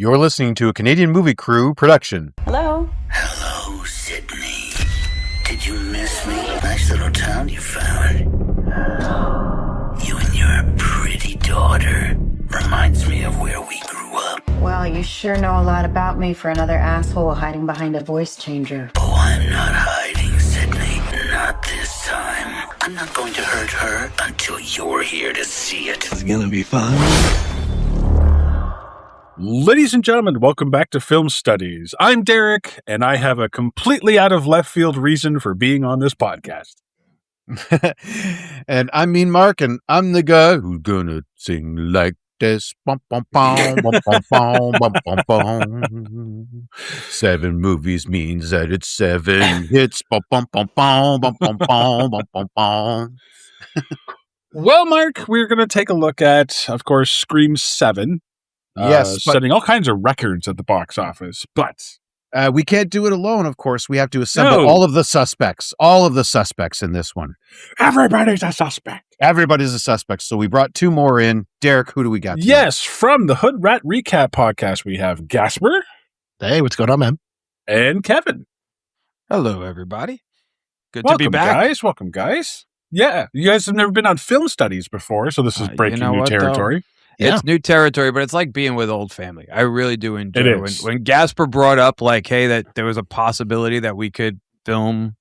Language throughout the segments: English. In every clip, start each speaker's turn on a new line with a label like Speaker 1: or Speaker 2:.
Speaker 1: You're listening to a Canadian Movie Crew production.
Speaker 2: Hello?
Speaker 3: Hello, Sydney. Did you miss me? Nice little town you found. You and your pretty daughter. Reminds me of where we grew up.
Speaker 2: Well, you sure know a lot about me for another asshole hiding behind a voice changer.
Speaker 3: Oh, I'm not hiding, Sydney. Not this time. I'm not going to hurt her until you're here to see it.
Speaker 4: It's gonna be fun.
Speaker 5: Ladies and gentlemen, welcome back to Film Studies. I'm Derek, and I have a completely out of left field reason for being on this podcast.
Speaker 1: And I'm Mean Mark, and I'm the guy who's gonna sing like this. Bum, bum, bum, bum, bum, bum, bum, bum, bum. 7 movies means that it's 7 hits. Bum, bum, bum, bum, bum, bum, bum, bum, bum, bum.
Speaker 5: Well, Mark, we're going to take a look at, of course, Scream 7.
Speaker 1: Yes, but
Speaker 5: setting all kinds of records at the box office, but
Speaker 1: we can't do it alone, of course. We have to assemble all of the suspects in this one.
Speaker 5: everybody's a suspect.
Speaker 1: Everybody's a suspect, so we brought 2 more in. Derek, who do we got tonight?
Speaker 5: Yes, from the Hoodrat Recap podcast, we have Gaspar.
Speaker 4: Hey, what's going on, man?
Speaker 5: And Kevin.
Speaker 6: Hello, everybody. Good
Speaker 5: Welcome,
Speaker 6: to be back.
Speaker 5: guys. Welcome, guys. Yeah, you guys have never been on Film Studies before, so this is breaking new territory.
Speaker 1: Yeah.
Speaker 6: It's new territory, but it's like being with old family. I really do enjoy
Speaker 5: It
Speaker 6: it.
Speaker 5: is.
Speaker 6: When Gaspar brought up, like, hey, that there was a possibility that we could film,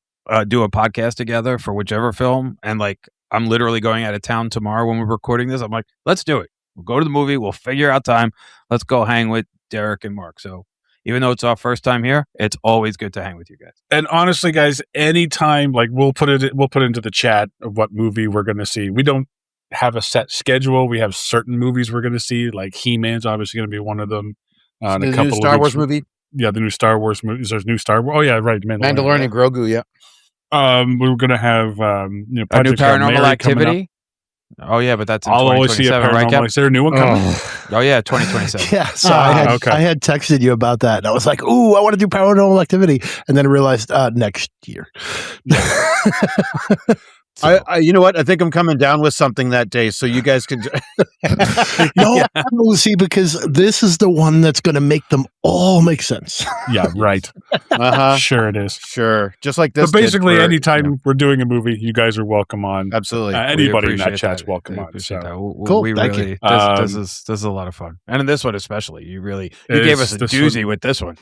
Speaker 6: do a podcast together for whichever film. And like, I'm literally going out of town tomorrow when we're recording this. I'm like, let's do it. We'll go to the movie. We'll figure out time. Let's go hang with Derek and Mark. So even though it's our first time here, it's always good to hang with you guys.
Speaker 5: And honestly, guys, anytime, like we'll put it into the chat of what movie we're going to see. We don't have a set schedule. We have certain movies we're going to see. Like He-Man's obviously going to be one of them. And
Speaker 1: The
Speaker 5: a couple
Speaker 1: new
Speaker 5: of
Speaker 1: Star
Speaker 5: weeks-
Speaker 1: Wars movie?
Speaker 5: Yeah, the new Star Wars movies. There's new Star Wars. Oh yeah, right.
Speaker 1: Mandalorian and Grogu, yeah.
Speaker 5: We're going to have
Speaker 6: A new
Speaker 5: Project Hail Mary
Speaker 6: Paranormal
Speaker 5: coming up.
Speaker 6: Activity. Oh yeah, but that's in
Speaker 5: I'll always see a
Speaker 6: 2027, right,
Speaker 5: paranormal.
Speaker 6: Kev?
Speaker 5: Is there a new one coming?
Speaker 6: Oh yeah, 2027.
Speaker 4: Yeah, so
Speaker 5: okay.
Speaker 4: I had texted you about that, and I was like, "Ooh, I want to do Paranormal Activity," and then I realized next year.
Speaker 1: I you know what? I think I'm coming down with something that day, so you guys can.
Speaker 4: No, see, because this is the one that's going to make them all make sense.
Speaker 5: Yeah, right. Sure it is.
Speaker 1: Sure, just like this.
Speaker 5: But basically,
Speaker 1: did for,
Speaker 5: anytime we're doing a movie, you guys are welcome on.
Speaker 1: absolutely.
Speaker 5: Anybody in that
Speaker 6: appreciate
Speaker 5: chat's
Speaker 6: that.
Speaker 5: welcome
Speaker 6: We
Speaker 5: on.
Speaker 6: appreciate
Speaker 5: So.
Speaker 6: that.
Speaker 4: Cool,
Speaker 6: We
Speaker 4: thank
Speaker 6: really,
Speaker 4: you.
Speaker 6: this is a lot of fun, and in this one especially, you gave us a
Speaker 5: This
Speaker 6: doozy
Speaker 5: one-
Speaker 6: with this one.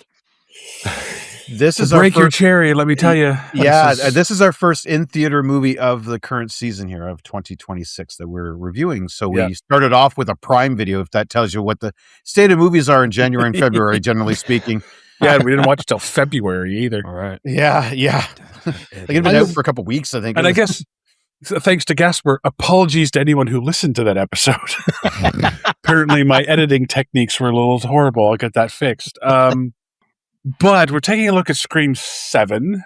Speaker 1: This is
Speaker 5: break
Speaker 1: our
Speaker 5: your
Speaker 1: first,
Speaker 5: cherry, let me tell you.
Speaker 1: yeah. This is our first in theater movie of the current season here of 2026 that we're reviewing. So we started off with a Prime Video. If that tells you what the state of movies are in January and February, generally speaking.
Speaker 5: Yeah, we didn't watch it till February either.
Speaker 6: All right.
Speaker 1: Yeah. Like it'd been out for a couple weeks, I think.
Speaker 5: And I guess, thanks to Gaspar, apologies to anyone who listened to that episode. Apparently, my editing techniques were a little horrible. I'll get that fixed. But we're taking a look at Scream 7.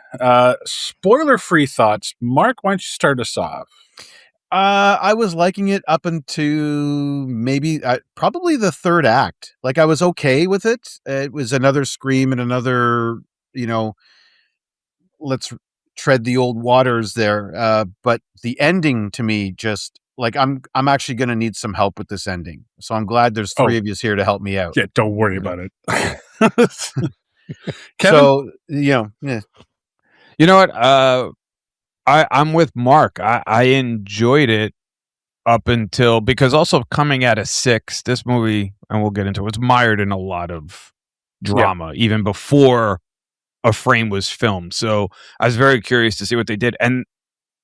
Speaker 5: Spoiler-free thoughts. Mark, why don't you start us off?
Speaker 1: I was liking it up into maybe probably the third act. Like I was okay with it. It was another Scream and another, let's tread the old waters there. But the ending to me just like I'm actually going to need some help with this ending. So I'm glad there's 3 of you here to help me out.
Speaker 5: Yeah, don't worry about it. Kevin?
Speaker 1: So, yeah.
Speaker 6: You know what? I'm with Mark. I enjoyed it up until, because also coming at a 6, this movie, and we'll get into it, was mired in a lot of drama even before a frame was filmed. So I was very curious to see what they did, and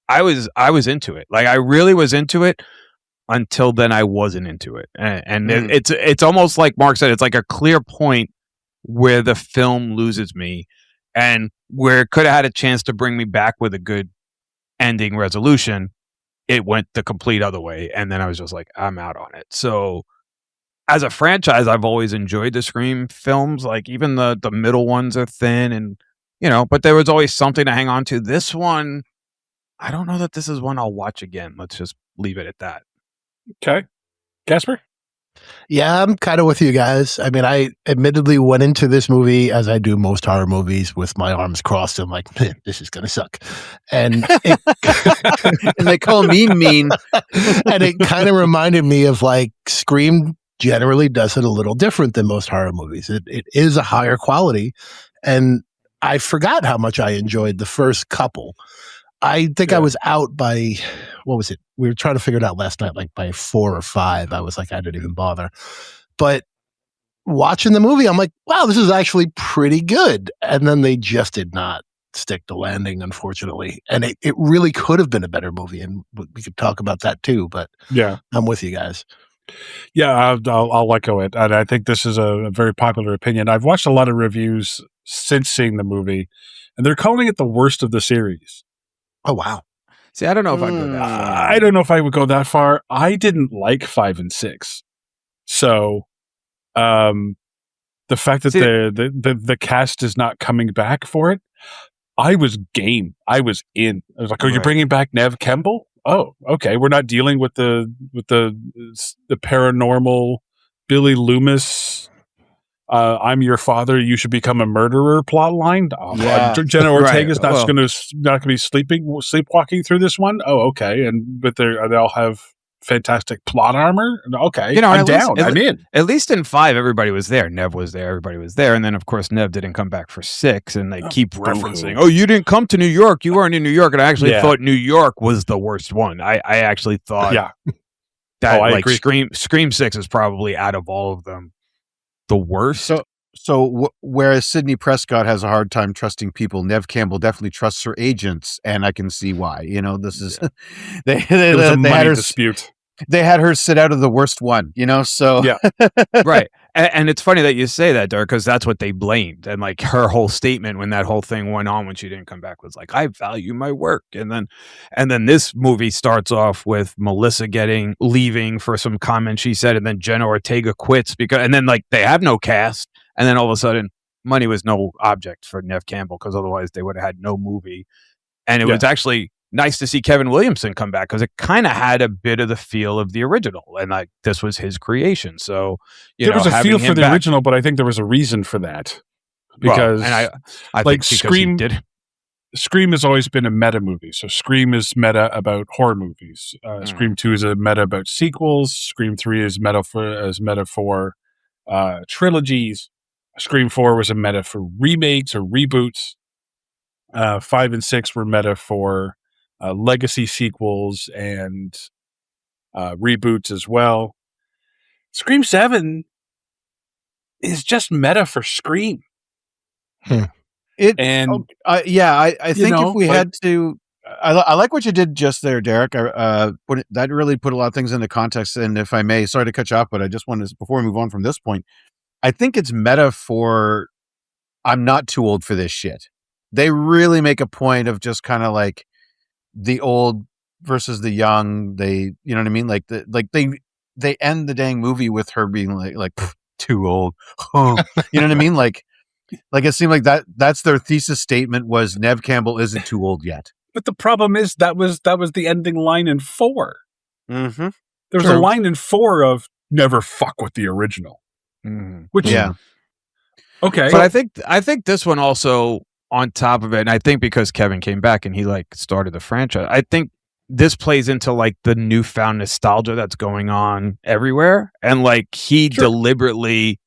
Speaker 6: I was into it. Like I really was into it until then. I wasn't into it, and it's almost like Mark said. It's like a clear point where the film loses me, and where it could have had a chance to bring me back with a good ending resolution, it went the complete other way, and then I was just like, I'm out on it. So as a franchise, I've always enjoyed the Scream films. Like even the middle ones are thin, and but there was always something to hang on to. This one, I don't know that this is one I'll watch again. Let's just leave it at that.
Speaker 5: Okay. Gaspar?
Speaker 4: Yeah, I'm kind of with you guys. I mean, I admittedly went into this movie, as I do most horror movies, with my arms crossed. I'm like, this is going to suck. And
Speaker 1: And they call me mean.
Speaker 4: and it kind of reminded me of like Scream generally does it a little different than most horror movies. It is a higher quality, and I forgot how much I enjoyed the first couple. I think I was out by, what was it? We were trying to figure it out last night, like by 4 or 5. I was like, I didn't even bother. But watching the movie, I'm like, wow, this is actually pretty good. And then they just did not stick the landing, unfortunately. And it really could have been a better movie. And we could talk about that too. But
Speaker 5: Yeah.
Speaker 4: I'm with you guys.
Speaker 5: Yeah, I'll echo it. And I think this is a very popular opinion. I've watched a lot of reviews since seeing the movie, and they're calling it the worst of the series.
Speaker 4: Oh, wow.
Speaker 6: See, I don't know if I'd go that far.
Speaker 5: I don't know if I would go that far. I didn't like 5 and 6. So the fact that the cast is not coming back for it, I was game. I was in. I was like, "Oh, you're bringing back Nev Campbell? Oh, okay. We're not dealing with the paranormal Billy Loomis. I'm your father. You should become a murderer plot line. Jenna Ortega's not going to be sleepwalking through this one. Oh, okay. But they all have fantastic plot armor. Okay, I'm down. I'm in.
Speaker 6: At least in 5, everybody was there. Nev was there. Everybody was there. And then, of course, Nev didn't come back for 6. And they keep referencing, "Oh, you didn't come to New York. You weren't in New York." And I actually thought New York was the worst one. I actually thought that like Scream 6 is probably out of all of them the worst.
Speaker 1: So whereas Syndey Prescott has a hard time trusting people, Nev Campbell definitely trusts her agents, and I can see why. You know, this is they
Speaker 5: it was a money dispute.
Speaker 1: They had her sit out of the worst one, you know, so.
Speaker 5: Yeah.
Speaker 6: Right. And it's funny that you say that, Dirk, because that's what they blamed. And like her whole statement when that whole thing went on when she didn't come back was like, "I value my work." And then this movie starts off with Melissa leaving for some comment she said, and then Jenna Ortega quits and then like they have no cast. And then all of a sudden money was no object for Nev Campbell, because otherwise they would have had no movie. And it was actually nice to see Kevin Williamson come back, because it kind of had a bit of the feel of the original, and like this was his creation. So
Speaker 5: there was a feel for the original, but I think there was a reason for that, because I like Scream has always been a meta movie. So Scream is meta about horror movies. Scream 2 is a meta about sequels. Scream 3 is meta for trilogies. Scream 4 was a meta for remakes or reboots. 5 and 6 were meta for legacy sequels and reboots as well. Scream 7 is just meta for Scream.
Speaker 1: I think if we had to, I like what you did just there, Derek. That really put a lot of things into context. And if I may, sorry to cut you off, but I just wanted to, before we move on from this point, I think it's meta for I'm not too old for this shit. They really make a point of just kind of like the old versus the young. They, you know what I mean? Like they end the dang movie with her being like too old. You know what I mean? Like it seemed like that's their thesis statement was Nev Campbell isn't too old yet.
Speaker 5: But the problem is that was the ending line in 4.
Speaker 1: Mm-hmm.
Speaker 5: There's a line in 4 of never fuck with the original. Which okay.
Speaker 6: But I think this one also on top of it, and I think because Kevin came back and he like started the franchise, I think this plays into like the newfound nostalgia that's going on everywhere, and like he deliberately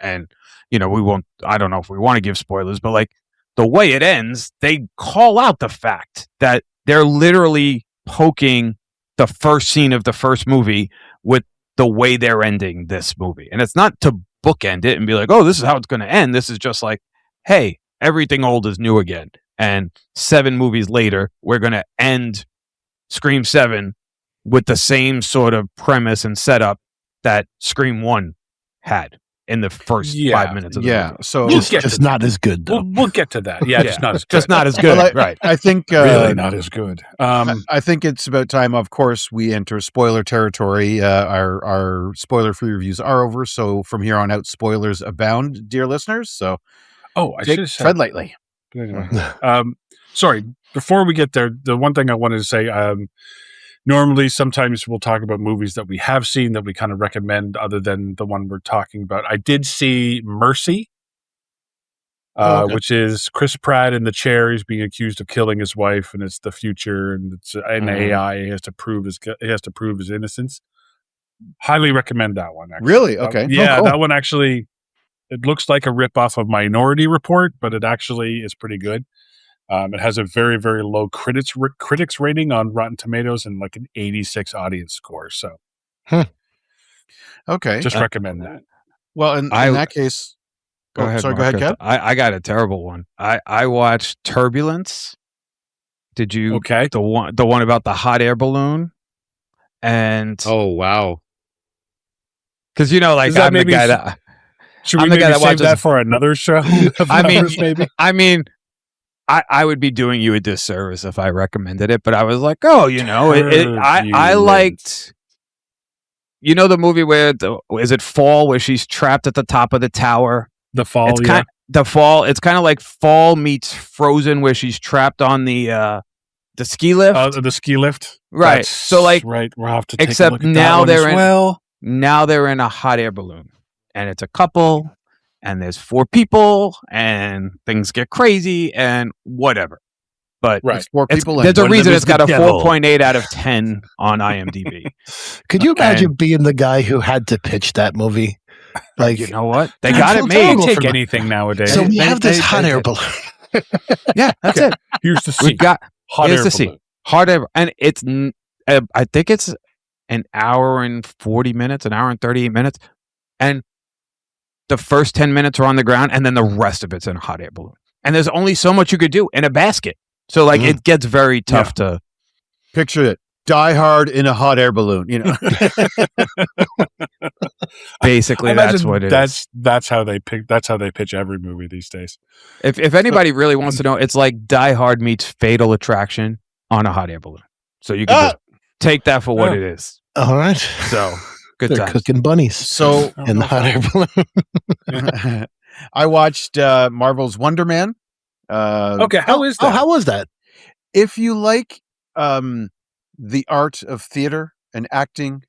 Speaker 6: and you know I don't know if we want to give spoilers, but like the way it ends, they call out the fact that they're literally poking the first scene of the first movie with the way they're ending this movie. And it's not to bookend it and be like, "Oh, this is how it's going to end." This is just like, hey, everything old is new again. And 7 movies later, we're going to end Scream 7 with the same sort of premise and setup that Scream 1 had in the first 5 minutes of the movie.
Speaker 1: So
Speaker 4: it's just not as good, though.
Speaker 5: We'll get to that. Yeah, just not as good.
Speaker 6: Just not as good. Right.
Speaker 1: I think
Speaker 5: really not as good.
Speaker 1: I think it's about time. Of course, we enter spoiler territory. Our spoiler-free reviews are over. So from here on out, spoilers abound, dear listeners. So
Speaker 5: I should have said
Speaker 1: tread lightly.
Speaker 5: Sorry. Before we get there, the one thing I wanted to say. Normally, sometimes we'll talk about movies that we have seen that we kind of recommend other than the one we're talking about. I did see Mercy, which is Chris Pratt in the chair. He's being accused of killing his wife, and it's the future, and it's an AI. He has to prove his innocence. Highly recommend that one. Actually.
Speaker 1: Really? Okay.
Speaker 5: Yeah,
Speaker 4: cool.
Speaker 5: that one actually. It looks like a ripoff of Minority Report, but it actually is pretty good. It has a very, very low critics rating on Rotten Tomatoes and like an 86 audience score. So,
Speaker 1: Okay.
Speaker 5: just recommend that.
Speaker 1: Well, in that case,
Speaker 6: Go ahead,
Speaker 1: sorry,
Speaker 6: Mark.
Speaker 1: go ahead, Kev.
Speaker 6: I got a terrible one. I watched Turbulence. Did you?
Speaker 5: Okay.
Speaker 6: The one about the hot air balloon, and
Speaker 1: Oh wow.
Speaker 6: because like
Speaker 5: Is that
Speaker 6: I'm the
Speaker 5: maybe
Speaker 6: guy that.
Speaker 5: Should
Speaker 6: I'm
Speaker 5: we
Speaker 6: the
Speaker 5: maybe
Speaker 6: guy that
Speaker 5: save
Speaker 6: watches-
Speaker 5: that for another show?
Speaker 6: I mean,
Speaker 5: maybe.
Speaker 6: I mean, I would be doing you a disservice if I recommended it, but I was like, oh, I liked. You know the movie where is it Fall where she's trapped at the top of the tower?
Speaker 5: The Fall.
Speaker 6: It's kind the Fall. It's kind of like Fall meets Frozen, where she's trapped on the ski lift.
Speaker 5: The ski lift.
Speaker 6: Right.
Speaker 5: That's
Speaker 6: So like,
Speaker 5: right. We'll have to take
Speaker 6: except
Speaker 5: a look at
Speaker 6: now
Speaker 5: that one
Speaker 6: they're
Speaker 5: as
Speaker 6: in-
Speaker 5: well.
Speaker 6: now they're in a hot air balloon, and it's a couple, and there's 4 people, and things get crazy and whatever. But
Speaker 5: Right.
Speaker 1: It's 4 people.
Speaker 6: there's a
Speaker 1: one of them
Speaker 6: reason
Speaker 1: is
Speaker 6: it's got
Speaker 1: the
Speaker 6: a
Speaker 1: devil.
Speaker 6: 4.8 out of 10 on IMDb.
Speaker 4: Could you imagine being the guy who had to pitch that movie? Like,
Speaker 6: You know what? They
Speaker 4: I
Speaker 6: got
Speaker 4: feel
Speaker 6: it
Speaker 5: They
Speaker 6: made.
Speaker 5: take
Speaker 4: for-
Speaker 5: anything nowadays.
Speaker 4: so we have this
Speaker 6: they-
Speaker 4: hot
Speaker 6: they
Speaker 4: air
Speaker 6: did.
Speaker 4: balloon.
Speaker 6: Yeah, that's it.
Speaker 5: Here's the
Speaker 6: We
Speaker 5: scene.
Speaker 6: got
Speaker 5: Hot
Speaker 6: here's
Speaker 5: air
Speaker 6: the scene.
Speaker 5: balloon.
Speaker 6: hard ever, and it's I think it's an hour and 40 minutes, an hour and 38 minutes, and the first 10 minutes are on the ground, and then the rest of it's in a hot air balloon. And there's only so much you could do in a basket, so like it gets very tough to
Speaker 1: Picture it. Die Hard in a hot air balloon. You know.
Speaker 6: basically
Speaker 5: I
Speaker 6: that's
Speaker 5: imagine
Speaker 6: what it is.
Speaker 5: That's how they pick. That's how they pitch every movie these days.
Speaker 6: If anybody really wants to know, it's like Die Hard meets Fatal Attraction on a hot air balloon. So you can just take that for what
Speaker 5: Yeah.
Speaker 6: it is.
Speaker 4: All right.
Speaker 6: So good
Speaker 4: They're
Speaker 6: times.
Speaker 4: cooking bunnies
Speaker 1: So
Speaker 4: in the hot air balloon.
Speaker 1: I watched Marvel's Wonderman.
Speaker 5: Okay, how is that?
Speaker 4: Oh, how was that?
Speaker 1: If you like the art of theater and acting,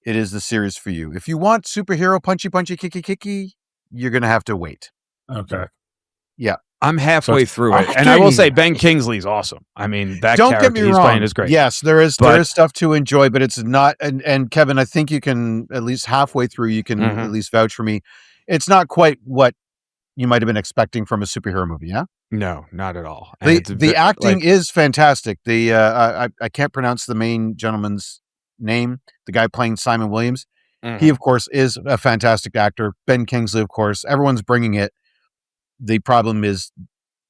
Speaker 1: it is the series for you. If you want superhero punchy kicky, you're gonna have to wait.
Speaker 5: Okay.
Speaker 6: I'm halfway
Speaker 5: it's
Speaker 6: through it, and I will
Speaker 5: acting.
Speaker 6: say Ben Kingsley's awesome. I mean, that
Speaker 1: Don't
Speaker 6: character
Speaker 1: get me
Speaker 6: he's
Speaker 1: wrong.
Speaker 6: playing is great.
Speaker 1: Yes, there is
Speaker 6: But-
Speaker 1: stuff to enjoy, but it's not. And Kevin, I think you can at least halfway through. You can
Speaker 6: Mhm.
Speaker 1: at least vouch for me. It's not quite what you might have been expecting from a superhero movie. Yeah,
Speaker 6: No, not at all. And it's
Speaker 1: the acting
Speaker 6: like,
Speaker 1: is fantastic. The I can't pronounce the main gentleman's name. The guy playing Simon Williams. He, of course, is a fantastic actor. Ben Kingsley, of course. Everyone's bringing it. The problem is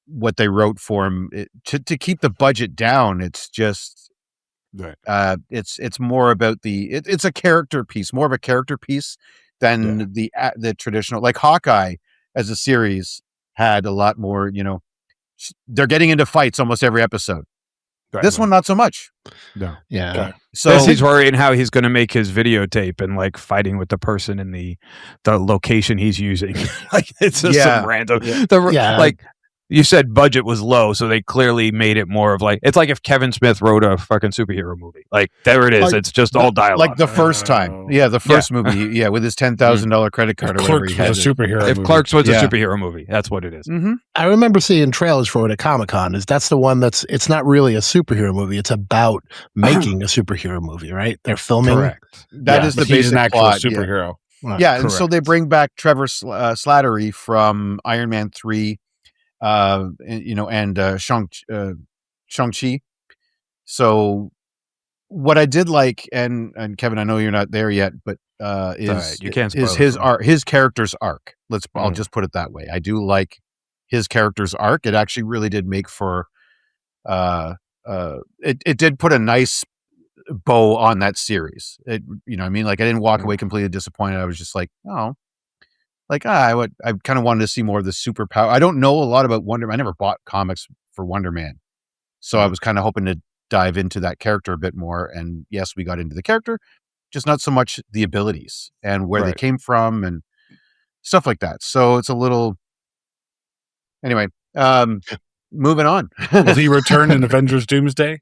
Speaker 1: what they wrote for him. To keep the budget down, it's just
Speaker 6: Right.
Speaker 1: it's more about it's a character piece, more of a character piece than the traditional, like Hawkeye as a series had a lot more, they're getting into fights almost every episode. This one, not so much.
Speaker 6: no.
Speaker 4: Yeah.
Speaker 5: Okay.
Speaker 1: So
Speaker 6: He's worrying how he's going to make his videotape and like fighting with the person in the location he's using. Like it's just some random.
Speaker 4: Yeah.
Speaker 6: Like you said, budget was low, so they clearly made it more of like it's like if Kevin Smith wrote a fucking superhero movie. Like there it is.
Speaker 1: Like-
Speaker 6: It's just all dialogue.
Speaker 1: like the first time, the first movie, with his $10,000 credit card or whatever
Speaker 5: Clerks
Speaker 1: he had.
Speaker 5: was a superhero.
Speaker 6: if
Speaker 5: movie.
Speaker 6: Clerks was
Speaker 1: Yeah.
Speaker 6: a superhero movie, that's what it is.
Speaker 1: Mhm.
Speaker 4: I remember seeing trailers for it at Comic-Con. That's the one it's not really a superhero movie. It's about making a superhero movie, right? They're filming.
Speaker 6: Correct.
Speaker 1: That
Speaker 4: Yeah,
Speaker 1: is the
Speaker 5: But he's
Speaker 1: basic
Speaker 5: an actual
Speaker 1: plot.
Speaker 5: superhero.
Speaker 1: Yeah, and so they
Speaker 6: Correct.
Speaker 1: bring back Trevor Slattery from Iron Man 3, and Shang-Chi. So what I did like, and Kevin, I know you're not there yet, but is
Speaker 6: all right. You can't spoil
Speaker 1: is
Speaker 6: it
Speaker 1: his
Speaker 6: for me.
Speaker 1: art, his character's arc. I'll
Speaker 6: Mhm.
Speaker 1: just put it that way. I do like his character's arc. It actually really did make for it did put a nice bow on that series. It, I mean, like I didn't walk away completely disappointed. I was just like, oh, like I kind of wanted to see more of the superpower. I don't know a lot about Wonder Man. I never bought comics for Wonder Man, so I was kind of hoping to dive into that character a bit more. And yes, we got into the character, just not so much the abilities and where they
Speaker 6: Right.
Speaker 1: came from and stuff like that. So it's a little. Anyway, moving on.
Speaker 5: Will he return in Avengers Doomsday?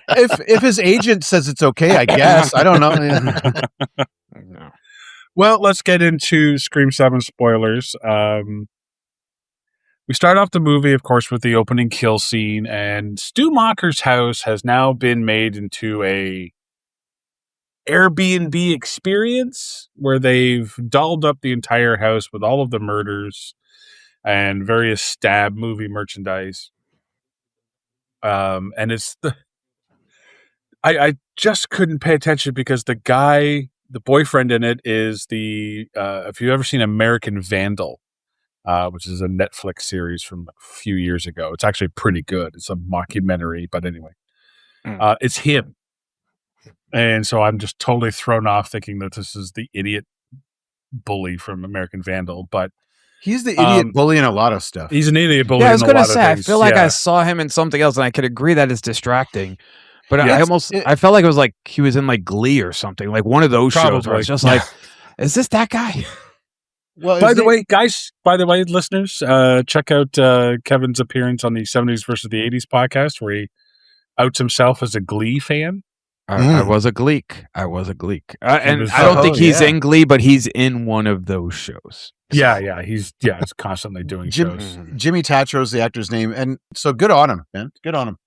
Speaker 1: if his agent says it's okay, I guess. I don't know.
Speaker 6: No.
Speaker 5: Well, let's get into Scream 7 spoilers. We start off the movie, of course, with the opening kill scene, and Stu Macher's house has now been made into a Airbnb experience where they've dolled up the entire house with all of the murders and various stab movie merchandise. And it's I just couldn't pay attention because the boyfriend in it is if you've ever seen American Vandal, which is a Netflix series from a few years ago. It's actually pretty good. It's a mockumentary, but anyway, it's him. And so I'm just totally thrown off thinking that this is the idiot bully from American Vandal, but
Speaker 1: he's the idiot bully in a lot of stuff.
Speaker 5: He's an idiot bully.
Speaker 6: Yeah, I was
Speaker 5: going to
Speaker 6: say, I feel like I saw him in something else, and I could agree that it's distracting. But I felt like it was like he was in like Glee or something, like one of those shows where it's just like, is this that guy?
Speaker 5: Well, by the way, listeners, check out Kevin's appearance on the 70s versus the 80s podcast where he outs himself as a Glee fan.
Speaker 6: I was a Gleek. And I don't think he's in Glee, but he's in one of those shows.
Speaker 5: Yeah, he's constantly doing shows.
Speaker 1: Jimmy Tatro's the actor's name, and so good on him, man. Good on him.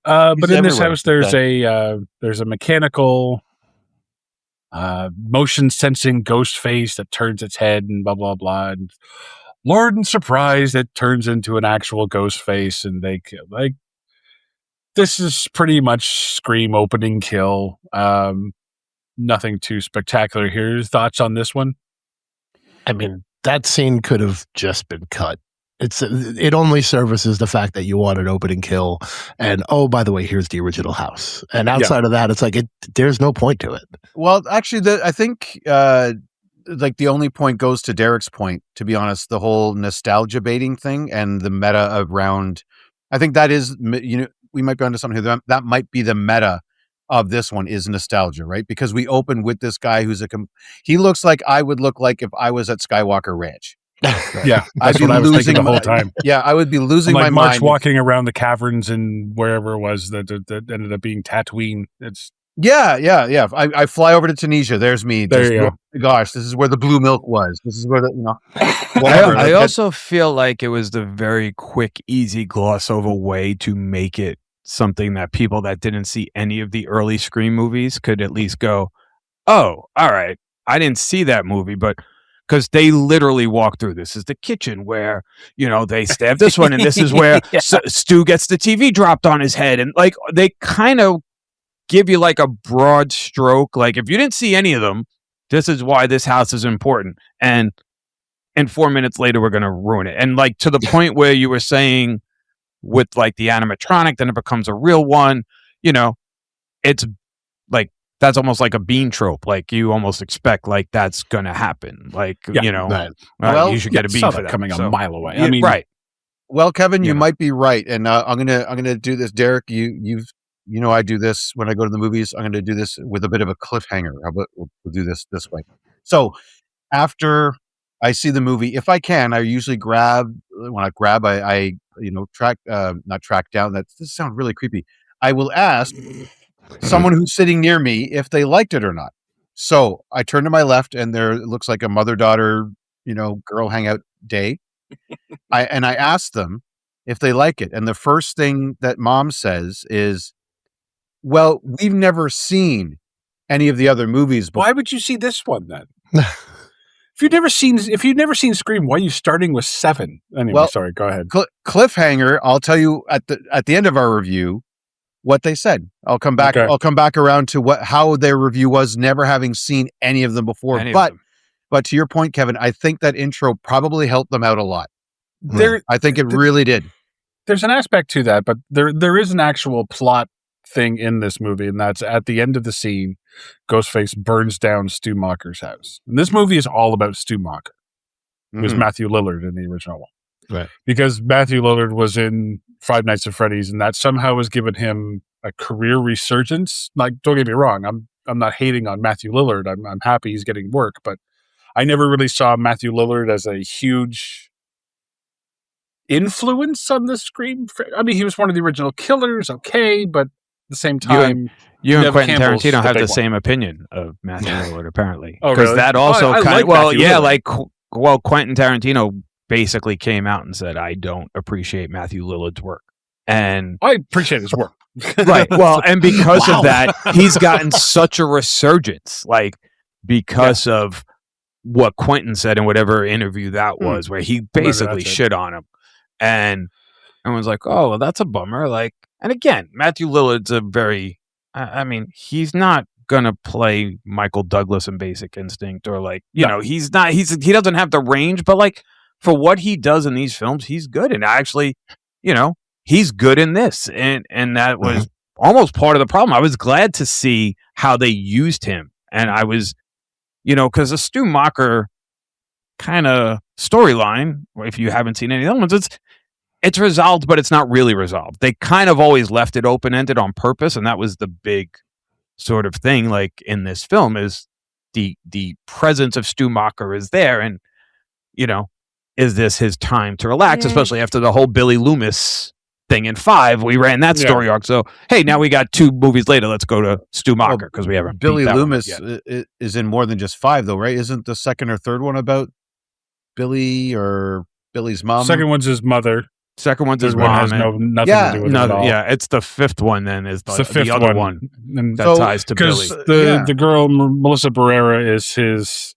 Speaker 5: But in this house, there's a mechanical motion sensing Ghostface that turns its head and blah blah blah. And Lord and surprise, it turns into an actual Ghostface, and they like. This is pretty much Scream opening kill. Nothing too spectacular here. Thoughts on this one?
Speaker 4: I mean, that scene could have just been cut. It only services the fact that you want an opening kill, and oh, by the way, here's the original house. And outside of that, it's like there's no point to it.
Speaker 1: Well, actually, I think like the only point goes to Derek's point. To be honest, the whole nostalgia baiting thing and the meta around. I think that is we might be onto something here. That might be the meta of this one is nostalgia, right? Because we open with this guy who's he looks like I would look like if I was at Skywalker Ranch.
Speaker 5: Yeah, that's what I was thinking the whole time.
Speaker 1: Yeah, I would be losing my
Speaker 5: March
Speaker 1: mind.
Speaker 5: Walking around the caverns and wherever it was that ended up being Tatooine. It's
Speaker 1: yeah. I fly over to Tunisia. There's me.
Speaker 5: There you go.
Speaker 1: Gosh, this is where the blue milk was. This is where
Speaker 6: whatever. I also feel like it was the very quick, easy gloss over way to make it something that people that didn't see any of the early Scream movies could at least go, oh, all right, I didn't see that movie, but because they literally walk through. This is the kitchen where, they stab this one, and this is where Stu gets the TV dropped on his head. And like, they kind of give you like a broad stroke. Like, if you didn't see any of them, this is why this house is important. And 4 minutes later, we're going to ruin it. And like, to the point where you were saying with like the animatronic, then it becomes a real one, it's like, that's almost like a bean trope. Like you almost expect like that's going to happen. Like, you should get a bean for that.
Speaker 5: Coming
Speaker 6: a
Speaker 5: mile away.
Speaker 6: I mean, right.
Speaker 1: Well, Kevin, you might be right. And I'm going to do this. Derek, I do this when I go to the movies. I'm going to do this with a bit of a cliffhanger. How about we'll do this way. So after I see the movie, if I can, I usually not track down. This sounds really creepy. I will ask someone who's sitting near me if they liked it or not. So I turn to my left, and there it looks like a mother-daughter, girl hangout day. I ask them if they like it, and the first thing that mom says is, "Well, we've never seen any of the other movies before."
Speaker 5: Why would you see this one then? If you've never seen Scream, why are you starting with 7? Anyway, sorry, go ahead.
Speaker 1: Cliffhanger. I'll tell you at the end of our review what they said. I'll come back.
Speaker 5: Okay.
Speaker 1: I'll come back around to how their review was, never having seen any of them before. But to your point, Kevin, I think that intro probably helped them out a lot. I think it really did.
Speaker 5: There's an aspect to that, but there is an actual plot thing in this movie, and that's at the end of the scene, Ghostface burns down Stu Macher's house. And this movie is all about Stu Macher. It was Matthew Lillard in the original one.
Speaker 4: Right.
Speaker 5: Because Matthew Lillard was in Five Nights at Freddy's, and that somehow has given him a career resurgence. Like, don't get me wrong, I'm not hating on Matthew Lillard. I'm happy he's getting work, but I never really saw Matthew Lillard as a huge influence on the Scream. I mean, he was one of the original killers, okay, but at the same time,
Speaker 6: you and Quentin
Speaker 5: Campbell's
Speaker 6: Tarantino have the same opinion of Matthew Lillard, apparently. Because that also Quentin Tarantino basically came out and said, I don't appreciate Matthew Lillard's work. And
Speaker 5: I appreciate his work.
Speaker 6: right. Well, and because of that, he's gotten such a resurgence, like because of what Quentin said in whatever interview that was, where he basically shit on him. And everyone's like, oh, well, that's a bummer. Like, and again, Matthew Lillard's a very, I mean, he's not gonna play Michael Douglas in Basic Instinct, or like, you know, he doesn't have the range, but like for what he does in these films, he's good. And actually, you know, he's good in this. And that was almost part of the problem. I was glad to see how they used him. And I was, you know, because the Stu Macher kind of storyline, if you haven't seen any of the other ones, it's resolved, but it's not really resolved. They kind of always left it open-ended on purpose, and that was the big sort of thing, like in this film, is the presence of Stu Macher is there, and, you know, is this his time to relax, especially after the whole Billy Loomis thing in 5, we ran that story arc. So, hey, now we got 2 movies later. Let's go to Stu Macher because we haven't.
Speaker 1: Billy Loomis is in more than just 5, though, right? Isn't the second or third one about Billy or Billy's mom?
Speaker 5: Second one's his mother.
Speaker 6: Second one's his
Speaker 5: one
Speaker 6: mom.
Speaker 5: has nothing to do with it at all.
Speaker 6: Yeah, it's the 5th one. Then is the
Speaker 5: fifth
Speaker 6: other one that ties to Billy.
Speaker 5: Because the girl Melissa Barrera is his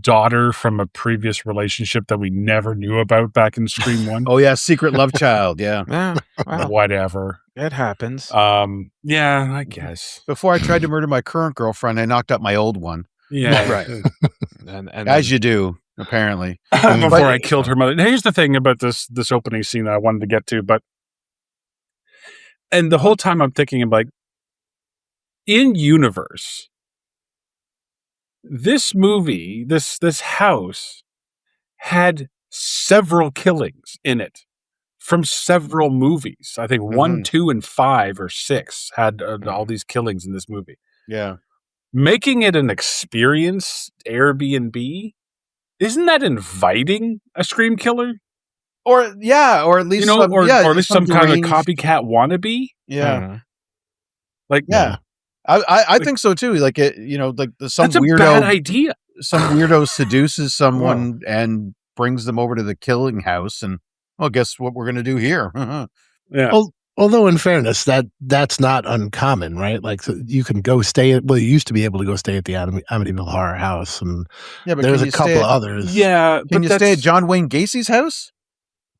Speaker 5: daughter from a previous relationship that we never knew about back in Scream 1.
Speaker 1: Oh yeah, secret love child. Yeah.
Speaker 6: Well,
Speaker 5: whatever.
Speaker 6: It happens.
Speaker 5: Yeah, I guess.
Speaker 1: Before I tried to murder my current girlfriend, I knocked up my old one.
Speaker 5: Yeah,
Speaker 6: right.
Speaker 1: and as you do, apparently.
Speaker 5: Before I killed her mother. Here's the thing about this opening scene that I wanted to get to, and the whole time I'm thinking, I'm like, in universe, this movie, this house had several killings in it from several movies. I think 1, 2, and 5 or 6 had all these killings in this movie.
Speaker 1: Yeah.
Speaker 5: Making it an experience Airbnb, isn't that inviting a Scream killer?
Speaker 1: Or at least
Speaker 5: or at least some kind of copycat wannabe.
Speaker 1: Yeah.
Speaker 5: Like
Speaker 1: I think so too. Like it, like some
Speaker 5: that's a
Speaker 1: weirdo
Speaker 5: bad idea.
Speaker 1: Some weirdo seduces someone and brings them over to the killing house, and well, guess what we're gonna do here?
Speaker 5: Yeah.
Speaker 4: Well, although in fairness, that's not uncommon, right? Like so you can go stay at. Well, you used to be able to go stay at the Amityville Horror House, and
Speaker 1: but
Speaker 4: there's a couple of others.
Speaker 5: Yeah,
Speaker 1: can you stay at John Wayne Gacy's house?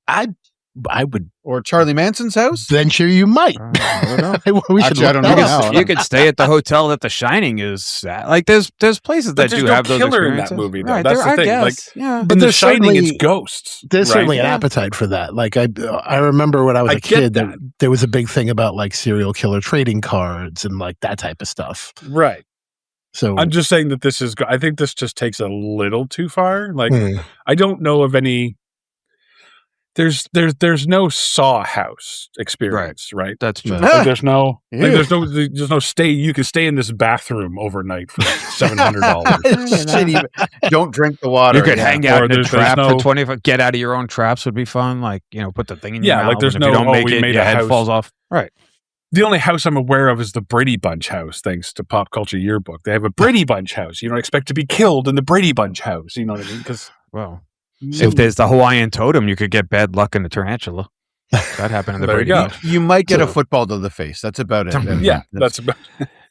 Speaker 4: I would,
Speaker 1: or Charlie Manson's house.
Speaker 4: Venture you might. I don't know. We should.
Speaker 1: I don't know. Now.
Speaker 6: You could stay at the hotel that The Shining is at. Like there's places that do have those
Speaker 5: killer
Speaker 6: experiences
Speaker 5: in that movie. Though.
Speaker 6: Right,
Speaker 5: that's the thing.
Speaker 6: Guess,
Speaker 5: like,
Speaker 4: but
Speaker 5: in The Shining, it's ghosts.
Speaker 4: There's
Speaker 5: right?
Speaker 4: certainly an appetite for that. Like I remember when I was a kid, there was a big thing about like serial killer trading cards and like that type of stuff.
Speaker 5: Right.
Speaker 4: So
Speaker 5: I'm just saying that this is. I think this just takes a little too far. Like I don't know of any. There's no Saw house experience, right?
Speaker 6: That's true.
Speaker 5: Like there's no stay. You can stay in this bathroom overnight for $700.
Speaker 1: Don't drink the water.
Speaker 6: You could hang out in a trap for 25. Get out of your own traps would be fun. Like put the thing in your mouth.
Speaker 5: Like there's
Speaker 6: and if you don't make it, your head
Speaker 5: house.
Speaker 6: falls off. Right.
Speaker 5: The only house I'm aware of is the Brady Bunch house, thanks to Pop Culture Yearbook. They have a Brady Bunch house. You don't expect to be killed in the Brady Bunch house. You know what I mean? Because
Speaker 6: if there's the Hawaiian totem, you could get bad luck in the tarantula. That happened in the Brady Bunch.
Speaker 1: You might get a football to the face. That's about it.
Speaker 5: Yeah, that's about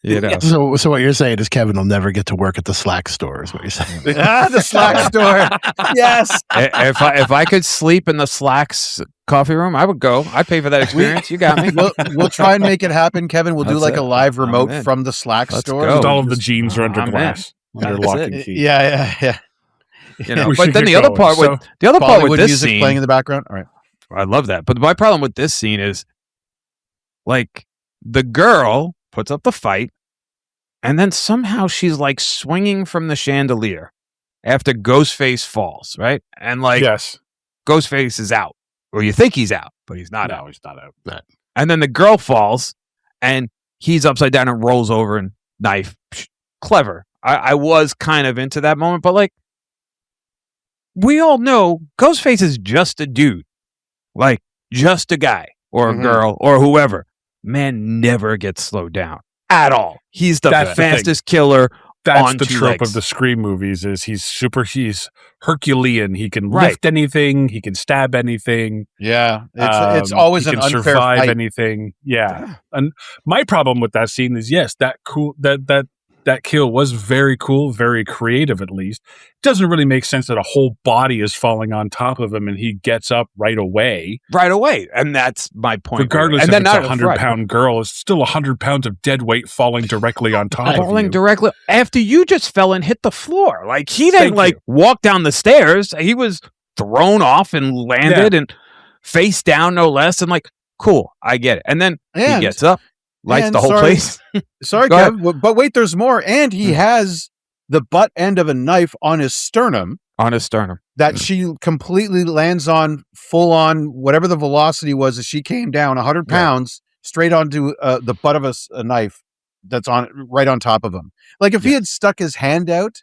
Speaker 5: it.
Speaker 4: So what you're saying is Kevin will never get to work at the Slack store is what you're saying.
Speaker 1: The Slack store. Yes.
Speaker 6: If I could sleep in the Slack's coffee room, I would go. I'd pay for that experience. You got me.
Speaker 1: We'll try and make it happen, Kevin. We'll do like a live remote from the Slack store.
Speaker 5: Just all of the jeans are under glass. Under lock and key.
Speaker 1: Yeah.
Speaker 6: But then the other part with this
Speaker 1: music
Speaker 6: scene
Speaker 1: playing in the background. All right.
Speaker 6: I love that. But my problem with this scene is like the girl puts up the fight and then somehow she's like swinging from the chandelier after Ghostface falls, right? And like Ghostface is out. Or you think he's out, but he's not out.
Speaker 5: He's not out.
Speaker 6: And then the girl falls and he's upside down and rolls over and knife. Clever. I was kind of into that moment, but like we all know Ghostface is just a dude. Like, just a guy or a girl or whoever. Man never gets slowed down at all. He's the fastest killer
Speaker 5: That's
Speaker 6: on
Speaker 5: the
Speaker 6: two
Speaker 5: trope
Speaker 6: legs.
Speaker 5: of the Scream movies. Is he's Herculean. He can
Speaker 6: Right.
Speaker 5: lift anything. He can stab anything.
Speaker 1: Yeah, it's always
Speaker 5: he
Speaker 1: an
Speaker 5: can
Speaker 1: unfair
Speaker 5: survive
Speaker 1: fight.
Speaker 5: anything. Yeah. And my problem with that scene is, yes, that kill was very cool, very creative. At least it doesn't really make sense that a whole body is falling on top of him and he gets up right away.
Speaker 6: Right away, and that's my point.
Speaker 5: Regardless,
Speaker 6: and
Speaker 5: if
Speaker 6: then
Speaker 5: it's
Speaker 6: not
Speaker 5: 100-pound girl, it's still 100 pounds of dead weight falling directly on top of you.
Speaker 6: falling directly after you just fell and hit the floor. Like he
Speaker 5: Thank
Speaker 6: didn't
Speaker 5: you.
Speaker 6: walk down the stairs. He was thrown off and landed and face down, no less. And cool, I get it. And then he gets up, lights the whole place.
Speaker 1: Sorry,
Speaker 6: Go ahead.
Speaker 1: Kev, but wait, there's more. And he has the butt end of a knife on his sternum
Speaker 6: On his sternum.
Speaker 1: that she completely lands on, full on, whatever the velocity was as she came down, 100 pounds, straight onto the butt of a knife that's right on top of him. Like if he had stuck his hand out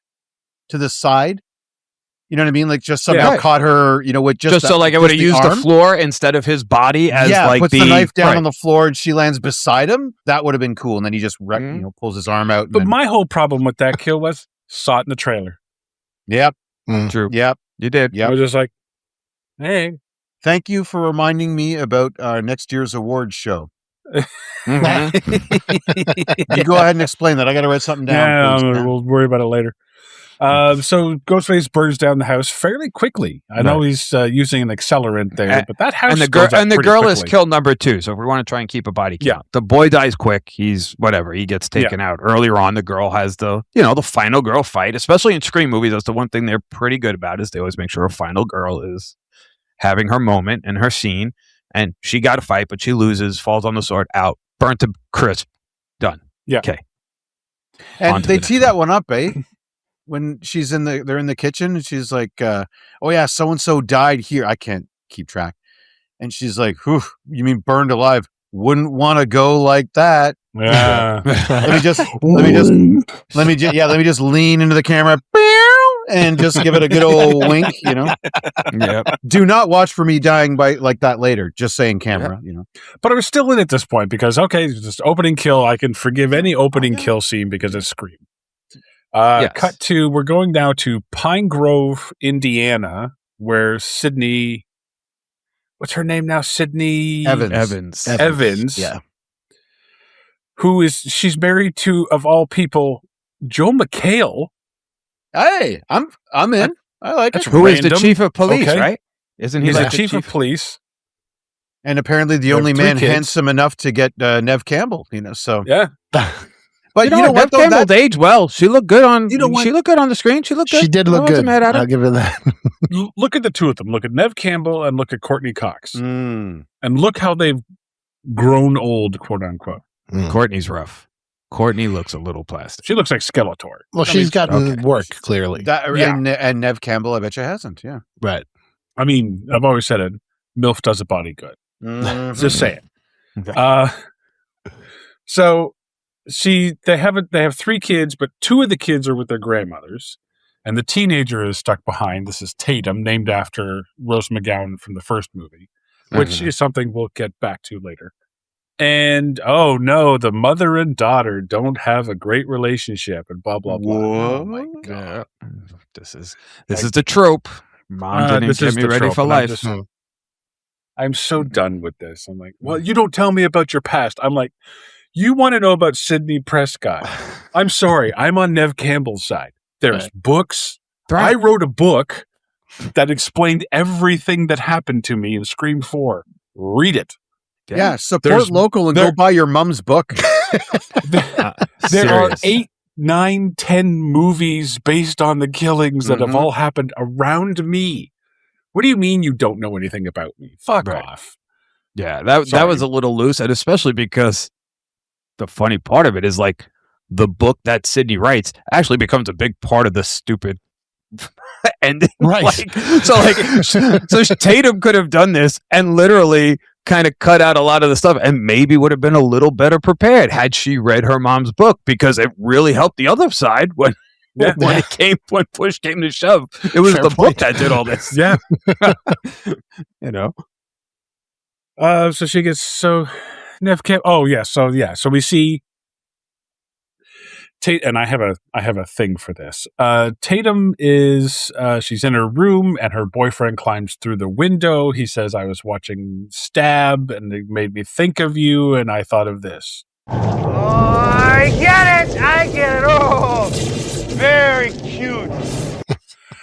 Speaker 1: to the side, you know what I mean? Like just somehow caught her, with just
Speaker 6: so it would have used the floor instead of his body as
Speaker 1: puts the knife down
Speaker 6: right.
Speaker 1: on the floor and she lands beside him. That would have been cool. And then he just pulls his arm out.
Speaker 5: But my whole problem with that kill was saw it in the trailer.
Speaker 1: Yep.
Speaker 6: True.
Speaker 1: Yep.
Speaker 6: You did.
Speaker 1: Yep.
Speaker 5: I was just like, hey.
Speaker 1: Thank you for reminding me about our next year's awards show.
Speaker 6: Mm-hmm.
Speaker 1: You go ahead and explain that. I got to write something down.
Speaker 5: Yeah, we'll worry about it later. So Ghostface burns down the house fairly quickly. I know he's using an accelerant there, but that house
Speaker 6: and the girl is killed number 2. So if we want to try and keep a body count, the boy dies quick. He's whatever. He gets taken out earlier on. The girl has the final girl fight, especially in Scream movies. That's the one thing they're pretty good about is they always make sure a final girl is having her moment and her scene. And she got a fight, but she loses, falls on the sword, out, burnt to crisp, done.
Speaker 5: Yeah.
Speaker 6: Okay.
Speaker 1: And they tee that one up, eh? When they're in the kitchen, and she's like, "Oh yeah, so and so died here." I can't keep track, and she's like, "Whew, you mean burned alive? Wouldn't want to go like that."
Speaker 5: Yeah.
Speaker 1: let me just lean into the camera and just give it a good old wink.
Speaker 6: Yeah.
Speaker 1: Do not watch for me dying like that later. Just saying, camera.
Speaker 5: But I was still in at this point because just opening kill. I can forgive any opening kill scene because it's Scream. Cut to, we're going now to Pine Grove, Indiana, where Syndey, what's her name now? Syndey Evans.
Speaker 1: Yeah.
Speaker 5: She's married to, of all people, Joe McHale.
Speaker 1: Hey, I'm in. I like it.
Speaker 6: Who is the chief of police, right? Isn't he
Speaker 5: He's
Speaker 6: like
Speaker 5: the chief of police?
Speaker 1: And apparently the only man handsome enough to get Nev Campbell, so.
Speaker 5: Yeah.
Speaker 1: But you know what?
Speaker 6: Nev Campbell aged well. She looked good on.
Speaker 1: You know what?
Speaker 6: She looked good on the screen. She looked good.
Speaker 4: She did look good. I'll give her that.
Speaker 5: Look at the two of them. Look at Nev Campbell and look at Courtney Cox.
Speaker 1: Mm.
Speaker 5: And look how they've grown old, quote unquote.
Speaker 6: Courtney's rough. Courtney looks a little plastic.
Speaker 5: She looks like Skeletor.
Speaker 4: Well, she's gotten work, clearly.
Speaker 1: And Nev Campbell, I bet you hasn't. Yeah.
Speaker 4: Right.
Speaker 5: I mean, I've always said it. MILF does a body good.
Speaker 1: Mm-hmm.
Speaker 5: Just say it. Okay. So they have 3 kids, but 2 of the kids are with their grandmothers, and the teenager is stuck behind. This is Tatum, named after Rose McGowan from the first movie, which is something we'll get back to later. And oh no, the mother and daughter don't have a great relationship, and blah blah blah.
Speaker 1: Whoa.
Speaker 5: Oh my god,
Speaker 6: this is the trope. Mom didn't get me ready for life.
Speaker 5: I'm so done with this. I'm like, well, you don't tell me about your past. I'm like, you want to know about Syndey Prescott? I'm sorry, I'm on Nev Campbell's side. There's books. I wrote a book that explained everything that happened to me in Scream 4. Read it.
Speaker 1: Yeah, support local and go buy your mom's book.
Speaker 5: There are 8, 9, 10 movies based on the killings that have all happened around me. What do you mean you don't know anything about me? Fuck off.
Speaker 6: Yeah, that was a little loose, and especially because the funny part of it is the book that Syndey writes actually becomes a big part of the stupid ending.
Speaker 4: Right.
Speaker 6: So Tatum could have done this and literally kind of cut out a lot of the stuff and maybe would have been a little better prepared had she read her mom's book, because it really helped the other side when push came to shove. It was the book that did all this.
Speaker 5: Yeah.
Speaker 6: So
Speaker 5: she gets Nev Camp. So we see And I have a thing for this. Tatum is she's in her room and her boyfriend climbs through the window. He says, "I was watching Stab and it made me think of you, and I thought of this."
Speaker 7: Oh, I get it. Oh, very cute.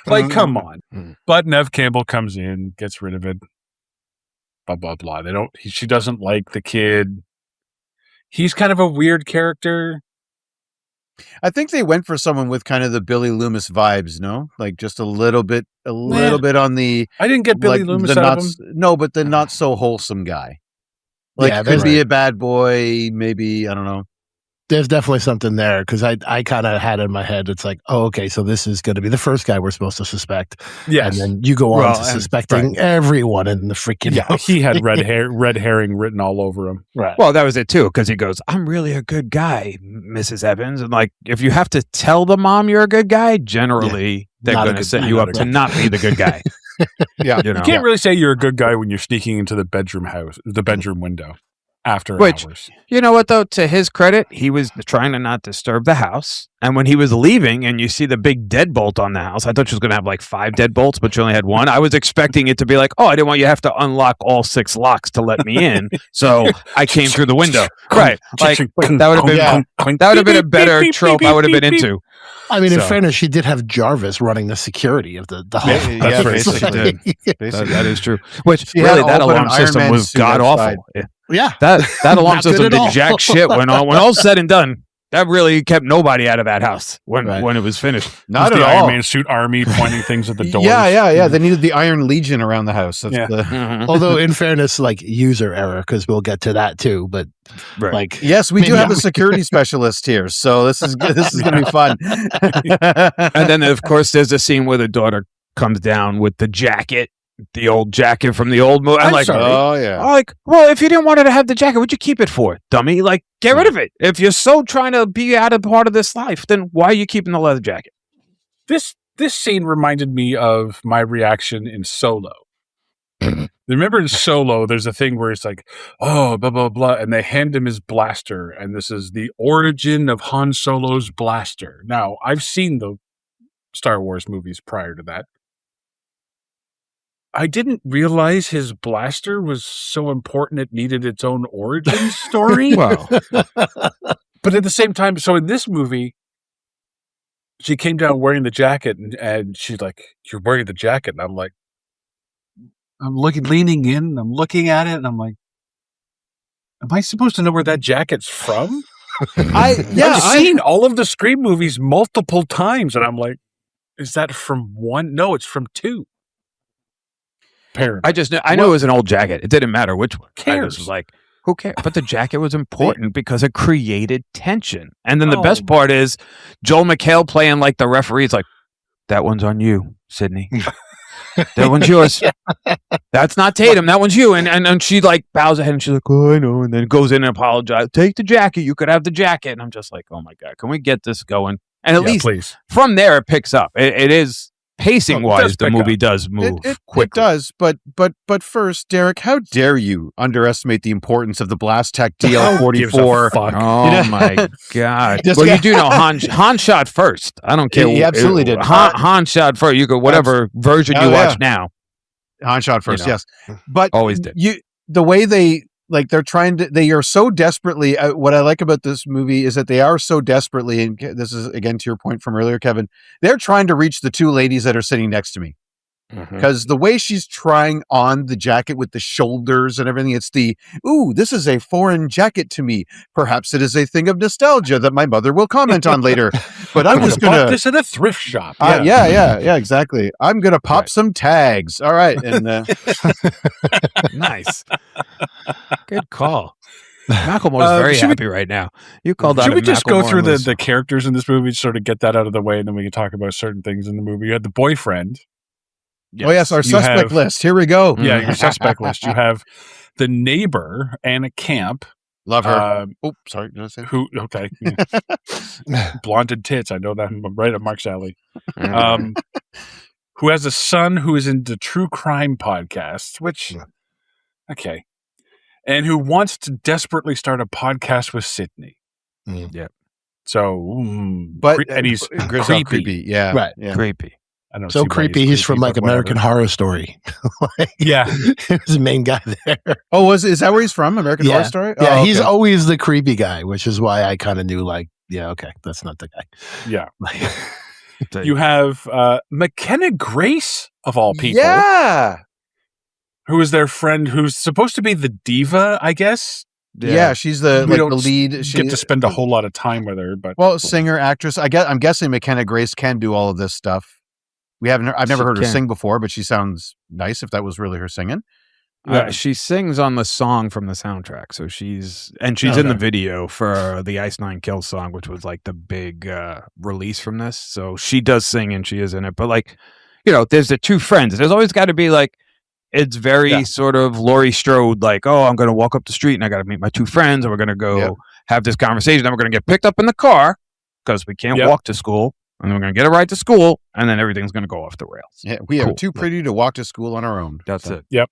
Speaker 5: Like, come on. But Nev Campbell comes in, gets rid of it. Blah blah blah. She doesn't like the kid. He's kind of a weird character.
Speaker 1: I think they went for someone with kind of the Billy Loomis vibes, no? Like just a little bit on the.
Speaker 5: I didn't get Billy Loomis out of him.
Speaker 1: No, but the not so wholesome guy. Like could be a bad boy, maybe, I don't know.
Speaker 4: There's definitely something there because I kind of had in my head, it's like, oh, okay, so this is going to be the first guy we're supposed to suspect.
Speaker 5: Yes.
Speaker 4: And then you go on to suspecting everyone in the freaking house.
Speaker 5: He had red herring written all over him.
Speaker 4: Right.
Speaker 6: Well, that was it too, because he goes, "I'm really a good guy, Mrs. Evans." And like, if you have to tell the mom you're a good guy, generally they're going to set you up to not be the good guy.
Speaker 1: Yeah.
Speaker 5: You can't really say you're a good guy when you're sneaking into the bedroom window after hours.
Speaker 6: You know what, though? To his credit, he was trying to not disturb the house. And when he was leaving and you see the big deadbolt on the house, I thought she was going to have like 5 deadbolts, but she only had 1. I was expecting it to be like, oh, I didn't want you to have to unlock all 6 locks to let me in. So I came through the window. Right. Like, that would have been a better trope I would have been into.
Speaker 4: I mean, in fairness, she did have Jarvis running the security of the whole.
Speaker 1: Yeah, basically.
Speaker 6: That is true. Which really, that alarm system was god awful.
Speaker 4: Yeah,
Speaker 6: that alarm system did jack shit when all's said and done. That really kept nobody out of that house when it was finished.
Speaker 5: Not at all. Iron Man suit army pointing things at the doors.
Speaker 1: Yeah. They needed the Iron Legion around the house.
Speaker 4: Although, in fairness, like user error, because we'll get to that too. But like,
Speaker 1: yes, we do have a security specialist here, so this is going to be fun.
Speaker 6: And then, of course, there's a scene where the daughter comes down with the jacket. The old jacket from the old movie. I'm like,
Speaker 5: sorry.
Speaker 1: Oh yeah.
Speaker 6: Like, well, if you didn't want her to have the jacket, what'd you keep it for, dummy? Like, get rid of it. If you're so trying to be out of part of this life, then why are you keeping the leather jacket?
Speaker 5: This scene reminded me of my reaction in Solo. Remember in Solo, there's a thing where it's like, oh, blah, blah, blah, and they hand him his blaster, and this is the origin of Han Solo's blaster. Now, I've seen the Star Wars movies prior to that. I didn't realize his blaster was so important it needed its own origin story.
Speaker 6: Wow.
Speaker 5: But at the same time, so in this movie, she came down wearing the jacket and she's like, "You're wearing the jacket." And I'm like, leaning in, and I'm looking at it, and I'm like, am I supposed to know where that jacket's from? I've seen all of the Scream movies multiple times, and I'm like, is that from 1? No, it's from 2. Apparently.
Speaker 6: I knew it was an old jacket. It didn't matter which one.
Speaker 5: Cares?
Speaker 6: I just was like, who cares? But the jacket was important because it created tension. And then the best part is Joel McHale playing like the referee. It's like, that one's on you, Syndey. That one's yours. That's not Tatum. That one's you. And she like bows her head and she's like, oh, I know. And then goes in and apologizes. Take the jacket. You could have the jacket. And I'm just like, oh my God, can we get this going? And at least from there it picks up. It is pacing wise, the movie does move quickly.
Speaker 1: It does, but first, Derek, how dare you underestimate the importance of the Blast Tech DL-44?
Speaker 6: Oh my God! Well, you do know Han shot first. I don't care.
Speaker 1: He absolutely did.
Speaker 6: Han shot first. You go whatever version you watch now.
Speaker 1: Han shot first, yes, but
Speaker 6: always did.
Speaker 1: The way they are so desperately, what I like about this movie is that they are so desperately, and this is again to your point from earlier, Kevin, they're trying to reach the 2 ladies that are sitting next to me. Because the way she's trying on the jacket with the shoulders and everything, it's this is a foreign jacket to me. Perhaps it is a thing of nostalgia that my mother will comment on later. But I was going to...
Speaker 5: this at a thrift shop.
Speaker 1: Yeah, exactly. I'm going to pop some tags. All right. And
Speaker 6: nice. Good call. Macklemore's very happy right now. You called out.
Speaker 5: Should we just go through the characters in this movie to sort of get that out of the way, and then we can talk about certain things in the movie? You had the boyfriend.
Speaker 1: Yes. Oh, yes, our suspect list. Here we go.
Speaker 5: Yeah, your suspect list. You have the neighbor, Anna Camp.
Speaker 1: Love her. Sorry. Did I say
Speaker 5: who? Okay. Blonded tits. I know that. I'm right up Mark's alley. Who has a son who is into true crime podcasts, which, okay. And who wants to desperately start a podcast with Syndey.
Speaker 6: Yep.
Speaker 5: So,
Speaker 1: But
Speaker 5: and he's
Speaker 1: Griswold
Speaker 5: creepy.
Speaker 1: Yeah,
Speaker 4: Right.
Speaker 1: Yeah.
Speaker 6: Creepy.
Speaker 5: I don't
Speaker 4: So
Speaker 5: see why
Speaker 4: creepy. He's from
Speaker 5: but
Speaker 4: like American
Speaker 5: whatever.
Speaker 4: Horror Story. Like,
Speaker 5: Yeah.
Speaker 4: he was the main guy there.
Speaker 1: Oh, is that where he's from? American Horror Story?
Speaker 4: Yeah,
Speaker 1: Oh,
Speaker 4: he's
Speaker 1: okay.
Speaker 4: always the creepy guy, which is why I kind of knew, like, yeah, okay, that's not the guy.
Speaker 5: Yeah.
Speaker 4: Like,
Speaker 5: You have McKenna Grace, of all people.
Speaker 1: Yeah.
Speaker 5: Who is their friend who's supposed to be the diva, I guess.
Speaker 1: Yeah, she's the
Speaker 5: We
Speaker 1: like the
Speaker 5: don't
Speaker 1: lead.
Speaker 5: Get to spend a whole lot of time with her, but
Speaker 1: Well, singer, actress. I'm guessing McKenna Grace can do all of this stuff. I've never
Speaker 6: She
Speaker 1: heard her
Speaker 6: can.
Speaker 1: sing before, but she sounds nice if that was really her singing.
Speaker 6: She sings on the song from the soundtrack, so she's in the video for the Ice Nine Kills song, which was like the big release from this. So she does sing and she is in it. But like, there's the two friends. There's always got to be like, it's very sort of Laurie Strode, like, oh, I'm going to walk up the street and I got to meet my two friends, and we're going to go have this conversation. Then we're going to get picked up in the car because we can't walk to school, and then we're going to get a ride to school, and then everything's going to go off the rails.
Speaker 1: Yeah, we are too pretty to walk to school on our own.
Speaker 6: That's it.
Speaker 5: Yep.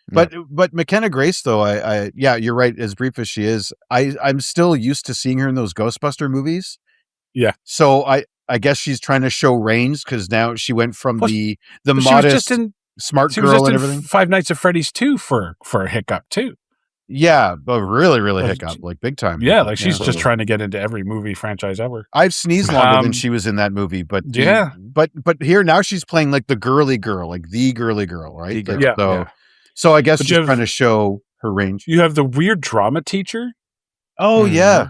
Speaker 1: But McKenna Grace, though, I you're right. As brief as she is, I'm still used to seeing her in those Ghostbuster movies.
Speaker 5: Yeah.
Speaker 1: So I guess she's trying to show range because now she went from the
Speaker 5: she was
Speaker 1: modest,
Speaker 5: just in
Speaker 1: smart
Speaker 5: She was
Speaker 1: girl
Speaker 5: just
Speaker 1: and
Speaker 5: in
Speaker 1: everything.
Speaker 5: Five Nights at Freddy's 2 for a hiccup too.
Speaker 1: Yeah, but really hiccup, like big time.
Speaker 5: Yeah, like she's just trying to get into every movie franchise ever.
Speaker 1: I've sneezed longer than she was in that movie, but but here now she's playing like the girly girl, like the girly girl, right? Like, so I guess she's trying to show her range.
Speaker 5: You have the weird drama teacher.
Speaker 1: Oh yeah.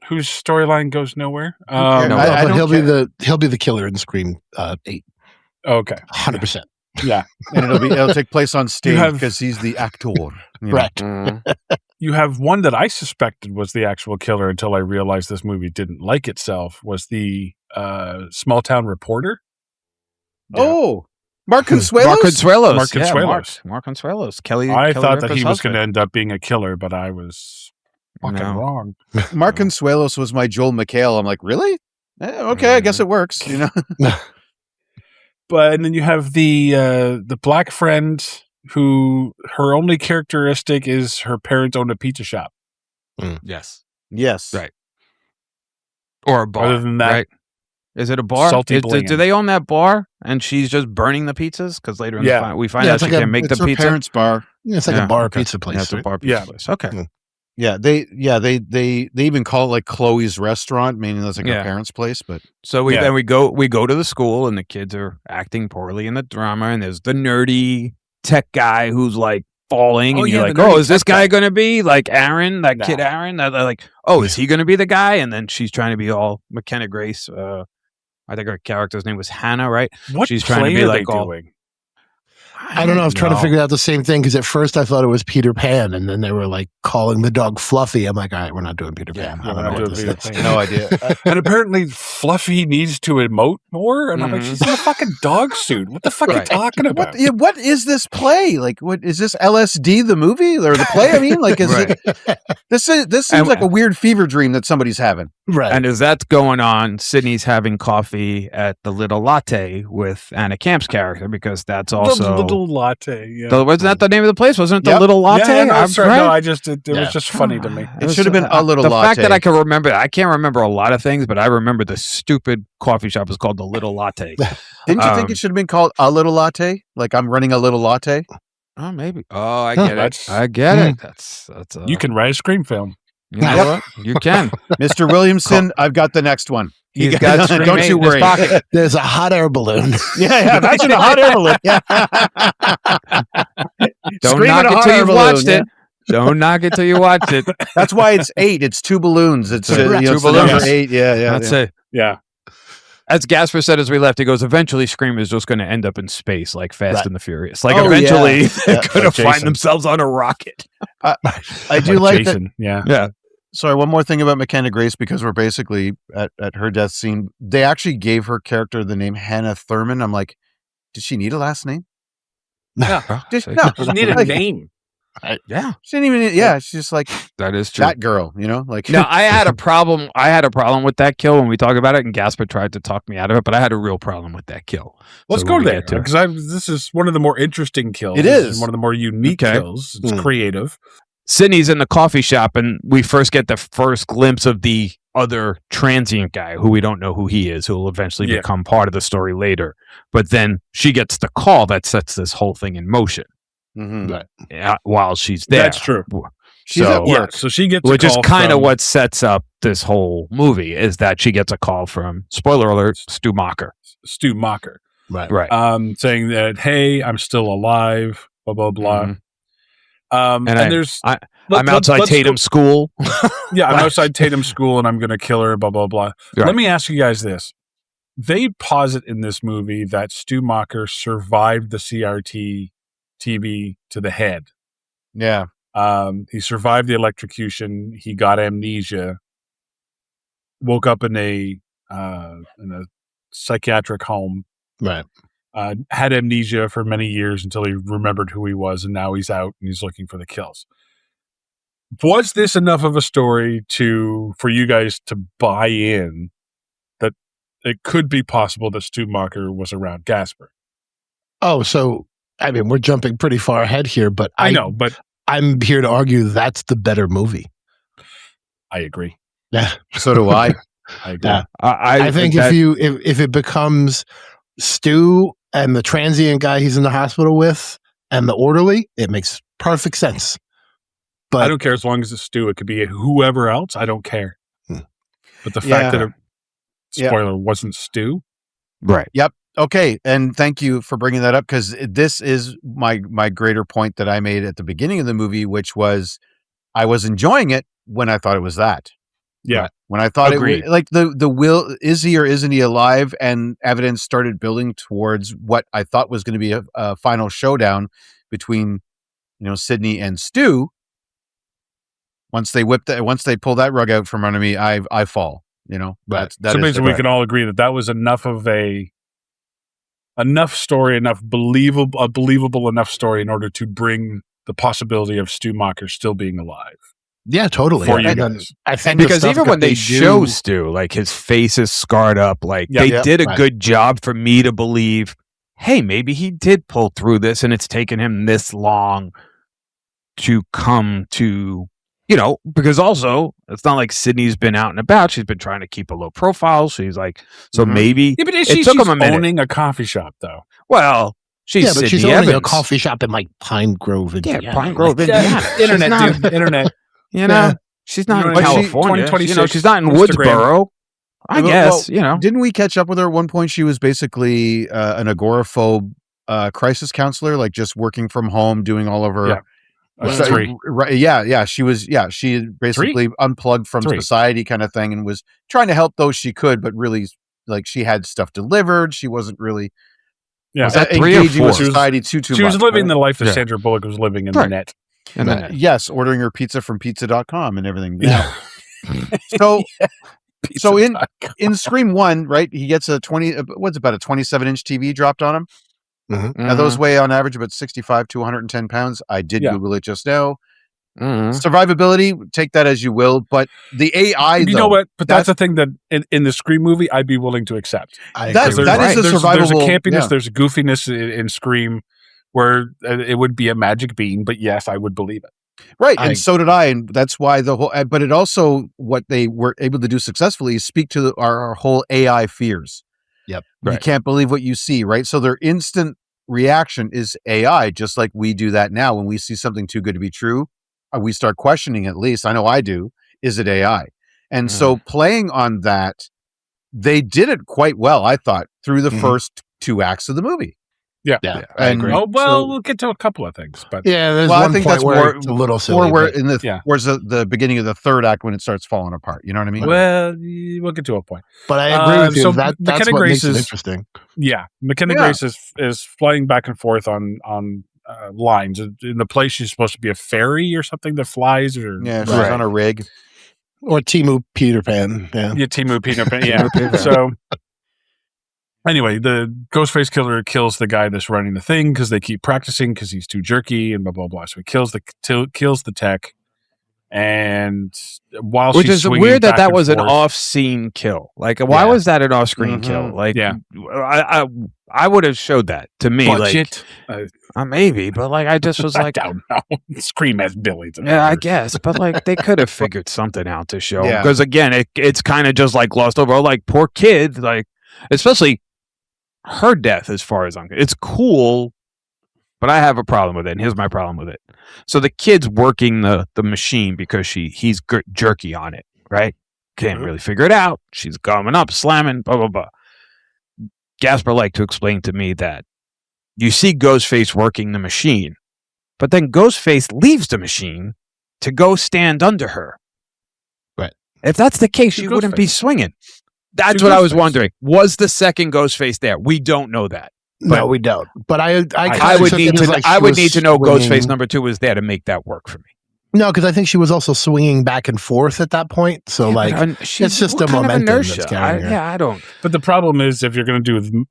Speaker 5: Whose storyline goes nowhere.
Speaker 4: but he'll be the killer in Scream 8.
Speaker 5: Okay,
Speaker 4: 100%.
Speaker 5: Yeah,
Speaker 1: and it'll take place on stage because he's the actor,
Speaker 4: right?
Speaker 5: You have one that I suspected was the actual killer until I realized this movie didn't like itself. Was the small town reporter?
Speaker 1: Oh, Mark Consuelos.
Speaker 6: Mark Consuelos. Kelly.
Speaker 5: I thought
Speaker 6: Ripa's
Speaker 5: that he was
Speaker 6: husband.
Speaker 5: going to end up being a killer, but I was fucking wrong.
Speaker 1: Mark Consuelos was my Joel McHale. I'm like, really? Okay, I guess it works.
Speaker 5: But and then you have the black friend who her only characteristic is her parents own a pizza shop.
Speaker 6: Yes.
Speaker 1: Right.
Speaker 6: Or a bar.
Speaker 5: Other than that,
Speaker 6: right? Is it a bar? Do they own that bar? And she's just burning the pizzas because later we find out she can't make the pizza.
Speaker 1: It's her parents' bar.
Speaker 4: Yeah, it's like a bar pizza place.
Speaker 6: Yeah, it's a bar pizza place. Okay.
Speaker 1: Yeah, they even call it like Chloe's restaurant, meaning that's like her parents' place. But
Speaker 6: so we go to the school, and the kids are acting poorly in the drama, and there's the nerdy tech guy who's like falling, and you're like, oh, is this guy going to be like Aaron, that kid Aaron? They're like, oh, is he going to be the guy? And then she's trying to be all McKenna Grace. I think her character's name was Hannah, right?
Speaker 5: What
Speaker 6: she's trying to be like all.
Speaker 5: Doing?
Speaker 4: I don't know. I was trying to figure out the same thing because at first I thought it was Peter Pan, and then they were like calling the dog Fluffy. I'm like, all right, we're not doing Peter Pan. I don't know what this is.
Speaker 1: No idea.
Speaker 5: And apparently Fluffy needs to emote more, and I'm like, she's in a fucking dog suit. What the fuck are you talking about?
Speaker 1: What is this play? Like, what is this LSD the movie or the play? I mean, like, is it? This seems like a weird fever dream that somebody's having.
Speaker 4: Right.
Speaker 6: And as that's going on, Sydney's having coffee at the Little Latte with Anna Camp's character because that's also
Speaker 5: the Little Latte. Yeah.
Speaker 6: Wasn't that the name of the place? Wasn't it the Little Latte?
Speaker 5: Yeah, no, sorry, no, it was just funny to me.
Speaker 1: It should have been a Little Latte.
Speaker 6: The fact that I can remember, I can't remember a lot of things, but I remember the stupid coffee shop is called the Little Latte.
Speaker 1: Didn't you think it should have been called a Little Latte? Like I'm running a little latte?
Speaker 6: Oh, maybe. Oh, I get it. I get it. That's
Speaker 5: you can write a Scream film.
Speaker 6: You know what? You can.
Speaker 1: Mr. Williamson, I've got the next one.
Speaker 6: He's got
Speaker 1: don't you worry.
Speaker 4: There's a hot air balloon.
Speaker 1: Yeah, imagine a hot air balloon. Yeah.
Speaker 6: Don't knock it till you've watched it. Don't knock it till you watched it.
Speaker 1: That's why it's 8. It's 2 balloons. It's 2 balloons. Number 8. Yeah.
Speaker 6: That's it.
Speaker 5: Yeah.
Speaker 6: As Gaspar said as we left, he goes, eventually Scream is just going to end up in space like Fast and the Furious. Like eventually they're going to find themselves on a rocket.
Speaker 1: I do like
Speaker 5: Jason.
Speaker 1: that.
Speaker 6: Yeah.
Speaker 1: Sorry, one more thing about McKenna Grace, because we're basically at her death scene. They actually gave her character the name Hannah Thurman. I'm like, did she need a last name?
Speaker 5: No.
Speaker 1: She
Speaker 5: need a name.
Speaker 6: Yeah.
Speaker 1: She didn't even, she's just like,
Speaker 6: that is true.
Speaker 1: That girl, like.
Speaker 6: No, I had a problem with that kill when we talked about it, and Gaspar tried to talk me out of it, but I had a real problem with that kill.
Speaker 5: Let's go there, because this is one of the more interesting kills.
Speaker 1: It is.
Speaker 5: One of the more unique kills. It's creative.
Speaker 6: Syndey's in the coffee shop, and we first get the first glimpse of the other transient guy who we don't know who he is, who will eventually become part of the story later. But then she gets the call that sets this whole thing in motion while she's there.
Speaker 5: That's true.
Speaker 6: She's
Speaker 5: at work, so she gets
Speaker 6: which
Speaker 5: a
Speaker 6: is
Speaker 5: call
Speaker 6: kind of
Speaker 5: from-
Speaker 6: what sets up this whole movie, is that she gets a call from, spoiler alert, Stu Macher.
Speaker 5: Stu Macher.
Speaker 6: Right.
Speaker 5: Saying that, hey, I'm still alive, blah, blah, blah. And there's...
Speaker 6: I'm outside Tatum's school.
Speaker 5: Yeah, I'm outside Tatum's school, and I'm going to kill her, blah, blah, blah.
Speaker 6: Right.
Speaker 5: Let me ask you guys this. They posit in this movie that Stu Macher survived the CRT TV to the head.
Speaker 1: Yeah.
Speaker 5: He survived the electrocution. He got amnesia. Woke up in a psychiatric home.
Speaker 4: Right.
Speaker 5: Had amnesia for many years until he remembered who he was, and now he's out and he's looking for the kills. Was this enough of a story for you guys to buy in that it could be possible that Stu Macher was around Gaspar?
Speaker 4: Oh, so I mean, we're jumping pretty far ahead here, but
Speaker 5: I know, but
Speaker 4: I'm here to argue that's the better movie.
Speaker 5: I agree.
Speaker 4: Yeah,
Speaker 1: so do I.
Speaker 5: I agree.
Speaker 4: Yeah. I think if it becomes Stu and the transient guy he's in the hospital with and the orderly, it makes perfect sense. But
Speaker 5: I don't care as long as it's Stu. It could be whoever else. I don't care. But the fact that it wasn't Stu.
Speaker 6: Right.
Speaker 1: Yep. Okay. And thank you for bringing that up, because this is my greater point that I made at the beginning of the movie, which was I was enjoying it when I thought it was that.
Speaker 5: Yeah.
Speaker 1: Right. When I thought
Speaker 6: Agreed.
Speaker 1: it, like the will, is he or isn't he alive? And evidence started building towards what I thought was going to be a final showdown between, Syndey and Stu. Once they pull that rug out from under me, I fall.
Speaker 4: Right.
Speaker 5: So basically, we can all agree that was enough of enough story, enough believable enough story in order to bring the possibility of Stu Macher still being alive.
Speaker 4: Yeah, totally.
Speaker 5: For you
Speaker 4: And
Speaker 5: guys.
Speaker 4: I think
Speaker 6: Because even when they show Stu, like his face is scarred up, like they did a good job for me to believe, hey, maybe he did pull through this and it's taken him this long to come to, because also it's not like Sydney's been out and about. She's been trying to keep a low profile. She's like, so maybe
Speaker 5: Yeah, but
Speaker 6: it took him a minute.
Speaker 5: owning a coffee shop, though.
Speaker 6: Well, she's
Speaker 4: but she's
Speaker 6: Syndey
Speaker 4: owning a
Speaker 6: Evans.
Speaker 4: coffee shop in like Pine Grove, Indiana.
Speaker 6: Yeah, Pine Grove, Indiana.
Speaker 5: Internet, dude. Internet.
Speaker 6: She's not in
Speaker 5: But she-
Speaker 6: California.
Speaker 5: 2026
Speaker 6: she's not in
Speaker 5: Instagram.
Speaker 6: Woodsboro. I guess,
Speaker 1: Didn't we catch up with her at one point? She was basically an agoraphobe crisis counselor, like just working from home, doing all of her.
Speaker 5: Yeah. Three.
Speaker 1: Right. Yeah. She was. Yeah. She basically unplugged from society, kind of thing, and was trying to help those she could, but really, like, she had stuff delivered. She wasn't really.
Speaker 5: Yeah.
Speaker 6: Was that 3 or
Speaker 1: engaging
Speaker 6: 4?
Speaker 1: with society too
Speaker 5: She was
Speaker 1: much,
Speaker 5: living
Speaker 1: right?
Speaker 5: the life that Sandra Bullock was living in the net.
Speaker 1: Yes, ordering her pizza from pizza.com and everything.
Speaker 5: Yeah.
Speaker 1: So in Scream 1, right, he gets a 27-inch TV dropped on him.
Speaker 4: Mm-hmm.
Speaker 1: Now those weigh on average about 65 to 110 pounds. I did Google it just now.
Speaker 6: Mm-hmm.
Speaker 1: Survivability, take that as you will, but the AI,
Speaker 5: You know what? But that's the thing that in the Scream movie, I'd be willing to accept.
Speaker 1: That is a
Speaker 5: There's a
Speaker 1: survivable.
Speaker 5: campiness, there's a goofiness in Scream where it would be a magic bean, but yes, I would believe it.
Speaker 1: Right, and so did I, and that's why the whole. But it also, what they were able to do successfully is speak to our whole AI fears.
Speaker 4: Yep,
Speaker 1: you can't believe what you see, right? So their instant reaction is AI, just like we do that now when we see something too good to be true. We start questioning, at least I know I do. Is it AI? And so playing on that, they did it quite well, I thought, through the first 2 acts of the movie.
Speaker 5: Yeah,
Speaker 4: I agree.
Speaker 5: Oh well, we'll get to a couple of things, but
Speaker 4: there's
Speaker 1: I
Speaker 4: one
Speaker 1: think
Speaker 4: point
Speaker 1: that's
Speaker 4: where
Speaker 1: more
Speaker 4: it's a little silly.
Speaker 1: or where
Speaker 4: but,
Speaker 1: where's the beginning of the 3rd act when it starts falling apart. You know what I mean?
Speaker 5: well, we'll get to a point.
Speaker 4: but I agree with you.
Speaker 5: So
Speaker 4: That's
Speaker 5: McKenna
Speaker 4: what
Speaker 5: Grace
Speaker 4: makes it
Speaker 5: is-
Speaker 4: interesting.
Speaker 5: Yeah, McKenna Grace is flying back and forth on lines in the place. She's supposed to be a fairy or something that flies, or
Speaker 1: She's on a rig.
Speaker 4: Or Timu Peter Pan. Yeah.
Speaker 5: Timu Peter Pan. Yeah. So anyway, the Ghostface killer kills the guy that's running the thing because they keep practicing because he's too jerky and blah blah blah. So he kills the tech, and while
Speaker 6: Which
Speaker 5: she's
Speaker 6: is
Speaker 5: swinging
Speaker 6: weird
Speaker 5: back
Speaker 6: that
Speaker 5: and
Speaker 6: was an
Speaker 5: forth-
Speaker 6: off-scene kill. Like, why was that an off-screen kill? Like,
Speaker 5: Yeah.
Speaker 6: I would have showed that to me.
Speaker 5: budget.
Speaker 6: Like, Maybe, but like I just was
Speaker 5: I
Speaker 6: like,
Speaker 5: don't know. Scream has billions. Of
Speaker 6: yeah, I
Speaker 5: dollars.
Speaker 6: guess, but like they could have figured something out to show.
Speaker 1: Yeah.
Speaker 6: Because again, it's kind of just like glossed over. Like poor kid, like especially her death. As far as I'm, it's cool, but I have a problem with it. And here's my problem with it. So the kid's working the machine because he's jerky on it, right? Can't really figure it out. She's coming up, slamming, blah blah blah. Gaspar liked to explain to me that you see Ghostface working the machine, but then Ghostface leaves the machine to go stand under her.
Speaker 4: Right.
Speaker 6: If that's the case, she wouldn't be swinging. That's what I was wondering. Was the second Ghostface there? We don't know that.
Speaker 4: No, we don't. But I
Speaker 6: would need to.
Speaker 4: Like
Speaker 6: I would need to know
Speaker 4: swinging.
Speaker 6: Ghostface number 2 was there to make that work for me.
Speaker 4: No, because I think she was also swinging back and forth at that point. So, like, it's just a momentum that's carrying her.
Speaker 6: I don't.
Speaker 5: But the problem is, if you're going to do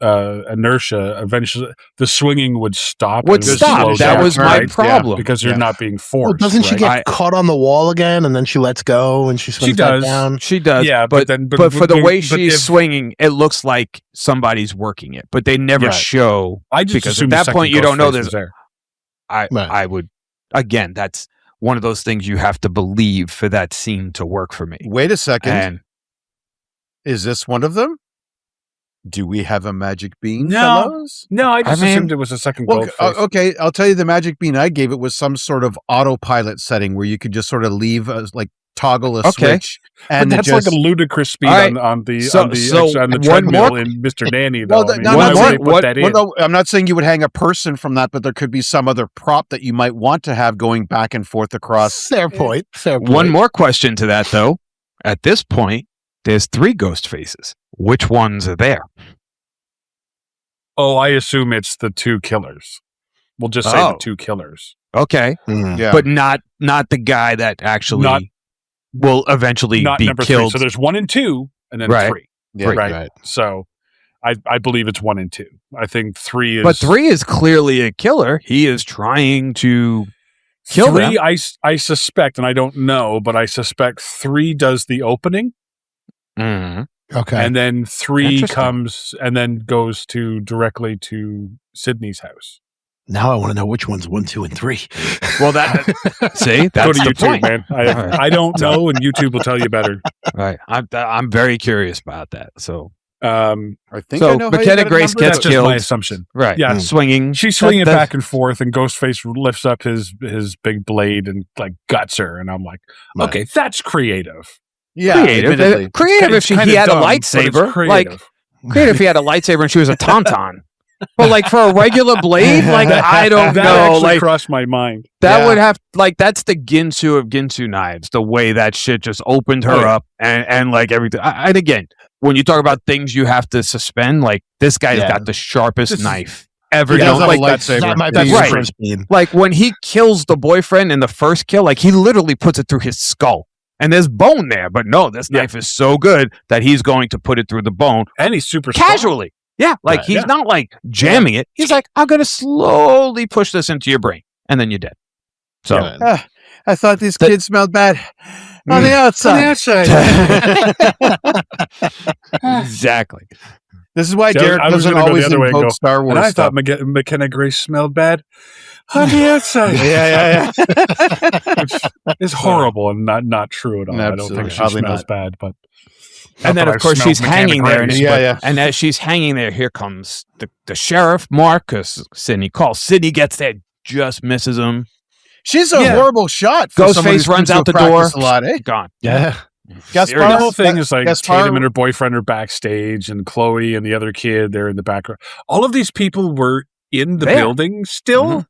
Speaker 5: inertia, eventually the swinging would stop.
Speaker 6: Would
Speaker 5: and
Speaker 6: stop.
Speaker 5: slow
Speaker 6: That
Speaker 5: down,
Speaker 6: was my
Speaker 5: right?
Speaker 6: problem.
Speaker 5: Yeah, because you're not being forced.
Speaker 4: Well, doesn't she
Speaker 5: right?
Speaker 4: get caught on the wall again, and then she lets go, and she swings back down?
Speaker 6: She does.
Speaker 5: Yeah,
Speaker 6: but for the way she's
Speaker 5: if,
Speaker 6: swinging, it looks like somebody's working it. But they never show.
Speaker 5: I just
Speaker 6: because
Speaker 5: assumed
Speaker 6: at that point you don't know
Speaker 5: Ghostface was
Speaker 6: there's.
Speaker 5: there.
Speaker 6: I would. Again, that's one of those things you have to believe for that scene to work for me.
Speaker 1: Wait a second.
Speaker 6: And
Speaker 1: is this one of them? Do we have a magic bean,
Speaker 5: No.
Speaker 1: fellows?
Speaker 5: No, I just
Speaker 6: I mean-
Speaker 5: assumed it was a second
Speaker 1: Well,
Speaker 5: Ghostface.
Speaker 1: okay, I'll tell you the magic bean I gave it was some sort of autopilot setting where you could just sort of leave, toggle a switch. And
Speaker 5: but that's
Speaker 1: just,
Speaker 5: like a ludicrous speed
Speaker 6: All right.
Speaker 5: on the
Speaker 6: So
Speaker 5: treadmill
Speaker 6: more-
Speaker 5: in Mr. Nanny. Though.
Speaker 1: Well,
Speaker 5: I mean,
Speaker 1: no,
Speaker 5: why
Speaker 1: no,
Speaker 5: would they put that in?
Speaker 1: well, no, I'm not saying you would hang a person from that, but there could be some other prop that you might want to have going back and forth across.
Speaker 4: Fair point. Fair point.
Speaker 6: one more question to that, though. At this point, there's 3 ghost faces. Which ones are there?
Speaker 5: Oh, I assume it's the 2 killers. We'll just say the 2 killers.
Speaker 6: Okay,
Speaker 4: Mm.
Speaker 1: Yeah.
Speaker 6: but not the guy that actually
Speaker 5: Not-
Speaker 6: will eventually
Speaker 5: Not
Speaker 6: be
Speaker 5: number
Speaker 6: killed.
Speaker 5: 3. So there's 1 and 2, and then
Speaker 6: Right.
Speaker 5: 3.
Speaker 1: Yeah,
Speaker 5: right. So I believe it's 1 and 2. I think 3 is.
Speaker 6: But 3 is clearly a killer. He is trying to kill
Speaker 5: 3,
Speaker 6: them.
Speaker 5: I suspect, and I don't know, but I suspect 3 does the opening,
Speaker 6: Mhm.
Speaker 4: Okay.
Speaker 5: and then 3
Speaker 6: Interesting.
Speaker 5: comes and then goes directly to Syndey's house.
Speaker 4: Now I want to know which one's 1, 2, and 3.
Speaker 6: Well, see, that's
Speaker 5: Go to
Speaker 6: the
Speaker 5: YouTube,
Speaker 6: point.
Speaker 5: man. I don't know, and YouTube will tell you better.
Speaker 6: Right. I'm very curious about that. So
Speaker 1: I think
Speaker 6: So,
Speaker 1: I know how you
Speaker 6: McKenna
Speaker 1: got a
Speaker 6: Grace
Speaker 1: number.
Speaker 6: gets
Speaker 5: That's just
Speaker 6: killed.
Speaker 5: my assumption.
Speaker 6: right,
Speaker 5: Yeah.
Speaker 6: swinging.
Speaker 5: She's swinging
Speaker 6: That-
Speaker 5: back and forth, and Ghostface lifts up his big blade and like guts her, and I'm like,
Speaker 4: Right.
Speaker 5: okay, that's creative.
Speaker 1: Yeah,
Speaker 6: creative.
Speaker 1: admittedly.
Speaker 6: Creative if
Speaker 5: It's kinda
Speaker 6: he had a
Speaker 5: dumb, but it's
Speaker 6: lightsaber. Like
Speaker 5: creative.
Speaker 6: creative if he had a lightsaber and she was a tauntaun. But like for a regular blade, like I don't
Speaker 5: that
Speaker 6: know.
Speaker 5: actually
Speaker 6: Like
Speaker 5: crossed my mind.
Speaker 6: that
Speaker 1: Yeah.
Speaker 6: would have like that's the Ginsu of Ginsu knives. The way that shit just opened her
Speaker 5: Oh, yeah.
Speaker 6: up and like everything. And again, when you talk about things you have to suspend, like this guy's
Speaker 4: Yeah.
Speaker 6: got the sharpest
Speaker 5: This is-
Speaker 6: knife ever
Speaker 1: He does
Speaker 6: known.
Speaker 1: have a
Speaker 6: Like
Speaker 1: lightsaber.
Speaker 4: That might
Speaker 6: That's
Speaker 4: be your
Speaker 6: right.
Speaker 4: first bean.
Speaker 6: Like when he kills the boyfriend in the first kill, like he literally puts it through his skull. And there's bone there, but no, this
Speaker 5: Yeah.
Speaker 6: knife is so good that he's going to put it through the bone
Speaker 5: And he's super strong.
Speaker 6: casually. Yeah, like
Speaker 4: Right.
Speaker 6: he's
Speaker 5: Yeah.
Speaker 6: not like jamming it. He's like, I'm going to slowly push this into your brain, and then you're dead. So
Speaker 4: Yeah.
Speaker 1: I thought these kids smelled bad on the outside.
Speaker 6: exactly.
Speaker 1: This is why
Speaker 5: See,
Speaker 1: Derek
Speaker 5: I was
Speaker 1: doesn't
Speaker 5: gonna go the
Speaker 1: always
Speaker 5: other way and
Speaker 1: invoke
Speaker 5: go,
Speaker 1: Star Wars
Speaker 5: And I
Speaker 1: stuff.
Speaker 5: thought McKenna Grace smelled bad on the outside.
Speaker 1: Yeah.
Speaker 5: Which is horrible and not true at all. I don't
Speaker 1: Absolutely.
Speaker 5: think she
Speaker 1: Probably
Speaker 5: smells
Speaker 1: not.
Speaker 5: bad, but
Speaker 6: And then,
Speaker 5: not
Speaker 6: of
Speaker 5: that
Speaker 6: course,
Speaker 5: I've
Speaker 6: she's
Speaker 5: smelled McKenna
Speaker 6: hanging there. And,
Speaker 5: Grace,
Speaker 1: Yeah,
Speaker 5: but-
Speaker 1: yeah.
Speaker 6: and as she's hanging there, here comes the sheriff, Marcus. Syndey calls. Syndey gets there, just misses him.
Speaker 1: She's a
Speaker 5: Yeah.
Speaker 1: horrible shot. For someone
Speaker 6: Ghostface
Speaker 1: who's
Speaker 6: runs
Speaker 1: been
Speaker 6: out
Speaker 1: to
Speaker 6: the door.
Speaker 1: practice a lot, eh?
Speaker 6: Gone.
Speaker 4: Yeah.
Speaker 1: Gaspar,
Speaker 5: the whole thing is like
Speaker 1: Gaspar-
Speaker 5: Tatum and her boyfriend are backstage, and Chloe and the other kid they're in the background. All of these people were in the
Speaker 6: There.
Speaker 5: building still.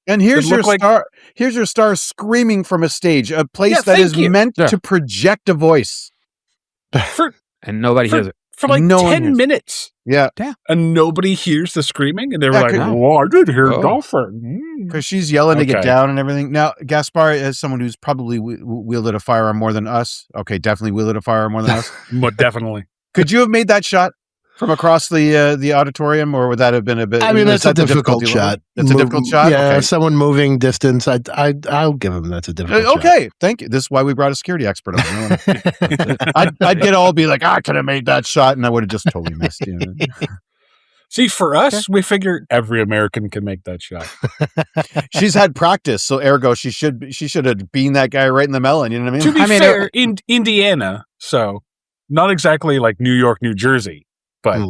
Speaker 1: And here's
Speaker 5: It
Speaker 1: your
Speaker 5: looked like-
Speaker 1: star. Here's your star screaming from a stage, a place
Speaker 5: Yeah,
Speaker 1: that
Speaker 5: thank
Speaker 1: is
Speaker 5: you.
Speaker 1: meant
Speaker 6: Yeah.
Speaker 1: to project a voice.
Speaker 5: For
Speaker 6: And nobody hears it.
Speaker 5: for like
Speaker 1: No one
Speaker 5: 10
Speaker 1: hears.
Speaker 5: minutes.
Speaker 1: Yeah,
Speaker 5: And nobody hears the screaming. And they were
Speaker 1: Yeah,
Speaker 5: like,
Speaker 1: could-
Speaker 5: well, I did hear
Speaker 6: Oh.
Speaker 5: dolphin.
Speaker 1: because she's yelling to get
Speaker 5: Okay.
Speaker 1: down and everything. Now, Gaspar, as someone who's probably wielded a firearm more than us, okay, definitely wielded a firearm more than us.
Speaker 5: But definitely.
Speaker 1: Could you have made that shot from across the auditorium, or would that have been a bit?
Speaker 4: I mean,
Speaker 1: is
Speaker 4: that's a
Speaker 1: that the
Speaker 4: difficult
Speaker 1: difficulty level?
Speaker 4: shot.
Speaker 1: That's a difficult shot.
Speaker 4: Yeah,
Speaker 1: Okay.
Speaker 4: someone moving distance. I'll give him that's a difficult shot.
Speaker 1: Okay, thank you. This is why we brought a security expert on. I'd get all be like, I could have made that shot, and I would have just totally missed. You know?
Speaker 5: See, for us, we figure every American can make that shot.
Speaker 1: She's had practice, so ergo she should have beamed that guy right in the melon. You know what I mean?
Speaker 5: To be
Speaker 6: I mean,
Speaker 5: fair, in Indiana, so not exactly like New York, New Jersey, but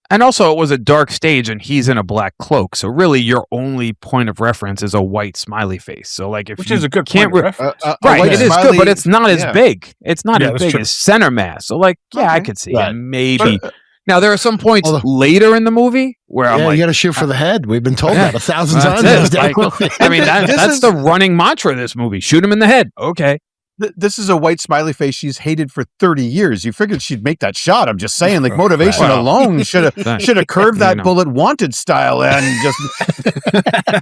Speaker 6: And also, it was a dark stage, and he's in a black cloak. So really, your only point of reference is a white smiley face. So like, if
Speaker 5: which
Speaker 6: you
Speaker 5: is a good
Speaker 6: can't
Speaker 5: point of reference.
Speaker 6: right,
Speaker 1: white
Speaker 6: it is
Speaker 1: smiley-
Speaker 6: good, but it's not as
Speaker 1: yeah.
Speaker 6: big. It's not
Speaker 5: Yeah,
Speaker 6: as
Speaker 5: that's
Speaker 6: big
Speaker 5: true.
Speaker 6: as center mass. So like, yeah, I
Speaker 1: Okay.
Speaker 6: could see
Speaker 4: Right.
Speaker 6: it. Maybe.
Speaker 1: But,
Speaker 6: Now there are some points
Speaker 4: Although-
Speaker 6: later in the movie where I'm
Speaker 4: Yeah,
Speaker 6: like,
Speaker 4: you got to shoot for the head. We've been told
Speaker 6: Yeah.
Speaker 4: that 1,000
Speaker 6: That's
Speaker 4: times.
Speaker 6: it. I mean,
Speaker 1: This
Speaker 6: that's
Speaker 1: is-
Speaker 6: the running mantra of this movie. Shoot him in the head. Okay.
Speaker 1: This is a white smiley face she's hated for 30 years. You figured she'd make that shot. I'm just saying, like, motivation
Speaker 6: Well,
Speaker 1: alone should have curved that
Speaker 6: you know.
Speaker 1: bullet wanted style and just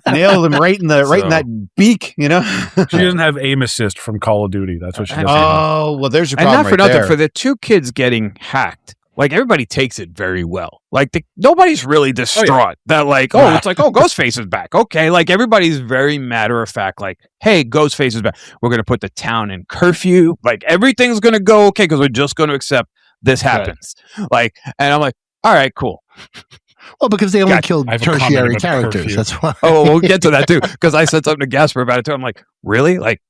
Speaker 1: nailed him right in that beak. You know.
Speaker 5: She doesn't have aim assist from Call of Duty. That's what she does.
Speaker 1: Oh well, there's your
Speaker 6: And
Speaker 1: problem
Speaker 6: not for
Speaker 1: right
Speaker 6: nothing,
Speaker 1: there.
Speaker 6: for the two kids getting hacked, like everybody takes it very well. Like nobody's really distraught that like, it's like, Ghostface is back. Okay. Like everybody's very matter of fact, like, hey, Ghostface is back. We're going to put the town in curfew. Like everything's going to go okay because we're just going to accept this happens. Like, and I'm like, all right, cool.
Speaker 4: Well, because they only
Speaker 6: Gotcha.
Speaker 4: killed
Speaker 5: I have a comment
Speaker 4: tertiary
Speaker 5: about
Speaker 4: characters.
Speaker 5: curfew.
Speaker 4: That's why.
Speaker 6: Oh, we'll get to that too. Because I said something to Gaspar about it too. I'm like, really? Like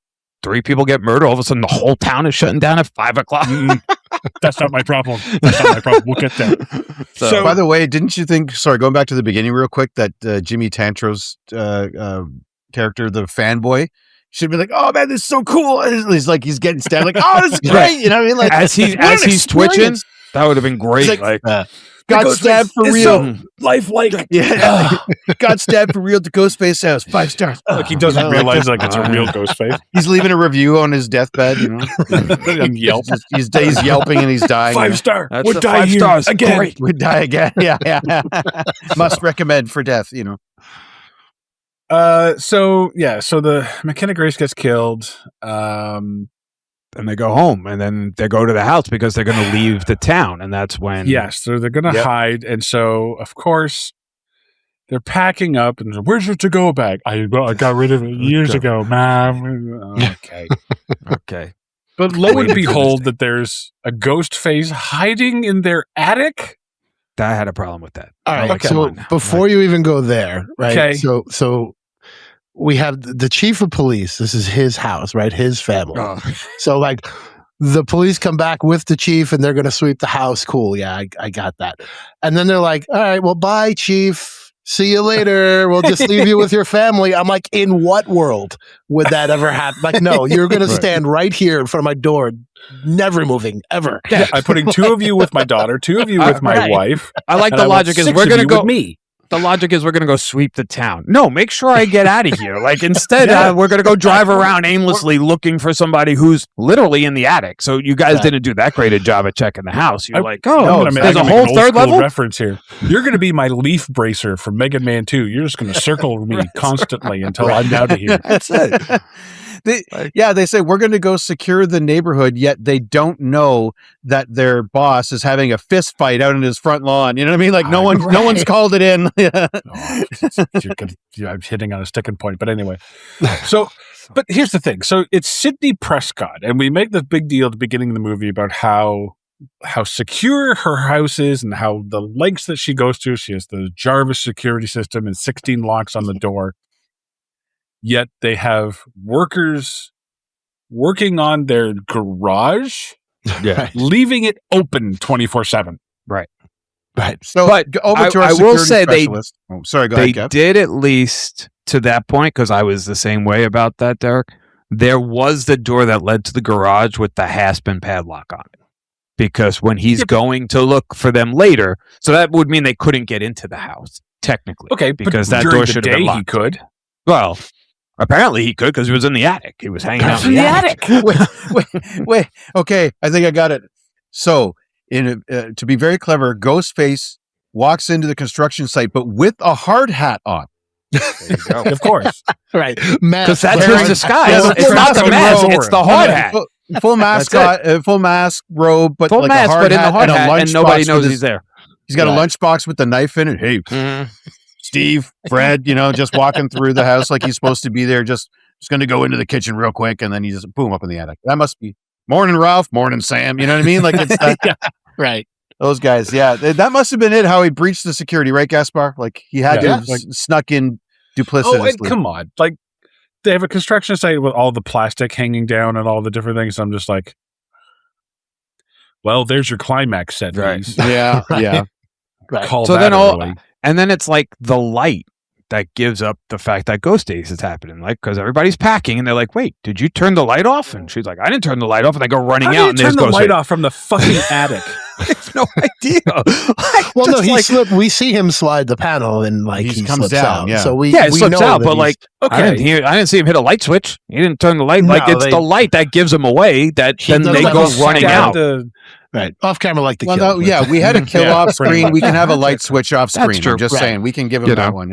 Speaker 6: 3 people get murdered. All of a sudden the whole town is shutting down at 5:00.
Speaker 5: That's not my problem. That's not my problem. We'll get there.
Speaker 6: So,
Speaker 1: By the way, didn't you think? Sorry, going back to the beginning real quick, that Jimmy Tantro's character, the fanboy, should be like, "Oh man, this is so cool!" And he's like, he's getting stabbed, like, "Oh, this is great!" You know what I mean? Like,
Speaker 6: as he's twitching, that would have been great.
Speaker 1: It's
Speaker 6: Like,
Speaker 1: got stabbed for real.
Speaker 5: Lifelike.
Speaker 1: Yeah, got stabbed for real. The Ghostface house, 5 stars.
Speaker 5: Like he doesn't realize like it's a real ghost face.
Speaker 1: He's leaving a review on his deathbed. You know,
Speaker 5: And Yelp.
Speaker 1: he's yelping and he's dying.
Speaker 5: 5-star.
Speaker 6: That's
Speaker 5: Would
Speaker 6: the
Speaker 5: die
Speaker 6: 5
Speaker 5: here
Speaker 6: stars.
Speaker 5: again.
Speaker 6: Great.
Speaker 1: Would die again. Yeah. Must recommend for death. You know.
Speaker 5: So the McKenna Grace gets killed.
Speaker 6: and they go home, and then they go to the house because they're going to leave the town, and that's when
Speaker 5: Yes, so they're gonna hide, and so of course they're packing up. And where's your to-go bag? I got rid of it years ago, Mom. Okay,
Speaker 6: okay.
Speaker 5: but lo and
Speaker 6: Waited for this
Speaker 5: behold,
Speaker 6: day.
Speaker 5: that there's a ghost face hiding in their attic.
Speaker 6: I had a problem with that.
Speaker 4: All right.
Speaker 6: Like, come
Speaker 4: So
Speaker 6: on now.
Speaker 4: before you even go there, right?
Speaker 5: Okay.
Speaker 4: So we have the chief of police. This is his house, right? His family.
Speaker 6: Oh.
Speaker 4: So like the police come back with the chief and they're going to sweep the house. Cool. Yeah, I got that. And then they're like, all right, well, bye, chief. See you later. We'll just leave you with your family. I'm like, in what world would that ever happen? Like, no, you're going to stand right here in front of my door, never moving ever.
Speaker 5: Yeah, I'm putting 2 of you with my daughter, 2 of you with my
Speaker 6: Right.
Speaker 5: wife.
Speaker 6: I like
Speaker 5: and
Speaker 6: the
Speaker 5: I want
Speaker 6: logic is
Speaker 5: 6
Speaker 6: we're
Speaker 5: of
Speaker 6: going to
Speaker 5: you
Speaker 6: go.
Speaker 5: with me.
Speaker 6: The logic is we're going to go sweep the town. No, make sure I get out of here. Like instead,
Speaker 5: Yeah.
Speaker 6: we're going to go drive around aimlessly looking for somebody who's literally in the attic. So you guys didn't do that great a job at checking the house. You're like,
Speaker 5: I'm
Speaker 6: oh,
Speaker 5: gonna make-
Speaker 6: there's
Speaker 5: I'm
Speaker 6: a
Speaker 5: gonna make
Speaker 6: whole
Speaker 5: an old
Speaker 6: third
Speaker 5: school
Speaker 6: level.
Speaker 5: reference here. You're going to be my leaf bracer from Mega Man 2. You're just going to circle me constantly until I'm out of here.
Speaker 6: That's it.
Speaker 1: They say we're going to go secure the neighborhood, yet they don't know that their boss is having a fist fight out in his front lawn. You know what I mean? Like no one's called it in.
Speaker 5: I'm hitting on a sticking point, but anyway. So, but here's the thing. So it's Syndey Prescott, and we make the big deal at the beginning of the movie about how secure her house is and how the lengths that she goes to. She has the Jarvis security system and 16 locks on the door. Yet they have workers working on their garage,
Speaker 6: Yeah.
Speaker 5: leaving it open 24/7.
Speaker 4: Right.
Speaker 1: So,
Speaker 6: But
Speaker 1: over to our
Speaker 6: I will
Speaker 1: security
Speaker 6: say they-
Speaker 1: specialist. Sorry, go
Speaker 6: They
Speaker 1: ahead, Kev.
Speaker 6: did at least to that point, because I was the same way about that, Derek. There was the door that led to the garage with the hasp and padlock on it. Because when he's going to look for them later, so that would mean they couldn't get into the house, technically.
Speaker 5: Okay,
Speaker 6: because
Speaker 5: but
Speaker 6: that
Speaker 5: during
Speaker 6: door
Speaker 5: the
Speaker 6: should have been
Speaker 5: day
Speaker 6: locked.
Speaker 5: he could.
Speaker 6: Well, apparently he could because he was in the attic. He was hanging out in the attic.
Speaker 1: wait. Okay, I think I got it. So, to be very clever, Ghostface walks into the construction site, but with a hard hat on.
Speaker 5: Of course.
Speaker 4: Right.
Speaker 6: Because that's
Speaker 1: Wearing-
Speaker 6: his disguise.
Speaker 1: Yeah,
Speaker 6: It's
Speaker 1: full
Speaker 6: not the
Speaker 1: mask
Speaker 6: mask,
Speaker 1: robe.
Speaker 6: it's the hard hat.
Speaker 1: Full mascot, full mask robe, but
Speaker 6: Full
Speaker 1: like
Speaker 6: mask,
Speaker 1: a hard
Speaker 6: but in the
Speaker 1: hat
Speaker 6: hard
Speaker 1: and a
Speaker 6: hat, and
Speaker 1: lunchbox
Speaker 6: nobody
Speaker 1: with
Speaker 6: knows
Speaker 1: his-
Speaker 6: he's there.
Speaker 1: He's got
Speaker 4: Right.
Speaker 1: a lunchbox with the knife in it. Hey, Steve, Fred, just walking through the house like he's supposed to be there. Just going to go into the kitchen real quick, and then he's boom up in the attic. That must be morning, Ralph. Morning, Sam. You know what I mean? Like it's
Speaker 4: Right.
Speaker 1: Those guys, yeah. That must have been it, how he breached the security, right, Gaspar? Like, he had to have snuck in duplicitously.
Speaker 5: Oh, and come on. Like, they have a construction site with all the plastic hanging down and all the different things. I'm just like, well, there's your climax set.
Speaker 6: Right.
Speaker 1: Yeah, yeah.
Speaker 4: Right.
Speaker 5: Call
Speaker 6: So
Speaker 5: that
Speaker 6: then
Speaker 5: early.
Speaker 6: and then it's like the light that gives up the fact that Ghostface is happening, like, because everybody's packing and they're like, "Wait, did you turn the light off?" And she's like, "I didn't turn the light off," and they go running
Speaker 5: How
Speaker 6: out and
Speaker 5: do you
Speaker 6: there's
Speaker 5: turn the light
Speaker 6: Ghostface.
Speaker 5: off from the fucking attic?
Speaker 6: I have no idea.
Speaker 4: Well, no,
Speaker 6: Just
Speaker 4: he
Speaker 6: like-
Speaker 4: slipped. We see him slide the panel and like
Speaker 1: He
Speaker 4: he
Speaker 1: comes
Speaker 4: slips
Speaker 1: down,
Speaker 4: out.
Speaker 1: yeah.
Speaker 4: So we
Speaker 6: Yeah, it
Speaker 4: we
Speaker 6: slips
Speaker 4: know
Speaker 6: out,
Speaker 4: that
Speaker 6: but
Speaker 4: he's-
Speaker 6: like, I didn't see him hit a light switch. He didn't turn the light. Like,
Speaker 4: No,
Speaker 6: it's
Speaker 4: they-
Speaker 6: the light that gives him away. That
Speaker 4: He
Speaker 6: then
Speaker 4: does
Speaker 6: they
Speaker 4: like
Speaker 6: go
Speaker 4: a
Speaker 6: running
Speaker 4: stab
Speaker 6: out.
Speaker 5: The,
Speaker 4: right off camera like the
Speaker 1: Well,
Speaker 4: kill.
Speaker 1: no, yeah, we had a kill
Speaker 5: Yeah,
Speaker 1: off
Speaker 5: pretty
Speaker 1: screen.
Speaker 5: much.
Speaker 1: We can have a light switch off
Speaker 6: That's
Speaker 1: screen.
Speaker 6: true.
Speaker 1: I'm just
Speaker 4: Right.
Speaker 1: saying, we can give him
Speaker 6: You
Speaker 1: that
Speaker 6: know.
Speaker 1: one.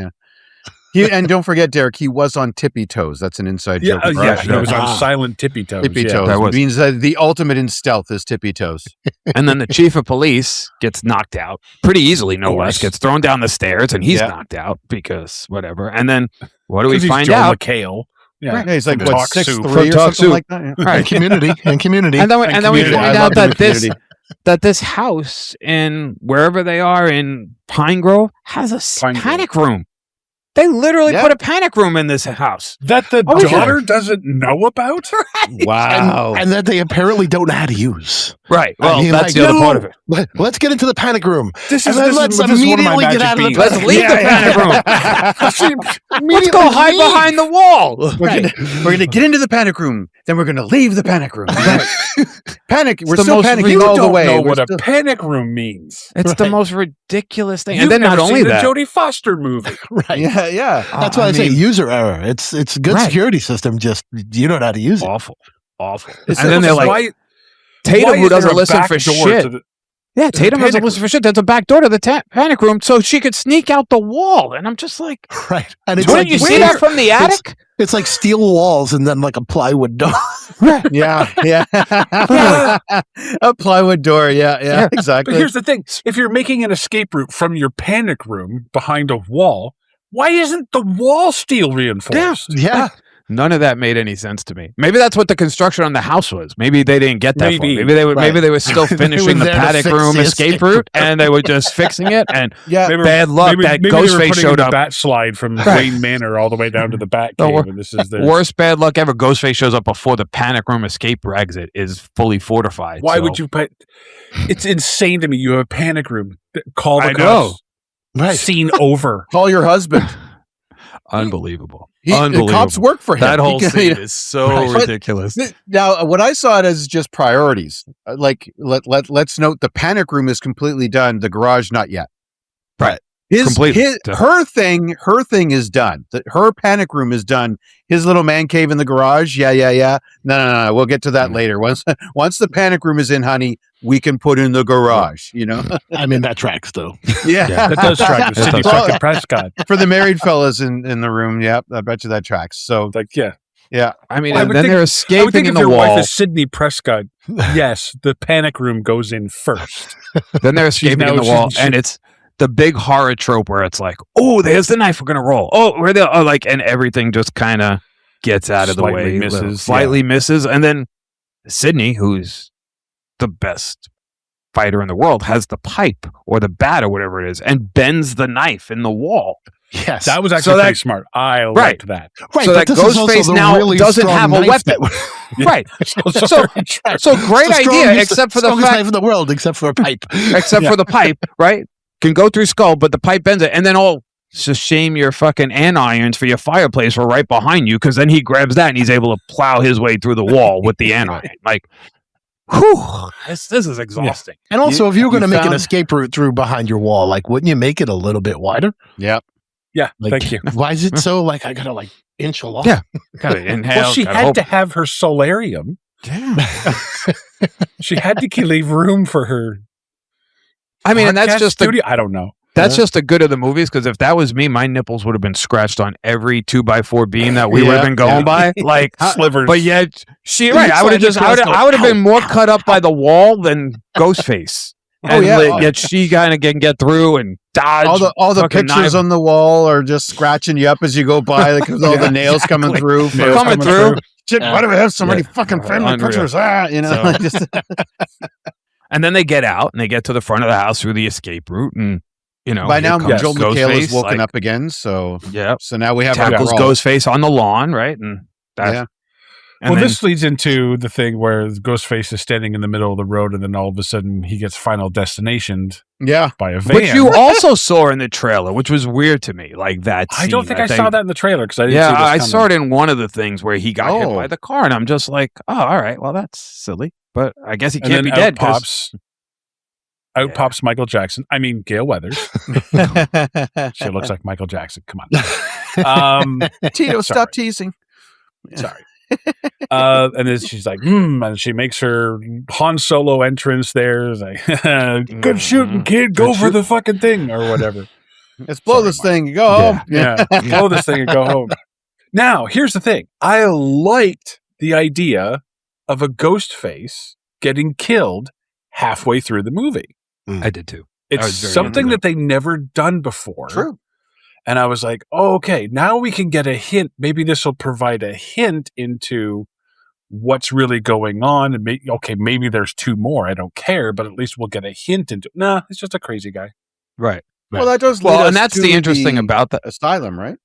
Speaker 1: Yeah. And don't forget, Derek, he was on tippy toes. That's an inside
Speaker 5: yeah,
Speaker 1: joke.
Speaker 5: he was on
Speaker 4: Ah.
Speaker 5: silent tippy toes.
Speaker 1: Tippy
Speaker 5: yeah.
Speaker 1: toes
Speaker 6: that was-
Speaker 1: means that the ultimate in stealth is tippy toes.
Speaker 6: And then the chief of police gets knocked out pretty easily, no
Speaker 5: Of
Speaker 6: less.
Speaker 5: course.
Speaker 6: Gets thrown down the stairs, and he's
Speaker 1: Yeah.
Speaker 6: knocked out because whatever. And then what do we
Speaker 5: 'Cause he's
Speaker 6: find
Speaker 5: Joel
Speaker 6: out?
Speaker 5: McHale. Yeah.
Speaker 1: Yeah, he's like,
Speaker 5: From
Speaker 1: what,
Speaker 5: Talk Soup.
Speaker 1: 6'3"
Speaker 6: From
Speaker 1: or
Speaker 6: Talk
Speaker 1: something
Speaker 6: Soup.
Speaker 1: like that? Yeah.
Speaker 4: and
Speaker 6: Right.
Speaker 4: community and community.
Speaker 6: And then we
Speaker 1: Community.
Speaker 6: find
Speaker 1: I
Speaker 6: out
Speaker 1: love
Speaker 6: that
Speaker 1: Community.
Speaker 6: this house in wherever they are in Pine Grove has a
Speaker 5: Pine Grove.
Speaker 6: panic room. They literally
Speaker 1: Yeah.
Speaker 6: put a panic room in this house.
Speaker 5: That the
Speaker 6: Oh, yeah.
Speaker 5: daughter doesn't know about?
Speaker 1: Wow.
Speaker 4: and that they apparently don't know how to use.
Speaker 6: Right.
Speaker 4: I
Speaker 6: Well,
Speaker 4: mean,
Speaker 6: that's
Speaker 4: like,
Speaker 6: the other
Speaker 4: no.
Speaker 6: part of it.
Speaker 4: Let's get into the panic room.
Speaker 5: This
Speaker 4: And
Speaker 5: is,
Speaker 4: then
Speaker 5: this
Speaker 4: let's
Speaker 5: is, this is one of my
Speaker 4: immediately get
Speaker 5: magic
Speaker 4: out of the
Speaker 5: beans.
Speaker 6: Let's leave the panic room. Let's go hide behind the wall.
Speaker 1: We're gonna get into the panic room, then we're gonna leave the panic room. Panic. We're
Speaker 6: the
Speaker 1: still
Speaker 6: most
Speaker 1: panicking
Speaker 5: You
Speaker 1: all the
Speaker 5: don't
Speaker 1: way.
Speaker 5: know
Speaker 1: We're
Speaker 5: what a
Speaker 1: still-
Speaker 5: panic room means.
Speaker 6: It's the
Speaker 4: Right.
Speaker 6: most ridiculous thing.
Speaker 5: You've
Speaker 6: And then
Speaker 5: never
Speaker 6: not only
Speaker 5: seen
Speaker 6: that,
Speaker 5: a Jodie Foster movie.
Speaker 4: Right.
Speaker 1: Yeah, yeah.
Speaker 4: That's why I say user error. It's a good
Speaker 6: Right.
Speaker 4: security system. Just you don't know how to use it.
Speaker 6: awful.
Speaker 1: It's
Speaker 6: And then they're like,
Speaker 5: why
Speaker 6: Tatum, who
Speaker 5: is there
Speaker 6: doesn't
Speaker 5: a
Speaker 6: listen
Speaker 5: back
Speaker 6: for
Speaker 5: door
Speaker 6: shit.
Speaker 5: to the-
Speaker 6: Yeah, Tatum doesn't
Speaker 5: panic
Speaker 6: listen for shit. There's a back door to the panic room so she could sneak out the wall. And I'm just like,
Speaker 4: Right. And it's
Speaker 6: didn't
Speaker 4: like
Speaker 6: you see that from the attic?
Speaker 4: It's like steel walls and then like a plywood door.
Speaker 1: Yeah, yeah. A plywood door. Yeah,
Speaker 5: But
Speaker 1: exactly.
Speaker 5: here's the thing. If you're making an escape route from your panic room behind a wall, why isn't the wall steel reinforced?
Speaker 4: Yeah.
Speaker 6: None of that made any sense to me. Maybe that's what the construction on the house was. Maybe they didn't get that far.
Speaker 5: Maybe.
Speaker 6: Maybe they were.
Speaker 4: Right.
Speaker 6: Maybe they were still
Speaker 4: They were
Speaker 6: finishing the
Speaker 4: there to
Speaker 6: panic
Speaker 4: fix
Speaker 6: room
Speaker 4: the
Speaker 6: escape
Speaker 4: escape
Speaker 6: route, and they were just fixing it. And
Speaker 1: yeah,
Speaker 5: Maybe-
Speaker 6: bad luck
Speaker 5: maybe
Speaker 6: that
Speaker 5: they were
Speaker 6: Ghostface
Speaker 5: putting in
Speaker 6: showed
Speaker 5: the
Speaker 6: up.
Speaker 5: bat slide from Wayne Manor all the way down to the bat
Speaker 6: The
Speaker 5: cave,
Speaker 6: wor-
Speaker 5: and this is the
Speaker 6: Worst bad luck ever. Ghostface shows up before the panic room escape exit is fully fortified.
Speaker 5: Why
Speaker 6: so-
Speaker 5: would you put? It's insane to me. You have a panic room. Call the
Speaker 6: I
Speaker 5: cops.
Speaker 4: Right.
Speaker 5: Scene over.
Speaker 1: call your husband.
Speaker 6: Unbelievable.
Speaker 1: The
Speaker 6: Unbelievable.
Speaker 1: cops work for him.
Speaker 6: That whole
Speaker 1: He can-
Speaker 6: scene is so
Speaker 1: Right. But-
Speaker 6: ridiculous.
Speaker 1: Now, what I saw it as just priorities. Like, let's note the panic room is completely done. The garage, not yet.
Speaker 6: Right. Completely.
Speaker 1: Her thing is done. Her panic room is done. His little man cave in the garage. Yeah. No. We'll get to that later. Once the panic room is in, honey, we can put in the garage. You know.
Speaker 4: I mean, that tracks though.
Speaker 1: Yeah.
Speaker 5: That does track. The Syndey
Speaker 1: Well,
Speaker 5: fucking Prescott.
Speaker 1: for the married fellas in the room. Yep, I bet you that tracks. So
Speaker 5: Like, yeah.
Speaker 1: yeah,
Speaker 6: I mean,
Speaker 5: Well, I
Speaker 6: and
Speaker 5: would
Speaker 6: then
Speaker 5: think-
Speaker 6: they're
Speaker 5: I would
Speaker 6: escaping
Speaker 5: think
Speaker 6: in
Speaker 5: if
Speaker 6: the
Speaker 5: your wife
Speaker 6: wall.
Speaker 5: is Syndey Prescott, yes, the panic room goes in first.
Speaker 6: Then they're escaping in the wall, and it's the big horror trope where it's like, oh, there's the knife. We're gonna roll. Oh, where the like, and everything just kind of gets out of the
Speaker 5: Slightly
Speaker 6: way,
Speaker 5: misses,
Speaker 6: slightly misses, and then Syndey, who's the best fighter in the world, has the pipe or the bat or whatever it is, and bends the knife in the wall.
Speaker 4: Yes.
Speaker 5: That was
Speaker 6: So
Speaker 5: actually
Speaker 6: that-
Speaker 5: pretty smart. I
Speaker 6: Right.
Speaker 5: liked that.
Speaker 4: right.
Speaker 6: so
Speaker 4: but
Speaker 6: that
Speaker 4: this is also
Speaker 6: Ghostface
Speaker 4: the
Speaker 6: now
Speaker 4: really
Speaker 6: doesn't
Speaker 4: strong
Speaker 6: have a
Speaker 4: knife
Speaker 6: weapon.
Speaker 4: that-
Speaker 6: Right. So great
Speaker 4: It's the
Speaker 6: idea,
Speaker 4: strongest-
Speaker 6: except for the
Speaker 4: strongest
Speaker 6: fact,
Speaker 4: knife in the world, except for a pipe.
Speaker 6: except for the pipe, right? Can go through skull, but the pipe bends it, and then it's a shame your fucking andirons for your fireplace were right behind you, because then he grabs that and he's able to plow his way through the wall with the andiron. Like, whew, this is exhausting.
Speaker 4: And also, if you were going to make an
Speaker 1: found-
Speaker 4: escape route through behind your wall, like, wouldn't you make it a little bit wider?
Speaker 1: yep.
Speaker 5: Yeah,
Speaker 4: Like,
Speaker 5: thank you.
Speaker 4: Why is it so like I gotta like inch along?
Speaker 6: Yeah. Gotta inhale.
Speaker 5: Well, she
Speaker 6: gotta
Speaker 5: had
Speaker 6: hope.
Speaker 5: to have her solarium.
Speaker 6: Yeah.
Speaker 5: She had to leave room for her.
Speaker 6: I mean, and that's
Speaker 5: podcast
Speaker 6: just
Speaker 5: studio. I don't know.
Speaker 6: that's just the good of the movies, because if that was me, my nipples would have been scratched on every 2x4 beam that we would have been going by. Like,
Speaker 5: Slivers.
Speaker 6: but yet I would have just I would have been more cut up by the wall than Ghostface. And yet she kind of can get through and dodge.
Speaker 1: All the
Speaker 6: fucking
Speaker 1: pictures
Speaker 6: knife.
Speaker 1: on the wall are just scratching you up as you go by, because all the nails coming through.
Speaker 5: Nails
Speaker 6: coming through.
Speaker 1: Shit, why do we have so many fucking family
Speaker 6: Unreal.
Speaker 1: pictures? You know,
Speaker 6: So-
Speaker 1: just,
Speaker 6: And then they get out and they get to the front of the house through the escape route, and
Speaker 1: by now Joel McHale is
Speaker 6: Ghostface,
Speaker 1: woken up again. So
Speaker 6: yeah.
Speaker 1: So now we have
Speaker 6: tackles Ghostface on the lawn, right? And that.
Speaker 5: And this leads into the thing where Ghostface is standing in the middle of the road, and then all of a sudden he gets Final Destinationed by a van.
Speaker 6: Which you also saw in the trailer, which was weird to me. Like that scene.
Speaker 5: I don't think I saw that in the trailer because I didn't see this
Speaker 6: I
Speaker 5: coming.
Speaker 6: saw it in one of the things where he got hit by the car, and I'm just like, oh, all right, well, that's silly. But I guess he can't be dead.
Speaker 5: Out pops Michael Jackson. I mean, Gale Weathers. She looks like Michael Jackson. Come on.
Speaker 1: Tito, stop teasing.
Speaker 5: Sorry. And then she's like, and she makes her Han Solo entrance there. It's like, good shooting, kid. Go for the fucking thing or whatever.
Speaker 1: Let's blow this thing and go home.
Speaker 5: Yeah. Blow this thing and go home. Now, here's the thing. I liked the idea of a Ghostface getting killed halfway through the movie.
Speaker 6: I did too.
Speaker 5: It's something that they never done before.
Speaker 1: True.
Speaker 5: And I was like, oh, okay, now we can get a hint. Maybe this will provide a hint into what's really going on. And maybe there's two more. I don't care, but at least we'll get a hint into. Nah, it's just a crazy guy.
Speaker 6: Right.
Speaker 1: Well, that does.
Speaker 6: And that's the interesting about that
Speaker 1: asylum, right?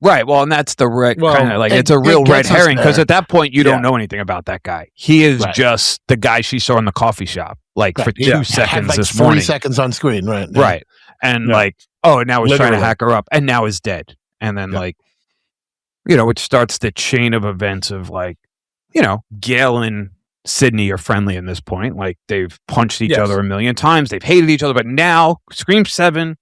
Speaker 6: Right. Well, and that's the kind of like it's a real red herring because at that point you don't know anything about that guy. He is just the guy she saw in the coffee shop, like for 2 seconds
Speaker 4: like
Speaker 6: this
Speaker 4: 40
Speaker 6: morning.
Speaker 4: seconds on screen, right?
Speaker 6: Right. And now he's trying to hack her up, and now is dead. And then which starts the chain of events of Gale and Syndey are friendly in this point. Like they've punched each other a million times, they've hated each other, but now Scream 7,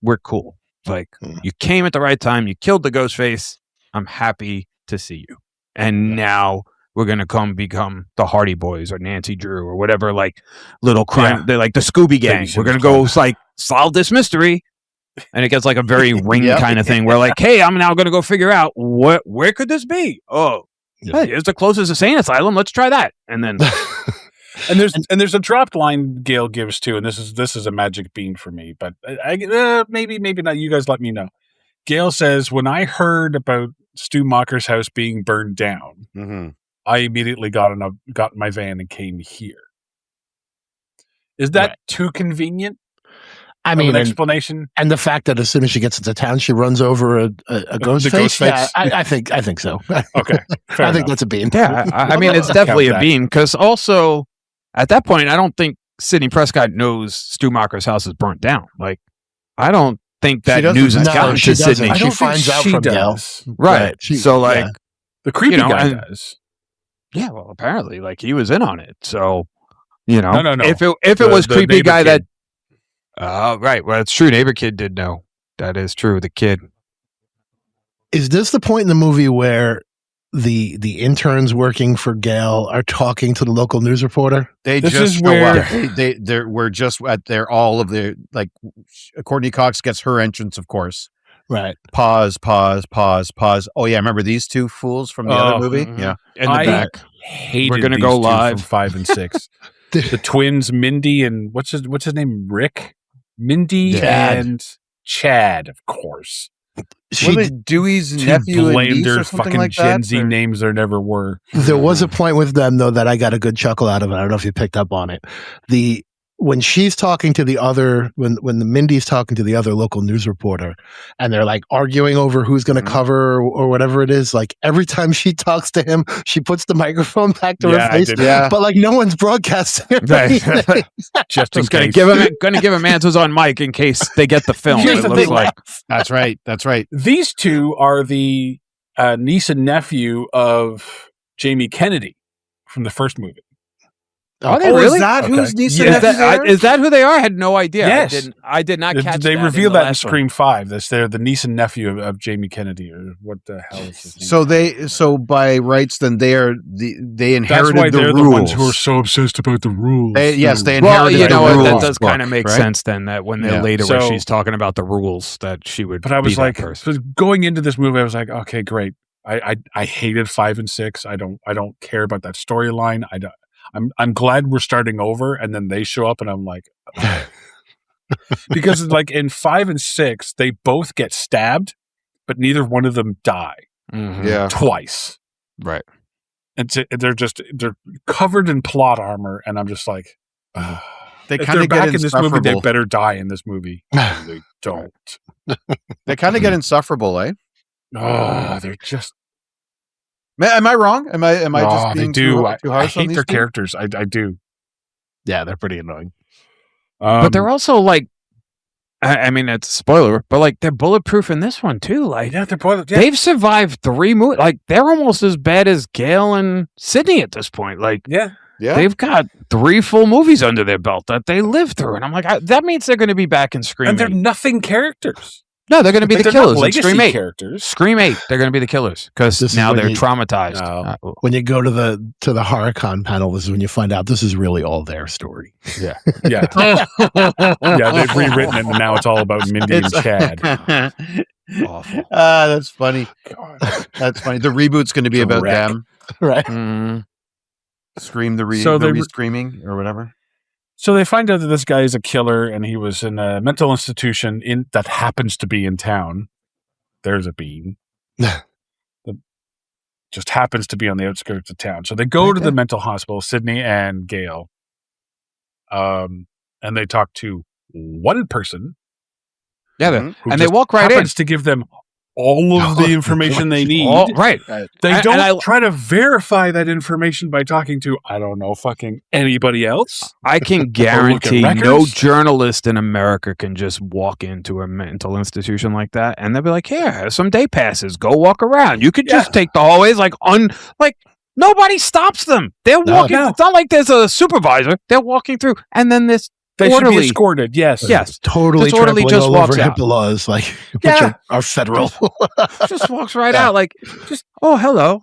Speaker 6: we're cool. Like you came at the right time, you killed the Ghostface. I'm happy to see you. And now we're gonna become the Hardy Boys or Nancy Drew or whatever, like little crime. They're like the Scooby Gang. We're gonna go solve this mystery, and it gets like a very Ring kind of thing where like, hey, I'm now gonna go figure out where could this be? Oh, hey, it's the closest insane asylum. Let's try that, and then.
Speaker 5: And there's a dropped line Gale gives too, and this is a magic bean for me, but maybe not. You guys let me know. Gale says, when I heard about Stu Macher's house being burned down, I immediately got in my van and came here. Is that too convenient?
Speaker 4: I mean,
Speaker 5: an explanation,
Speaker 4: and the fact that as soon as she gets into town, she runs over a Ghostface. Yeah, I think so.
Speaker 5: Okay,
Speaker 4: I think that's a bean.
Speaker 6: Yeah, I mean, it's definitely a bean because also at that point, I don't think Sidney Prescott knows Stu Macher's house is burnt down. Like, I don't think that news has gotten to Sidney.
Speaker 4: She finds out from Gale.
Speaker 6: Right. So,
Speaker 5: the creepy guy does.
Speaker 6: Yeah, well, apparently, he was in on it. So, no. If it was creepy guy kid. Right. Well, it's true. Neighbor kid did know. That is true. The kid.
Speaker 4: Is this the point in the movie where the interns working for Gale are talking to the local news reporter?
Speaker 1: They
Speaker 5: this
Speaker 1: just
Speaker 5: is where
Speaker 1: we're just at their all of their Courtney Cox gets her entrance, of course.
Speaker 4: Right.
Speaker 1: Pause. Oh yeah, remember these two fools from the other movie?
Speaker 6: Mm-hmm.
Speaker 1: Yeah.
Speaker 6: In the back.
Speaker 5: Hated
Speaker 6: we're gonna
Speaker 5: these
Speaker 6: go
Speaker 5: two
Speaker 6: live
Speaker 5: from 5 and 6. The twins, Mindy and what's his name? Rick? Mindy and Chad, of course.
Speaker 1: Dewey's
Speaker 5: Two
Speaker 1: nephew and niece
Speaker 5: blander
Speaker 1: or something
Speaker 5: fucking
Speaker 1: like
Speaker 5: Gen
Speaker 1: that,
Speaker 5: Z names there never were.
Speaker 4: There was a point with them though that I got a good chuckle out of it. I don't know if you picked up on it. When she's talking to the other, when the Mindy's talking to the other local news reporter, and they're arguing over who's going to cover or whatever it is. Every time she talks to him, she puts the microphone back to her face. But no one's broadcasting.
Speaker 6: Right. Just in case. Going to give him answers on mic in case they get the film.
Speaker 5: Here's the thing.
Speaker 1: That's right.
Speaker 5: These two are the niece and nephew of Jamie Kennedy from the first movie.
Speaker 6: Are they really?
Speaker 1: Is that whose niece and
Speaker 6: is
Speaker 1: nephew they are?
Speaker 6: Is that who they are? I had no idea.
Speaker 5: Yes.
Speaker 6: I did not catch
Speaker 5: They
Speaker 6: that.
Speaker 5: revealed that in
Speaker 6: last
Speaker 5: Scream 5. They're the niece and nephew of Jamie Kennedy, or what the hell is his name?
Speaker 1: So by rights, then they inherited
Speaker 5: That's why
Speaker 1: the
Speaker 5: they're
Speaker 1: rules.
Speaker 5: the ones who are so obsessed about the rules.
Speaker 1: They inherited
Speaker 6: well,
Speaker 1: the rules.
Speaker 6: That does kind of
Speaker 1: book,
Speaker 6: make
Speaker 1: right?
Speaker 6: sense then that when they're later where she's talking about the rules that she would.
Speaker 5: But I was
Speaker 6: be that person.
Speaker 5: going into this movie, I was like, okay, great. I hated 5 and 6. I don't care about that storyline. I'm glad we're starting over, and then they show up, and I'm like, because in 5 and 6, they both get stabbed, but neither one of them die.
Speaker 6: Mm-hmm.
Speaker 1: Yeah,
Speaker 5: twice,
Speaker 6: right?
Speaker 5: And they're covered in plot armor, and I'm just like,
Speaker 1: They
Speaker 5: If
Speaker 1: kind
Speaker 5: they're
Speaker 1: of
Speaker 5: back
Speaker 1: get
Speaker 5: in this movie, they
Speaker 1: insufferable.
Speaker 5: better die in this movie. And they don't.
Speaker 1: They kind of get insufferable, eh?
Speaker 5: They're just.
Speaker 1: Am I wrong? Am I just being too
Speaker 5: I
Speaker 1: harsh on
Speaker 5: hate
Speaker 1: these
Speaker 5: their
Speaker 1: two?
Speaker 5: characters. I do.
Speaker 4: Yeah, they're pretty annoying.
Speaker 6: But they're also like, I mean, it's a spoiler, but like they're bulletproof in this one too. Like,
Speaker 5: they're both. Yeah.
Speaker 6: they've survived 3 movies. Like, they're almost as bad as Gale and Syndey at this point. Like,
Speaker 5: Yeah.
Speaker 6: they've got 3 full movies under their belt that they lived through, and I'm like, that means they're going to be back in Scream.
Speaker 5: And they're
Speaker 6: 8.
Speaker 5: nothing characters.
Speaker 6: No, they're going to be
Speaker 5: Like,
Speaker 6: the
Speaker 5: they're not
Speaker 6: killers in Scream
Speaker 5: legacy
Speaker 6: 8.
Speaker 5: characters.
Speaker 6: Scream 8, they're going to be the killers
Speaker 4: This
Speaker 6: because
Speaker 4: is
Speaker 6: now
Speaker 4: when
Speaker 6: they're
Speaker 4: you-
Speaker 6: traumatized.
Speaker 5: No.
Speaker 4: When you go to the HorrorCon panel, this is when you find out this is really all their story.
Speaker 5: Yeah. Yeah, they've rewritten it, and now it's all about Mindy and Chad.
Speaker 6: Awful.
Speaker 1: That's funny. That's funny. The reboot's going to be about
Speaker 5: Correct.
Speaker 1: them.
Speaker 4: Right.
Speaker 6: Mm.
Speaker 1: Scream the
Speaker 5: So they-
Speaker 1: re-screaming or whatever.
Speaker 5: So they find out that this guy is a killer, and he was in a mental institution that happens to be in town. There's a bean. That just happens to be on the outskirts of town. So they go to the mental hospital, Syndey and Gale, and they talk to one person
Speaker 6: Yeah,
Speaker 1: Mhm.
Speaker 5: who
Speaker 6: and they
Speaker 5: just
Speaker 6: walk right in.
Speaker 5: happens to give them all of the information they need.
Speaker 6: All, right.
Speaker 5: They
Speaker 6: And-
Speaker 5: don't
Speaker 6: and I-
Speaker 5: try to verify that information by talking to, I don't know, fucking anybody else.
Speaker 6: I can guarantee no
Speaker 5: records?
Speaker 6: journalist in America can just walk into a mental institution like that and they'll be like, here, have some day passes. Go walk around. You could just take the hallways like nobody stops them. They're walking.
Speaker 5: no.
Speaker 6: It's not like there's a supervisor. They're walking through. And then this
Speaker 5: They should be
Speaker 6: orderly.
Speaker 5: escorted, yes.
Speaker 6: Yes.
Speaker 4: Totally
Speaker 6: This orderly
Speaker 4: trampling
Speaker 6: just
Speaker 4: all
Speaker 6: walks
Speaker 4: over
Speaker 6: out.
Speaker 4: HIPAA laws, like which
Speaker 5: Yeah.
Speaker 4: are federal.
Speaker 6: Just walks right out like, oh, hello.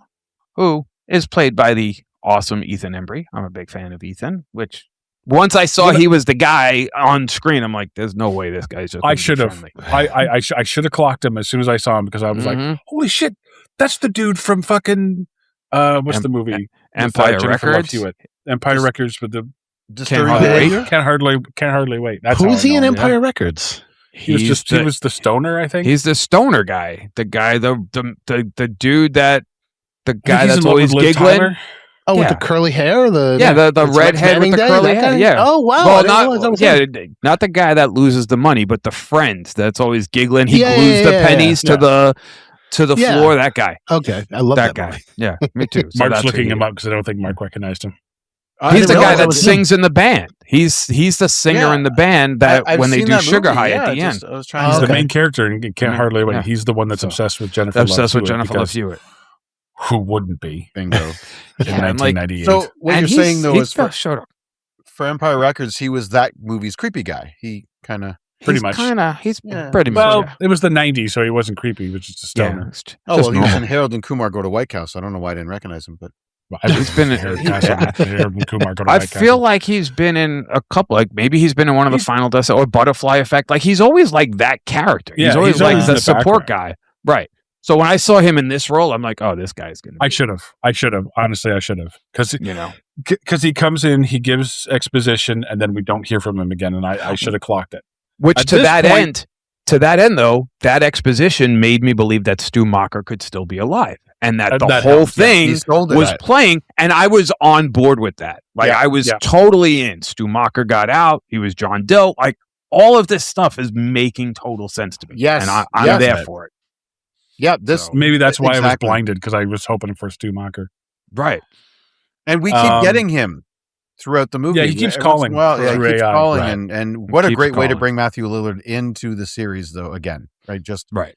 Speaker 6: Who is played by the awesome Ethan Embry. I'm a big fan of Ethan, which once I saw he was the guy on screen, I'm like, there's no way this guy's just
Speaker 5: I
Speaker 6: gonna be
Speaker 5: should have.
Speaker 6: friendly.
Speaker 5: I should have clocked him as soon as I saw him because I was like,
Speaker 6: Mhm.
Speaker 5: holy shit, that's the dude from fucking what's the movie? With,
Speaker 6: Empire
Speaker 5: Jennifer Love
Speaker 6: Records.
Speaker 5: Hewitt. Empire Records with the
Speaker 6: Can't hardly wait.
Speaker 5: can't hardly wait. That's
Speaker 4: Who's
Speaker 5: how I
Speaker 4: he
Speaker 5: know
Speaker 4: in
Speaker 5: him.
Speaker 4: Empire Records?
Speaker 5: He was the stoner, I think.
Speaker 6: He's the stoner guy, the guy, the dude that the guy
Speaker 5: He's
Speaker 6: that's
Speaker 5: in love
Speaker 6: always
Speaker 5: with Liv
Speaker 6: giggling.
Speaker 5: Tyler.
Speaker 4: Oh, with
Speaker 6: Yeah.
Speaker 4: the curly hair? The
Speaker 6: The redhead with the curly hair. Yeah.
Speaker 4: Oh, wow.
Speaker 6: Well,
Speaker 4: I didn't realize that was him.
Speaker 6: not the guy that loses the money, but the friend that's always giggling. He
Speaker 4: Yeah,
Speaker 6: glues
Speaker 4: yeah,
Speaker 6: the
Speaker 4: yeah,
Speaker 6: pennies
Speaker 5: yeah.
Speaker 6: to the
Speaker 4: Yeah.
Speaker 6: floor. That guy.
Speaker 4: Okay. I love
Speaker 6: That
Speaker 4: that
Speaker 6: guy.
Speaker 4: movie.
Speaker 6: Yeah, me too. So
Speaker 5: Mark's
Speaker 6: that's
Speaker 5: looking
Speaker 6: who
Speaker 5: him
Speaker 6: he
Speaker 5: up because I don't think Mark recognized him.
Speaker 4: I
Speaker 6: He's the
Speaker 4: didn't
Speaker 6: guy
Speaker 4: realize
Speaker 6: that
Speaker 4: was him.
Speaker 6: sings in the band. He's the singer
Speaker 1: Yeah.
Speaker 6: in the band that
Speaker 1: I've
Speaker 6: when they
Speaker 1: seen
Speaker 6: do
Speaker 1: that
Speaker 6: Sugar
Speaker 1: movie,
Speaker 6: High
Speaker 1: yeah,
Speaker 6: at the
Speaker 1: just-
Speaker 6: end.
Speaker 1: I was trying
Speaker 5: He's
Speaker 1: to
Speaker 5: the
Speaker 6: Okay.
Speaker 5: main character and can't hardly wait.
Speaker 6: Yeah.
Speaker 5: He's the one that's
Speaker 6: So-
Speaker 5: obsessed with Jennifer.
Speaker 6: Obsessed
Speaker 5: Love
Speaker 6: with
Speaker 5: Hewitt
Speaker 6: Jennifer Love
Speaker 5: because
Speaker 6: Hewitt.
Speaker 5: Who wouldn't be
Speaker 1: bingo.
Speaker 5: in
Speaker 6: Yeah, and, like,
Speaker 5: 1998?
Speaker 1: So what
Speaker 6: And
Speaker 1: you're saying though is
Speaker 6: shut up.
Speaker 1: for Empire Records, he was that movie's creepy guy. He kind of.
Speaker 5: Pretty much.
Speaker 6: He's
Speaker 1: Yeah.
Speaker 6: pretty much.
Speaker 5: well,
Speaker 6: yeah.
Speaker 5: it was the 90s, so he wasn't creepy. He was just a stoner.
Speaker 6: It's
Speaker 1: Oh
Speaker 6: just
Speaker 1: well, he was
Speaker 6: normal.
Speaker 1: in Harold and Kumar Go to White House. I don't know why I didn't recognize him, but
Speaker 5: He's
Speaker 6: been in-
Speaker 5: Harold and Kumar Go to
Speaker 6: I
Speaker 5: White
Speaker 6: feel
Speaker 5: Castle.
Speaker 6: like he's been in a couple, like maybe he's been in one of the Final Deaths or Butterfly Effect. Like he's always like that character.
Speaker 5: Yeah,
Speaker 6: he's always
Speaker 5: he's
Speaker 6: like
Speaker 5: always
Speaker 6: the
Speaker 5: in the
Speaker 6: support guy. Right. So when I saw him in this role, I'm like, oh, this guy's going
Speaker 5: I
Speaker 6: to
Speaker 5: should have. Honestly, I should have. Because
Speaker 6: you know.
Speaker 5: he comes in, he gives exposition, and then we don't hear from him again. And I should have clocked it.
Speaker 6: Which
Speaker 5: At
Speaker 6: to
Speaker 5: this
Speaker 6: that
Speaker 5: point-
Speaker 6: end though, that exposition made me believe that Stu Macher could still be alive. And that the
Speaker 5: That
Speaker 6: whole
Speaker 5: helped, yeah.
Speaker 6: thing
Speaker 1: he sold it
Speaker 6: was
Speaker 1: at-
Speaker 6: playing, and I was on board with that. Like
Speaker 5: Yeah,
Speaker 6: I was
Speaker 5: yeah.
Speaker 6: totally in. Stu Macher got out. He was John Doe. Like all of this stuff is making total sense to me.
Speaker 1: Yes,
Speaker 6: and I'm
Speaker 1: yes.
Speaker 6: there for it.
Speaker 1: Yeah, this
Speaker 6: So-
Speaker 5: Maybe that's why I was
Speaker 1: Exactly.
Speaker 5: blinded, because I was hoping for Stu Macher.
Speaker 6: Right.
Speaker 1: and we keep getting him throughout the movie.
Speaker 5: Yeah, he keeps
Speaker 1: Every
Speaker 5: calling
Speaker 1: once in a while,
Speaker 5: through
Speaker 1: he keeps
Speaker 5: AI,
Speaker 1: calling,
Speaker 6: right.
Speaker 1: and what a
Speaker 6: keeps
Speaker 1: great way to
Speaker 6: calling.
Speaker 1: bring Matthew Lillard into the series, though. Again, right? Just
Speaker 6: Right.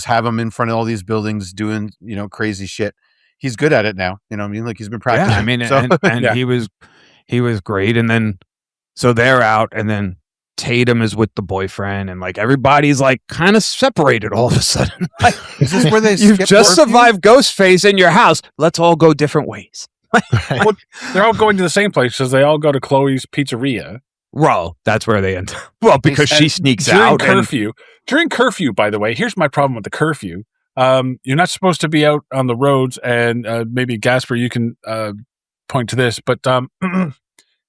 Speaker 1: have him in front of all these buildings doing crazy shit. He's good at it now. You know what I mean? Like he's been practicing.
Speaker 6: Yeah. I mean,
Speaker 1: so,
Speaker 6: and
Speaker 5: Yeah.
Speaker 6: he was great. And then so they're out, and then Tatum is with the boyfriend, and like everybody's like kind of separated all of a sudden. Like,
Speaker 1: is this where they
Speaker 6: you've
Speaker 1: skip
Speaker 6: just
Speaker 1: curfew?
Speaker 6: survived Ghostface in your house. Let's all go different ways.
Speaker 5: They're all going to the same place because they all go to Chloe's Pizzeria.
Speaker 6: Well, that's where they end. Well, because she sneaks
Speaker 5: during
Speaker 6: out. and-
Speaker 5: curfew. During curfew, by the way, here's my problem with the curfew. You're not supposed to be out on the roads, and maybe Gaspar, you can point to this, but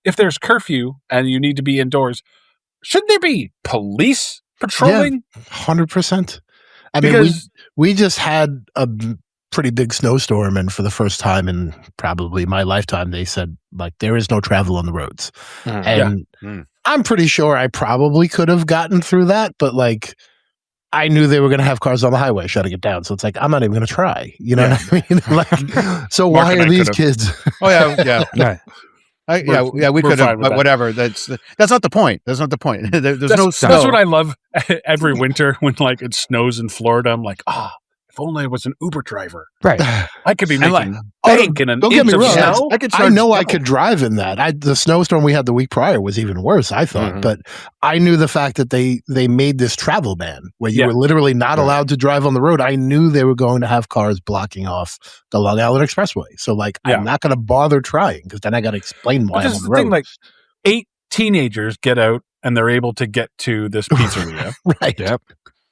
Speaker 5: if there's curfew and you need to be indoors, shouldn't there be police patrolling?
Speaker 4: 100%. I mean,
Speaker 5: Because
Speaker 4: we just had a pretty big snowstorm, and for the first time in probably my lifetime, they said like there is no travel on the roads, and I'm pretty sure I probably could have gotten through that, but like I knew they were going to have cars on the highway shutting it down, so it's like I'm not even going to try. You know what I mean? Like, so why are these kids?
Speaker 1: Oh yeah. We could have, but whatever. That's not the point. That's not the point. There's no snow.
Speaker 5: That's what I love every winter when like it snows in Florida. I'm like, if only I was an Uber driver.
Speaker 6: Right.
Speaker 5: I could be making bank in an
Speaker 4: don't get
Speaker 5: inch
Speaker 4: me
Speaker 5: of
Speaker 4: wrong.
Speaker 5: snow.
Speaker 4: I know I could drive in that. The snowstorm we had the week prior was even worse, I thought. But I knew the fact that they made this travel ban where you were literally not allowed to drive on the road. I knew they were going to have cars blocking off the Long Island Expressway. So like, I'm not going to bother trying because then I got to explain why I'm on the road.
Speaker 5: Like 8 teenagers get out and they're able to get to this pizzeria.
Speaker 4: Right.
Speaker 6: Yep.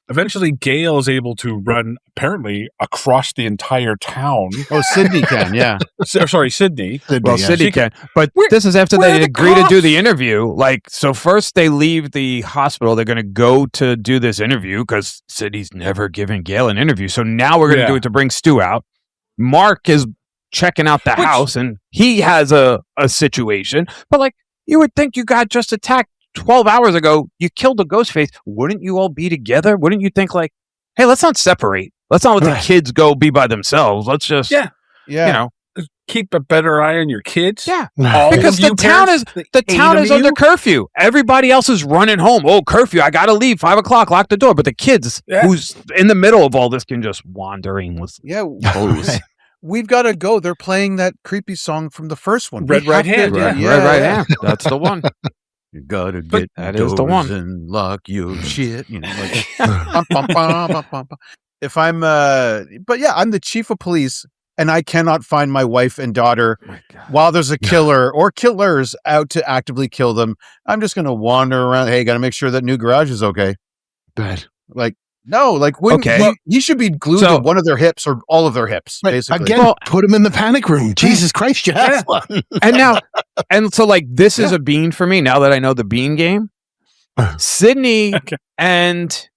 Speaker 5: Eventually, Gale is able to run, apparently, across the entire town.
Speaker 1: Oh, Syndey can, yeah.
Speaker 5: Sorry, Syndey.
Speaker 6: Well, Syndey can. But this is after they agree to do the interview. Like, so first they leave the hospital. They're going to go to do this interview because Syndey's never given Gale an interview. So now we're going to do it to bring Stu out. Mark is checking out the house, and he has a situation. But, like, you would think you got just attacked 12 hours ago, you killed a Ghostface. Wouldn't you all be together? Wouldn't you think like, hey, let's not separate. Let's not let the kids go be by themselves. Let's just, you know,
Speaker 5: keep a better eye on your kids.
Speaker 6: Yeah, because the town is under curfew. Everybody else is running home. Oh, curfew! I gotta leave. 5 o'clock. Lock the door. But the kids, who's in the middle of all this, can just wander aimlessly.
Speaker 1: Yeah. We've got to go. They're playing that creepy song from the first one.
Speaker 5: Red Right Hand.
Speaker 6: Red Right Hand. That's the one.
Speaker 1: You gotta get
Speaker 6: that is the one
Speaker 1: and lock your shit. You know, like bum, bum, bum. If I'm, but yeah, I'm the chief of police, and I cannot find my wife and daughter while there's a killer or killers out to actively kill them. I'm just gonna wander around. Hey, gotta make sure that new garage is okay.
Speaker 4: Bad.
Speaker 1: Like. No, like he should be glued to one of their hips or all of their hips, basically.
Speaker 4: Again, put him in the panic room. Jesus Christ, you have one.
Speaker 6: And so like this is a bean for me now that I know the bean game. Syndey and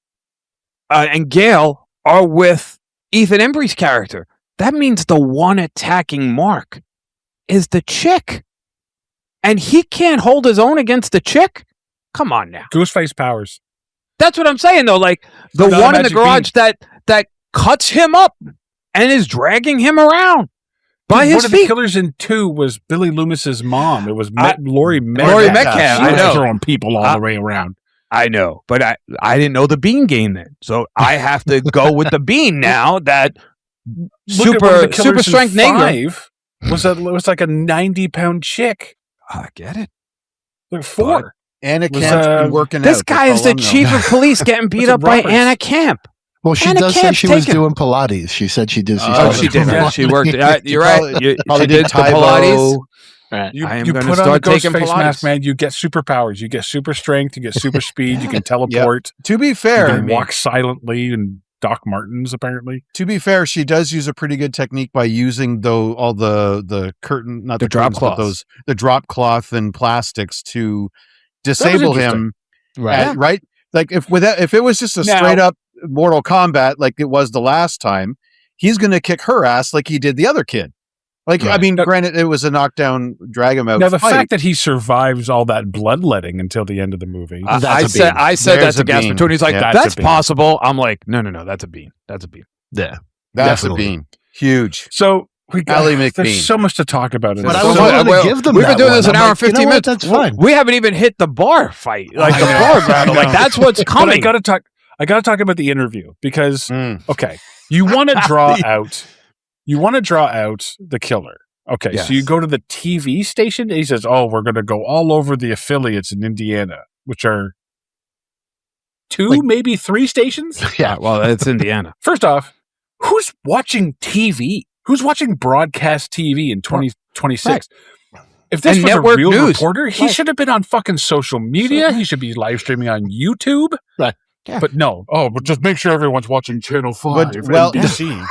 Speaker 6: Gale are with Ethan Embry's character. That means the one attacking Mark is the chick, and he can't hold his own against the chick. Come on now,
Speaker 5: Ghostface powers.
Speaker 6: That's what I'm saying, though. Like the one in the garage that cuts him up and is dragging him around by his feet.
Speaker 5: One of the killers in 2 was Billy Loomis's mom. It was Laurie Metcalf.
Speaker 6: Laurie Metcalf.
Speaker 5: She was throwing people all the way around.
Speaker 6: I know, but I didn't know the bean game then, so I have to go with the bean now. That super strength negro
Speaker 5: was like a 90-pound chick.
Speaker 6: I get it.
Speaker 5: Like 4.
Speaker 1: Anna Camp's been working
Speaker 6: this
Speaker 1: out.
Speaker 6: guy is the chief of police getting beat up by Anna Camp.
Speaker 4: Well, she does say she was doing Pilates. She said she did.
Speaker 6: She did. She worked. You're right. She did the Pilates. Right.
Speaker 5: You put on the Ghostface mask, man. You get superpowers. You get super strength. You get super speed. You can teleport.
Speaker 1: To be fair,
Speaker 5: you can walk silently and Doc Martens, apparently.
Speaker 1: To be fair, she does use a pretty good technique by using all the curtain, not the
Speaker 6: drop
Speaker 1: cloth, but the drop cloth and plastics to disable him. Right. Like if it was just a straight up Mortal Kombat like it was the last time, he's going to kick her ass like he did the other kid. Like, I mean, granted, it was a knockdown, drag him out.
Speaker 5: Now, the fact that he survives all that bloodletting until the end of the movie.
Speaker 6: I said that to Gaspar too, and he's like, that's possible. I'm like, no, that's a bean. That's a bean.
Speaker 4: Yeah.
Speaker 1: That's a bean. Huge.
Speaker 5: So, there's
Speaker 1: McBean.
Speaker 5: So much to talk about.
Speaker 4: But I was going to give them
Speaker 6: We've been doing this an hour and 15 minutes.
Speaker 4: That's fine.
Speaker 6: We haven't even hit the bar fight. Like, the bar battle. Like, that's what's coming.
Speaker 5: But I got to talk about the interview because, okay, you want to draw out the killer. Okay, so you go to the TV station, and he says, oh, we're going to go all over the affiliates in Indiana, which are 2, maybe 3 stations?
Speaker 6: Yeah, well, it's Indiana.
Speaker 5: First off, who's watching TV? Who's watching broadcast TV in 2026? Right. If this was a real reporter, he should have been on fucking social media. He should be live streaming on YouTube.
Speaker 4: Right.
Speaker 5: Yeah. But no. Oh, but just make sure everyone's watching Channel 5.
Speaker 1: NBC.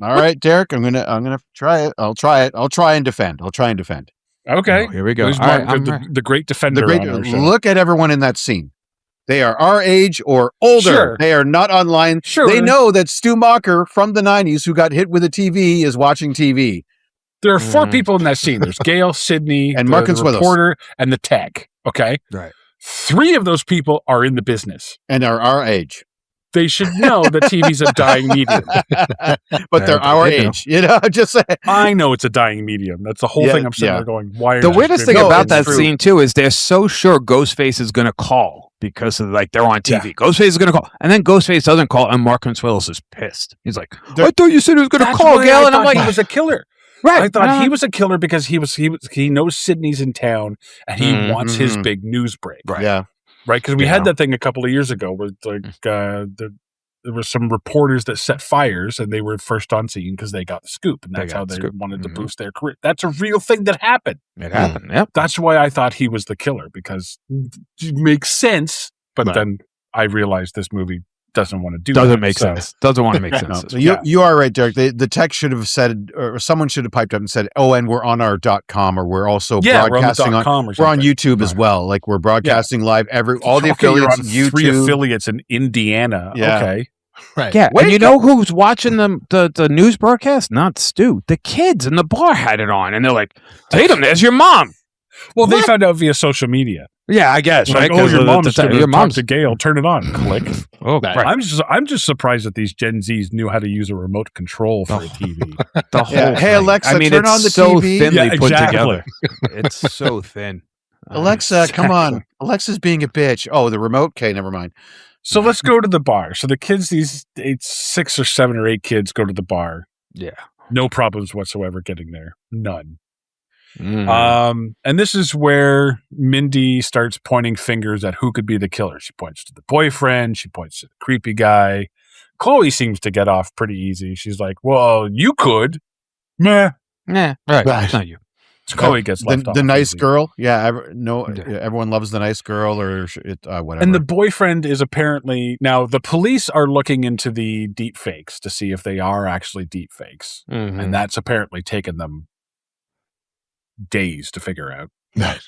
Speaker 1: All right, Derek. I'm gonna try it. I'll try and defend.
Speaker 5: Okay,
Speaker 6: here we go.
Speaker 5: The great defender.
Speaker 1: Look at everyone in that scene. They are our age or older.
Speaker 5: Sure.
Speaker 1: They are not online.
Speaker 5: Sure.
Speaker 1: They know that Stu Macher from the 90s who got hit with a TV is watching TV.
Speaker 5: There are 4 people in that scene. There's Gale, Syndey,
Speaker 1: And
Speaker 5: the
Speaker 1: Mark and Swithers.
Speaker 5: reporter, and the tech. Okay?
Speaker 6: Right.
Speaker 5: 3 of those people are in the business.
Speaker 1: And are our age.
Speaker 5: They should know that TV's a dying medium.
Speaker 1: But they're our
Speaker 6: they know.
Speaker 1: age. You know, just saying.
Speaker 5: I know it's a dying medium. That's the whole
Speaker 1: Yeah,
Speaker 5: thing I'm sitting
Speaker 1: yeah.
Speaker 5: there going, why are
Speaker 6: The
Speaker 5: you
Speaker 6: weirdest thing
Speaker 5: screaming?
Speaker 6: about
Speaker 1: it's
Speaker 6: that
Speaker 1: true.
Speaker 6: scene too is they're so sure Ghostface is going to call because of, like, they're on TV.
Speaker 5: Yeah.
Speaker 6: Ghostface is going to call, and then Ghostface doesn't call, and Mark Consuelos is pissed. He's like,
Speaker 1: They're-
Speaker 6: "I thought you said he was going to
Speaker 5: That's
Speaker 6: call,
Speaker 5: why
Speaker 6: Gale,"
Speaker 5: I
Speaker 6: and I'm
Speaker 5: thought
Speaker 6: like,
Speaker 5: he was a killer.
Speaker 6: "Right."
Speaker 5: I thought he was a killer because he knows Sydney's in town and he wants his big news break.
Speaker 1: Yeah.
Speaker 5: Right? Because we
Speaker 6: Yeah.
Speaker 5: had that thing a couple of years ago where there were some reporters that set fires and they were first on scene because they got the scoop. And
Speaker 6: They
Speaker 5: that's
Speaker 6: got
Speaker 5: how
Speaker 6: the
Speaker 5: they
Speaker 6: scoop.
Speaker 5: wanted to
Speaker 6: Mhm.
Speaker 5: boost their career. That's a real thing that happened.
Speaker 6: It happened. Yep.
Speaker 5: That's why I thought he was the killer because it makes sense. But
Speaker 4: Right.
Speaker 5: then I realized this movie doesn't want to do
Speaker 6: Doesn't
Speaker 5: that.
Speaker 6: make
Speaker 5: So-
Speaker 6: sense. Doesn't want to make
Speaker 1: No,
Speaker 6: sense.
Speaker 1: so you are right, Derek. The tech should have said, or someone should have piped up and said, "Oh, and we're on our .com, or we're also
Speaker 5: Yeah,
Speaker 1: broadcasting
Speaker 5: we're on the .com or
Speaker 1: we're on
Speaker 5: something.
Speaker 1: YouTube as well. Like we're broadcasting live all the
Speaker 5: Okay, you're
Speaker 1: affiliates,
Speaker 5: on
Speaker 1: YouTube.
Speaker 5: 3 affiliates in Indiana.
Speaker 1: Yeah.
Speaker 5: Okay.
Speaker 4: Right.
Speaker 6: Yeah,
Speaker 1: Wake
Speaker 6: and you know who's watching the news broadcast? Not Stu. The kids in the bar had it on, and they're like, "Tatum, there's your mom."
Speaker 5: Well, they found out via social media.
Speaker 6: Yeah, I guess.
Speaker 5: Like,
Speaker 6: Right?
Speaker 5: oh,
Speaker 6: 'Cause
Speaker 5: your
Speaker 6: of the-
Speaker 5: mom's
Speaker 6: the-
Speaker 5: going
Speaker 6: your
Speaker 5: to talk
Speaker 6: mom's.
Speaker 5: to Gale. Turn it on. Click.
Speaker 6: Oh, right.
Speaker 5: I'm just surprised that these Gen Zs knew how to use a remote control for a TV.
Speaker 6: The whole
Speaker 1: Yeah. Hey,
Speaker 6: thing.
Speaker 1: Alexa,
Speaker 6: I mean,
Speaker 1: turn
Speaker 6: it's
Speaker 1: on the
Speaker 6: so
Speaker 1: TV.
Speaker 6: thinly
Speaker 5: Yeah,
Speaker 6: put
Speaker 5: exactly.
Speaker 6: together. It's so thin.
Speaker 1: Alexa, come on. Alexa's being a bitch. Oh, the remote. Okay, never mind.
Speaker 5: So let's go to the bar. So the kids, these 6 or 7 or 8 kids, go to the bar.
Speaker 6: Yeah.
Speaker 5: No problems whatsoever getting there. None.
Speaker 6: Mm.
Speaker 5: And this is where Mindy starts pointing fingers at who could be the killer. She points to the boyfriend. She points to the creepy guy. Chloe seems to get off pretty easy. She's like, well, you could. Meh.
Speaker 6: Yeah, right.
Speaker 4: Right.
Speaker 6: It's not you.
Speaker 5: So Chloe gets left off.
Speaker 1: The nice
Speaker 5: easy.
Speaker 1: girl. Yeah,
Speaker 6: Yeah.
Speaker 1: everyone loves the nice girl, or whatever.
Speaker 5: And the boyfriend is apparently now the police are looking into the deep fakes to see if they are actually deep fakes.
Speaker 6: Mhm.
Speaker 5: And that's apparently taken them days to figure out.
Speaker 4: Right.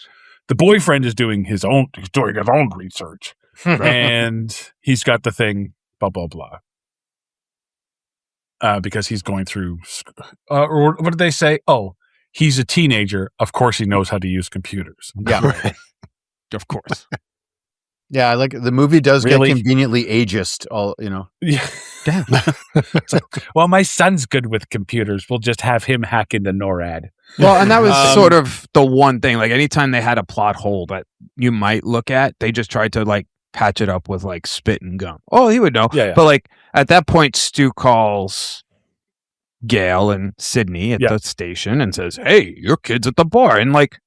Speaker 5: The boyfriend is doing his own research. And he's got the thing, blah, blah, blah. Because he's going through, or what did they say? Oh, he's a teenager. Of course he knows how to use computers.
Speaker 1: Yeah.
Speaker 4: Right.
Speaker 6: Of course.
Speaker 1: Yeah, I like the movie does
Speaker 5: Really?
Speaker 1: get conveniently ageist. All you know.
Speaker 5: Yeah. It's like, well, my son's good with computers. We'll just have him hack into NORAD.
Speaker 6: Well, and that was
Speaker 5: Um,
Speaker 6: sort of the one thing. Like, anytime they had a plot hole that you might look at, they just tried to, like, patch it up with, like, spit and gum. Oh, he would know.
Speaker 5: Yeah, yeah.
Speaker 6: But, like, at that point, Stu calls Gale and Syndey at
Speaker 5: Yeah.
Speaker 6: the station and says, "Hey, your kid's at the bar." And, like,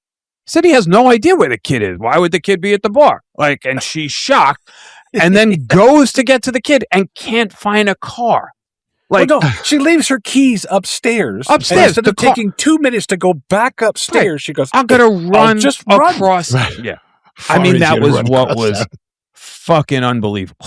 Speaker 6: Syndey has no idea where the kid is. Why would the kid be at the bar? Like, and she's shocked and then goes to get to the kid and can't find a car. Like,
Speaker 5: Well, no, she leaves her keys upstairs.
Speaker 6: Upstairs,
Speaker 5: And instead
Speaker 6: the
Speaker 5: of
Speaker 6: car-
Speaker 5: taking 2 minutes to go back upstairs, she goes,
Speaker 6: I'm going to run
Speaker 5: just run.
Speaker 6: across.
Speaker 4: Right.
Speaker 6: Yeah. I mean,
Speaker 4: Far
Speaker 6: that
Speaker 4: easier to
Speaker 6: was
Speaker 4: run
Speaker 6: what
Speaker 4: across
Speaker 6: was
Speaker 4: that.
Speaker 6: fucking unbelievable.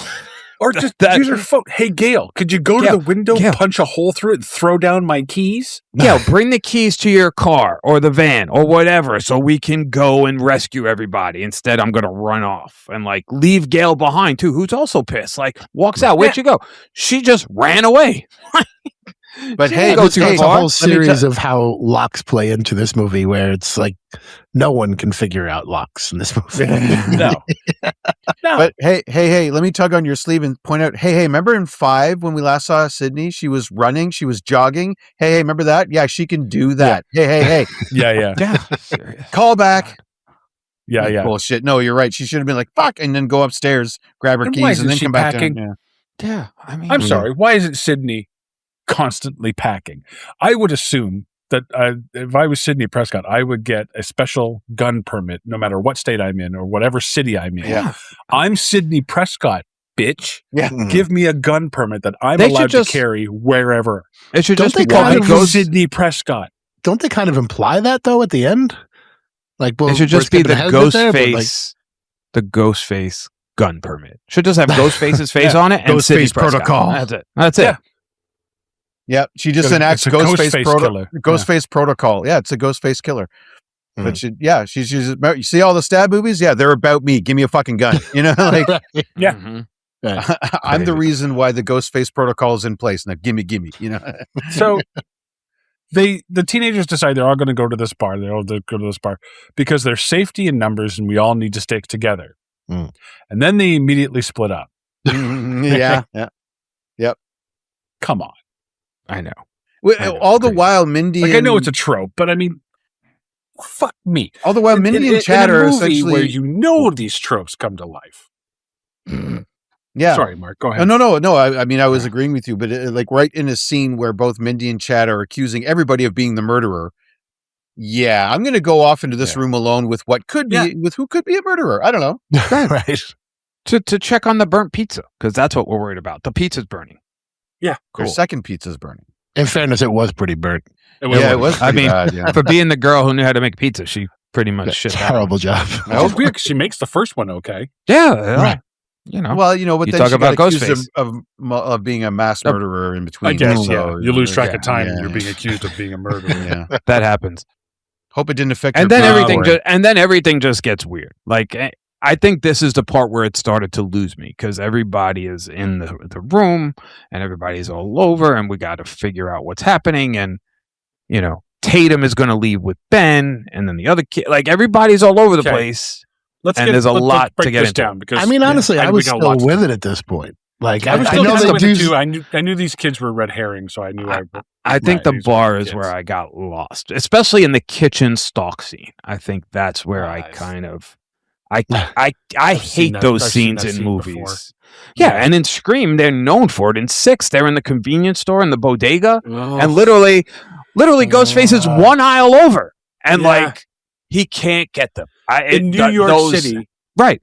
Speaker 5: or just
Speaker 6: that-
Speaker 5: use her phone. Hey, Gale, could you go to
Speaker 6: Gale,
Speaker 5: the window,
Speaker 6: Gale.
Speaker 5: punch a hole through it, and throw down my keys?
Speaker 6: Yeah, bring the keys to your car or the van or whatever so we can go and rescue everybody. Instead, I'm going to run off and, like, leave Gale behind, too, who's also pissed. Like, walks out. Where'd you go? She just ran away.
Speaker 1: But
Speaker 6: She
Speaker 1: hey,
Speaker 6: didn't go
Speaker 1: this-
Speaker 6: too
Speaker 1: hey,
Speaker 4: There's a
Speaker 6: far.
Speaker 4: whole
Speaker 1: let me
Speaker 4: series
Speaker 1: tell-
Speaker 4: of how locks play into this movie where it's like no one can figure out locks in this movie.
Speaker 5: No. No.
Speaker 1: But hey, let me tug on your sleeve and point out, hey, remember in 5 when we last saw Syndey, she was running, she was jogging. Hey, remember that? Yeah, she can do that. Hey,
Speaker 5: yeah.
Speaker 6: Yeah. Serious.
Speaker 1: call back.
Speaker 5: Yeah, yeah.
Speaker 1: Bullshit. No, you're right. She should have been like, fuck, and then go upstairs, grab her
Speaker 5: And why
Speaker 1: keys, and
Speaker 5: isn't
Speaker 1: then
Speaker 5: she
Speaker 1: come back
Speaker 5: packing?
Speaker 1: down. Yeah.
Speaker 6: Yeah. I mean,
Speaker 5: I'm sorry. Why isn't Syndey constantly packing? I would assume that if I was Syndey Prescott, I would get a special gun permit no matter what state I'm in or whatever city I'm in.
Speaker 6: Yeah.
Speaker 5: I'm Syndey Prescott, bitch.
Speaker 1: Yeah.
Speaker 5: Give me a gun permit that I'm
Speaker 6: They should
Speaker 5: allowed
Speaker 6: just-
Speaker 5: to carry wherever.
Speaker 6: It should
Speaker 4: Don't
Speaker 6: just
Speaker 4: they
Speaker 6: be
Speaker 4: kind
Speaker 5: Why
Speaker 4: of
Speaker 6: one
Speaker 5: go
Speaker 6: of those.
Speaker 5: Syndey Prescott?
Speaker 4: Don't they kind of imply that though at the end? Like, well,
Speaker 6: It should
Speaker 4: we're
Speaker 6: just be
Speaker 4: skipping
Speaker 6: the
Speaker 4: ahead a bit there, but,
Speaker 6: Ghostface,
Speaker 4: like,
Speaker 6: the Ghostface gun permit. Should just have Ghostface's face on it and
Speaker 1: Ghostface
Speaker 6: Syndey Prescott.
Speaker 1: protocol.
Speaker 6: That's it. That's it.
Speaker 5: Yeah.
Speaker 1: Yeah, she just
Speaker 5: It's a
Speaker 1: enacts
Speaker 5: Ghostface
Speaker 1: Ghostface
Speaker 5: killer.
Speaker 1: Ghostface protocol. Yeah, it's a Ghostface killer. But she's you see all the stab movies? Yeah, they're about me. Give me a fucking gun. You know, like
Speaker 5: Yeah.
Speaker 6: Mm-hmm.
Speaker 1: I'm the reason why the Ghostface protocol is in place. Now, gimme, you know.
Speaker 5: So the teenagers decide they're all going to go to this bar. They all go to this bar because there's safety in numbers and we all need to stick together. And then they immediately split up.
Speaker 1: Yeah. Yep.
Speaker 5: Come on.
Speaker 6: I know.
Speaker 1: All the while, Mindy.
Speaker 5: I know it's a trope, but I mean, fuck me.
Speaker 1: All the while, Mindy and Chad
Speaker 5: in a
Speaker 1: are
Speaker 5: movie
Speaker 1: essentially
Speaker 5: where you know these tropes come to life.
Speaker 1: Yeah.
Speaker 5: Sorry, Mark. Go ahead.
Speaker 1: No. I mean, I was agreeing with you, but like right in a scene where both Mindy and Chad are accusing everybody of being the murderer. Yeah, I'm going to go off into this room alone with what could be with who could be a murderer. I don't know.
Speaker 4: Right.
Speaker 6: To check on the burnt pizza because that's what we're worried about. The pizza's burning.
Speaker 5: Yeah,
Speaker 1: cool. Their second pizza's burning.
Speaker 4: In fairness, it was pretty burnt.
Speaker 1: It was.
Speaker 6: I mean,
Speaker 1: bad,
Speaker 6: for being the girl who knew how to make pizza, she pretty much shit.
Speaker 4: Terrible job.
Speaker 5: That was weird because she makes the first one okay.
Speaker 6: Yeah.
Speaker 4: Right.
Speaker 6: You know.
Speaker 1: Well, but
Speaker 6: you
Speaker 1: then
Speaker 6: talk
Speaker 1: she
Speaker 6: about
Speaker 1: got accused
Speaker 6: Ghostface
Speaker 1: of being a mass murderer in between.
Speaker 5: I guess,
Speaker 1: so,
Speaker 5: you lose track of time
Speaker 1: yeah.
Speaker 5: when you're being accused of being a murderer.
Speaker 1: Yeah.
Speaker 6: That happens.
Speaker 1: Hope it didn't affect.
Speaker 6: And
Speaker 1: her
Speaker 6: then
Speaker 1: power.
Speaker 6: everything just gets weird. Like I think this is the part where it started to lose me because everybody is in the room and everybody's all over and we got to figure out what's happening. And, Tatum is going to leave with Ben and then the other kid, like everybody's all over the place.
Speaker 5: There's
Speaker 6: a lot to get into.
Speaker 5: down because
Speaker 4: I mean, honestly, I was still with it at this point. Like
Speaker 5: I was
Speaker 4: I
Speaker 5: still
Speaker 4: know
Speaker 5: with
Speaker 4: they
Speaker 5: it
Speaker 4: do.
Speaker 5: too. I knew these kids were red herring, so I knew
Speaker 6: I think the bar is where I got lost, especially in the kitchen stalk scene. I think that's where I kind of I hate those scenes in movies. Yeah, and in Scream, they're known for it. In 6, they're in the convenience store in the bodega, and literally, Ghostface is one aisle over, and like he can't get them.
Speaker 5: In New York City,
Speaker 6: right?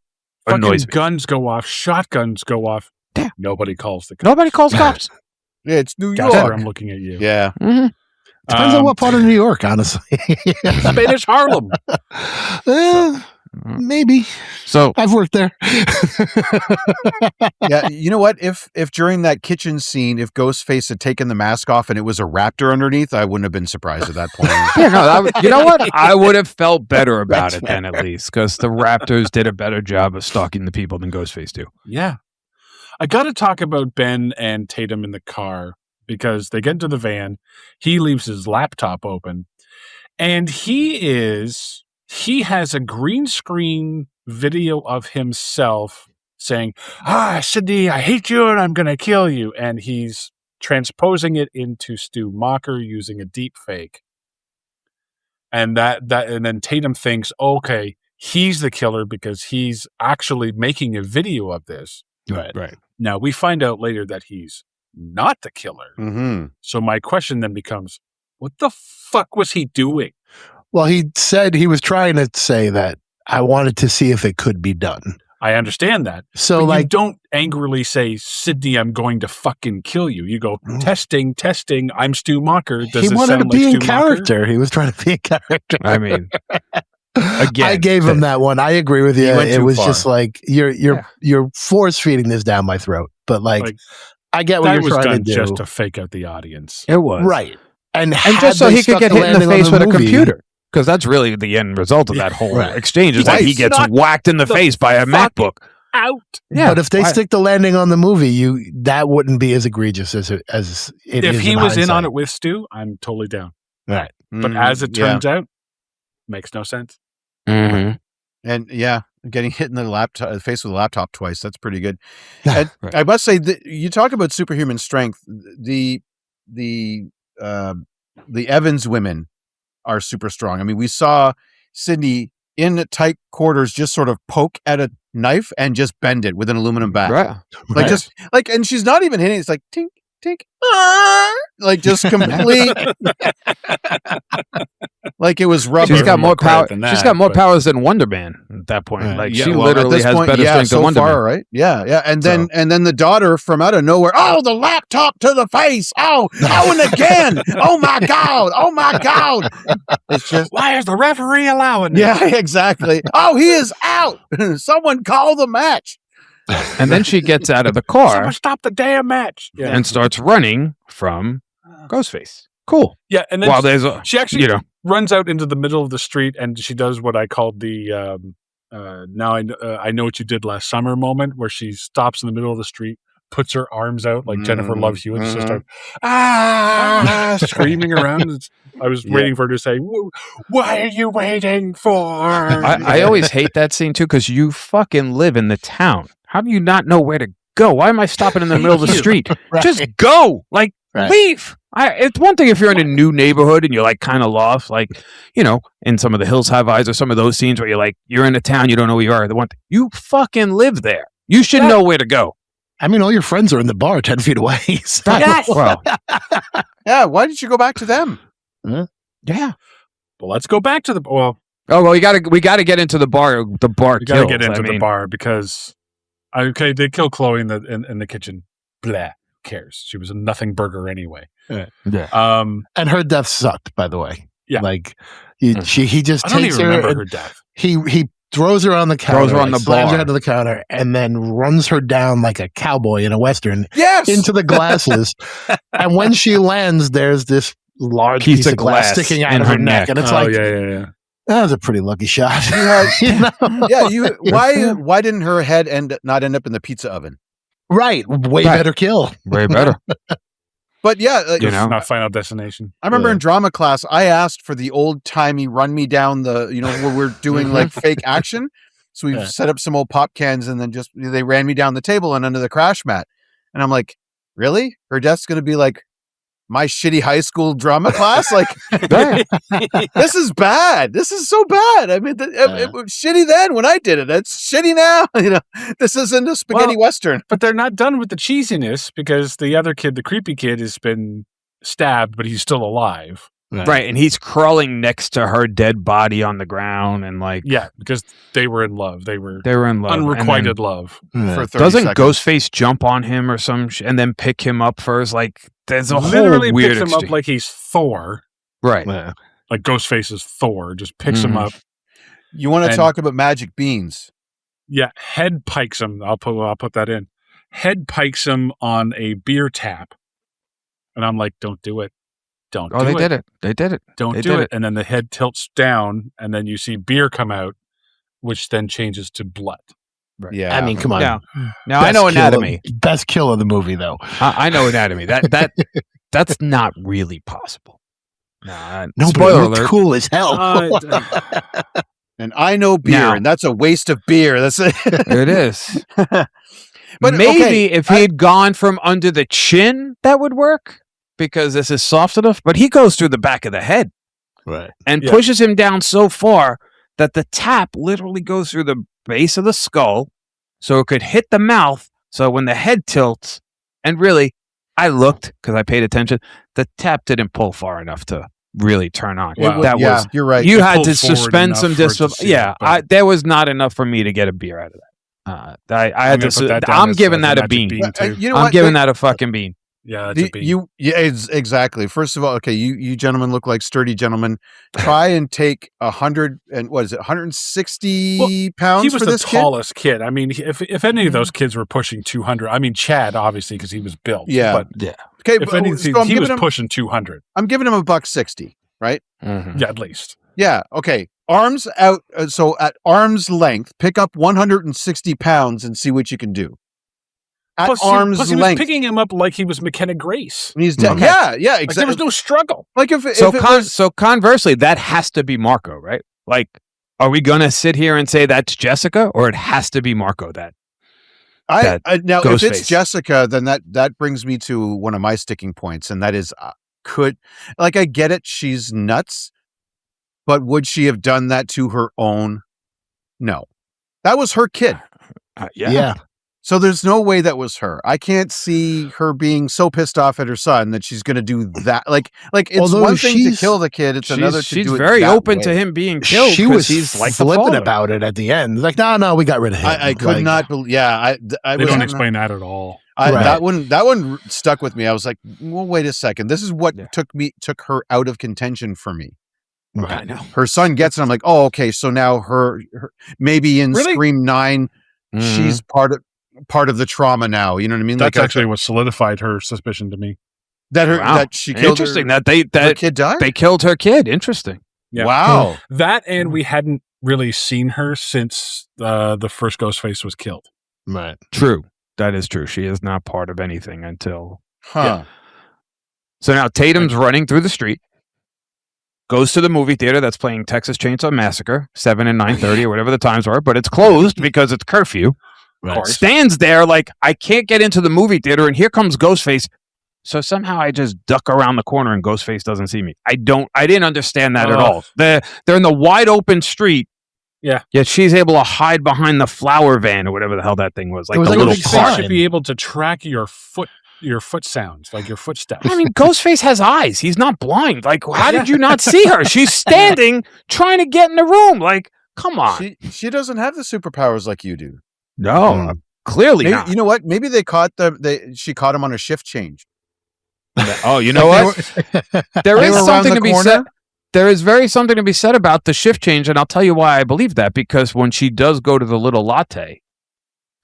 Speaker 5: Fucking guns go off, shotguns go off. Damn. Nobody calls the cops.
Speaker 6: Nobody calls cops.
Speaker 1: Yeah, it's New York.
Speaker 5: Gaspar, I'm looking at you.
Speaker 1: Yeah.
Speaker 6: Mm-hmm.
Speaker 4: Depends on what part of New York, honestly.
Speaker 5: Spanish Harlem.
Speaker 4: Maybe.
Speaker 6: So
Speaker 4: I've worked there.
Speaker 1: Yeah, you know what? If during that kitchen scene, if Ghostface had taken the mask off and it was a raptor underneath, I wouldn't have been surprised at that point.
Speaker 6: Yeah, no, you know what? I would have felt better about it then, at least, because the Raptors did a better job of stalking the people than Ghostface do.
Speaker 5: Yeah. I got to talk about Ben and Tatum in the car because they get into the van. He leaves his laptop open, and he has a green screen video of himself saying, Syndey, I hate you and I'm going to kill you. And he's transposing it into Stu Macher using a deepfake. And and then Tatum thinks, okay, he's the killer because he's actually making a video of this.
Speaker 4: Right.
Speaker 5: Now, we find out later that he's not the killer.
Speaker 1: Mm-hmm.
Speaker 5: So my question then becomes, what the fuck was he doing?
Speaker 4: Well, he said he was trying to say that I wanted to see if it could be done.
Speaker 5: I understand that.
Speaker 4: So,
Speaker 5: but you don't angrily say, Syndey, I'm going to fucking kill you. You go, testing, I'm Stu Macher. Does
Speaker 4: he
Speaker 5: it
Speaker 4: wanted to
Speaker 5: sound
Speaker 4: be
Speaker 5: like
Speaker 4: in
Speaker 5: Stu
Speaker 4: character. He was trying to be in character.
Speaker 6: I mean, again,
Speaker 4: I gave him that one. I agree with you.
Speaker 1: went
Speaker 4: It
Speaker 1: too
Speaker 4: was
Speaker 1: far.
Speaker 4: just like you're force feeding this down my throat. But like I get what
Speaker 5: that
Speaker 4: you're
Speaker 5: was
Speaker 4: trying
Speaker 5: done
Speaker 4: to do.
Speaker 5: just to fake out the audience.
Speaker 6: it was.
Speaker 4: Right. And
Speaker 6: just so he could get hit in the face with a computer. Because that's really the end result of that whole exchange is that he gets whacked in the face by a MacBook.
Speaker 5: Out.
Speaker 4: Yeah, but if they stick the landing on the movie, that wouldn't be as egregious as it is.
Speaker 5: If he was in on it with Stu, I'm totally down.
Speaker 4: Right.
Speaker 5: But as it turns out, makes no sense.
Speaker 6: Mm-hmm.
Speaker 1: And getting hit in the face with a laptop twice, that's pretty good. And I must say that you talk about superhuman strength. The Evans women are super strong. I mean, we saw Syndey in tight quarters just sort of poke at a knife and just bend it with an aluminum bat.
Speaker 6: Right.
Speaker 1: And she's not even hitting it. It's like tink, tink, like just complete. Like it was rubber.
Speaker 6: She's got more power. She's got more
Speaker 5: but-
Speaker 6: powers than Wonderman at that point.
Speaker 1: Yeah.
Speaker 6: Like
Speaker 1: Yeah,
Speaker 6: she
Speaker 1: well, at
Speaker 6: literally
Speaker 1: this
Speaker 6: has
Speaker 1: point,
Speaker 6: better strength
Speaker 1: so
Speaker 6: than Wonderman.
Speaker 1: far, right? Yeah. And then the daughter from out of nowhere. Oh, the laptop to the face. Oh, and again. Oh my God. It's just
Speaker 5: Why is the referee allowing it?
Speaker 1: yeah, exactly. Oh, he is out. Someone call the match.
Speaker 6: And then she gets out of the
Speaker 5: Someone
Speaker 6: car
Speaker 5: stop the damn match. Yeah.
Speaker 6: and starts running from Ghostface. Cool.
Speaker 5: Yeah, and then
Speaker 6: While there's a,
Speaker 5: she actually runs out into the middle of the street, and she does what I called the now I know what you did last summer moment, where she stops in the middle of the street, puts her arms out like Jennifer Love Hewitt, just start screaming around. I was waiting for her to say, "What are you waiting for?"
Speaker 6: I always hate that scene too, because you fucking live in the town. How do you not know where to go? Why am I stopping in the middle of the street?
Speaker 4: Right.
Speaker 6: Just go, like leave. It's one thing if you're in a new neighborhood and you're like kind of lost, like, you know, in some of the Hills Have Eyes or some of those scenes where you're like, you're in a town, you don't know where you are. The one thing, you fucking live there. You should know where to go.
Speaker 4: I mean, all your friends are in the bar 10 feet away. So.
Speaker 6: Yes. Well,
Speaker 1: Yeah, why did you go back to them?
Speaker 6: yeah.
Speaker 5: Well, let's go back to the
Speaker 6: Oh well, we gotta get into the bar. The bar.
Speaker 5: We gotta
Speaker 6: kills.
Speaker 5: get into
Speaker 6: I
Speaker 5: the
Speaker 6: mean,
Speaker 5: bar because they kill Chloe in the kitchen. Blah, who cares? She was a nothing burger anyway.
Speaker 6: Yeah.
Speaker 4: And her death sucked, by the way.
Speaker 5: Yeah.
Speaker 4: Like he just
Speaker 5: I don't
Speaker 4: takes
Speaker 5: even
Speaker 4: her.
Speaker 5: remember
Speaker 4: and
Speaker 5: her death.
Speaker 4: He throws her on the counter.
Speaker 6: Throws her on the
Speaker 4: slams her
Speaker 6: bar.
Speaker 4: head to the counter, and then runs her down like a cowboy in a western
Speaker 1: Yes.
Speaker 4: into the glasses. And when she lands, there's this large piece of glass sticking out
Speaker 6: in
Speaker 4: of
Speaker 6: her
Speaker 4: her neck,
Speaker 6: neck.
Speaker 4: and it's
Speaker 5: Oh,
Speaker 4: like
Speaker 5: yeah.
Speaker 4: that was a pretty lucky shot.
Speaker 1: You had-
Speaker 4: You know?
Speaker 1: Yeah, why didn't her head not end up in the pizza oven?
Speaker 4: Right, way
Speaker 6: Right.
Speaker 4: better kill.
Speaker 6: Way better.
Speaker 1: But yeah, like,
Speaker 6: You know?
Speaker 5: Not Final Destination.
Speaker 1: I remember in drama class, I asked for the old timey run me down the, where we're doing like fake action. So we set up some old pop cans and then they ran me down the table and under the crash mat. And I'm like, really? Her death's going to be like my shitty high school drama class? Like, this is bad. This is so bad. I mean, it was shitty then when I did it. It's shitty now. This isn't a spaghetti Western.
Speaker 5: But they're not done with the cheesiness because the other kid, the creepy kid, has been stabbed, but he's still alive.
Speaker 6: Right, and he's crawling next to her dead body on the ground, and like,
Speaker 5: Yeah, because they were in love. They were
Speaker 6: in love.
Speaker 5: unrequited love.
Speaker 1: For 30
Speaker 6: Doesn't
Speaker 1: seconds.
Speaker 6: Ghostface jump on him or and then pick him up first? Like, there's a
Speaker 5: Literally
Speaker 6: whole weird
Speaker 5: picks him up
Speaker 6: exchange.
Speaker 5: like he's Thor.
Speaker 6: Right.
Speaker 4: Yeah.
Speaker 5: Like Ghostface is Thor. Just picks him up.
Speaker 1: You want to
Speaker 5: And-
Speaker 1: talk about magic beans?
Speaker 5: Yeah, head pikes him. I'll put that in. Head pikes him on a beer tap, and I'm like, "Don't do it! Don't."
Speaker 6: Oh,
Speaker 5: do
Speaker 6: they
Speaker 5: it.
Speaker 6: did it. They did it.
Speaker 5: Don't
Speaker 6: They
Speaker 5: do
Speaker 6: did
Speaker 5: it.
Speaker 6: it.
Speaker 5: And then the head tilts down, and then you see beer come out, which then changes to blood.
Speaker 6: Right.
Speaker 1: Yeah.
Speaker 4: I mean, come on.
Speaker 6: Now I know anatomy.
Speaker 4: Best kill of the movie, though.
Speaker 6: I know anatomy. That's not really possible.
Speaker 4: No, but it
Speaker 6: spoiler
Speaker 4: looked
Speaker 6: alert.
Speaker 4: cool as hell.
Speaker 1: And I know beer,
Speaker 6: Now-
Speaker 1: and that's a waste of beer. That's it.
Speaker 6: It is.
Speaker 1: But
Speaker 6: maybe
Speaker 1: okay,
Speaker 6: if he had gone from under the chin, that would work because this is soft enough. But he goes through the back of the head
Speaker 4: Right.
Speaker 6: and
Speaker 5: Yeah.
Speaker 6: pushes him down so far that the tap literally goes through the base of the skull, so it could hit the mouth. So when the head tilts, and really, I looked because I paid attention. The tap didn't pull far enough to really turn on.
Speaker 5: Wow.
Speaker 6: That was
Speaker 1: you're right.
Speaker 6: you
Speaker 5: It
Speaker 6: had
Speaker 5: pulled
Speaker 6: to
Speaker 5: forward
Speaker 6: suspend
Speaker 5: enough
Speaker 6: some
Speaker 5: for it to
Speaker 6: disbelief.
Speaker 5: see
Speaker 6: Yeah,
Speaker 5: it, but-
Speaker 6: there was not enough for me to get a beer out of that. I had
Speaker 5: gonna
Speaker 6: to.
Speaker 5: put that down
Speaker 6: I'm
Speaker 5: as
Speaker 6: giving
Speaker 5: a
Speaker 6: that a
Speaker 5: magic
Speaker 6: bean.
Speaker 5: bean, too.
Speaker 1: You know
Speaker 6: I'm
Speaker 1: what?
Speaker 6: giving that a fucking bean.
Speaker 5: Yeah, that's a bean.
Speaker 1: Exactly. First of all, okay, you gentlemen look like sturdy gentlemen. Try and take 160 pounds
Speaker 5: he was
Speaker 1: for
Speaker 5: the
Speaker 1: this kid.
Speaker 5: tallest kid. I mean, if any of those kids were pushing 200, I mean, Chad obviously because he was built.
Speaker 1: Yeah.
Speaker 5: but
Speaker 1: Okay,
Speaker 5: if anything,
Speaker 1: so I'm
Speaker 5: he
Speaker 1: giving
Speaker 5: was
Speaker 1: him.
Speaker 5: pushing 200.
Speaker 1: I'm giving him $1.60, right?
Speaker 6: Mhm.
Speaker 5: Yeah, at least.
Speaker 1: Yeah. Okay. Arms out. So at arm's length, pick up 160 pounds and see what you can do. At
Speaker 5: Plus,
Speaker 1: arm's
Speaker 5: plus he was
Speaker 1: length.
Speaker 5: picking him up like he was McKenna Grace.
Speaker 1: When he's dead.
Speaker 6: Okay.
Speaker 1: Yeah.
Speaker 5: Like, there
Speaker 1: Exactly.
Speaker 5: was no struggle.
Speaker 1: Like if
Speaker 6: So,
Speaker 1: it was,
Speaker 6: so conversely, that has to be Marco, right? Like, are we gonna sit here and say that's Jessica, or it has to be Marco? That
Speaker 1: now if it's
Speaker 6: Ghostface.
Speaker 1: Jessica, then that brings me to one of my sticking points, and that is I get it, she's nuts, but would she have done that to her own? No, that was her kid.
Speaker 4: Yeah.
Speaker 1: So there's no way that was her. I can't see her being so pissed off at her son that she's going to do that. Like it's
Speaker 4: Although
Speaker 1: one thing to
Speaker 4: she's-
Speaker 1: kill the kid; it's another to
Speaker 6: She's
Speaker 1: do it
Speaker 6: very
Speaker 1: that
Speaker 6: open
Speaker 1: way.
Speaker 6: to him being killed.
Speaker 4: She
Speaker 6: 'cause
Speaker 4: was
Speaker 6: he's like the
Speaker 4: flipping
Speaker 6: father.
Speaker 4: about it at the end. Like, no, we got rid of him.
Speaker 1: I could
Speaker 4: Like,
Speaker 1: not believe. Yeah, I
Speaker 5: They
Speaker 1: was
Speaker 5: don't
Speaker 1: not-
Speaker 5: explain that at all.
Speaker 1: That
Speaker 4: Right.
Speaker 1: one stuck with me. I was like, well, wait a second. This is what took her out of contention for me.
Speaker 4: Right.
Speaker 6: I know.
Speaker 1: Her son gets it. I'm like, oh, okay. So now her maybe in
Speaker 5: Really?
Speaker 1: Scream 9,
Speaker 6: Mhm.
Speaker 1: she's part of the trauma now. You know what I mean?
Speaker 5: That's
Speaker 1: Like
Speaker 5: actually what solidified her suspicion to me.
Speaker 1: that
Speaker 6: Wow.
Speaker 1: she killed
Speaker 6: Interesting
Speaker 1: her,
Speaker 6: that
Speaker 1: her kid died.
Speaker 6: they killed her kid. Interesting.
Speaker 5: Yeah.
Speaker 1: Wow.
Speaker 5: That, and we hadn't really seen her since the first Ghostface was killed.
Speaker 4: Right.
Speaker 6: True. That is true. She is not part of anything until.
Speaker 1: Huh.
Speaker 5: Yeah.
Speaker 6: So now Tatum's running through the street, goes to the movie theater that's playing Texas Chainsaw Massacre, 7 and 9:30 or whatever the times were, but it's closed because it's curfew.
Speaker 4: Right.
Speaker 6: Stands there like, I can't get into the movie theater, and here comes Ghostface. So somehow I just duck around the corner and Ghostface doesn't see me. I didn't understand that at all. They're in the wide open street.
Speaker 5: Yeah.
Speaker 6: Yet she's able to hide behind the flower van or whatever the hell that thing was. Like
Speaker 4: It was
Speaker 6: the
Speaker 4: like a
Speaker 6: little
Speaker 4: big
Speaker 5: Ghostface
Speaker 6: cart.
Speaker 5: should be able to track your foot sounds, like your footsteps.
Speaker 6: I mean, Ghostface has eyes. He's not blind. Like, how did you not see her? She's standing trying to get in the room. Like, come on.
Speaker 1: She doesn't have the superpowers like you do.
Speaker 6: No, clearly
Speaker 1: Maybe,
Speaker 6: not.
Speaker 1: you know what? Maybe she caught him on a shift change.
Speaker 6: Oh, you know what? There
Speaker 1: They
Speaker 6: is
Speaker 1: were around
Speaker 6: something
Speaker 1: the
Speaker 6: to be
Speaker 1: corner?
Speaker 6: said. There is something to be said about the shift change, and I'll tell you why I believe that. Because when she does go to the little latte,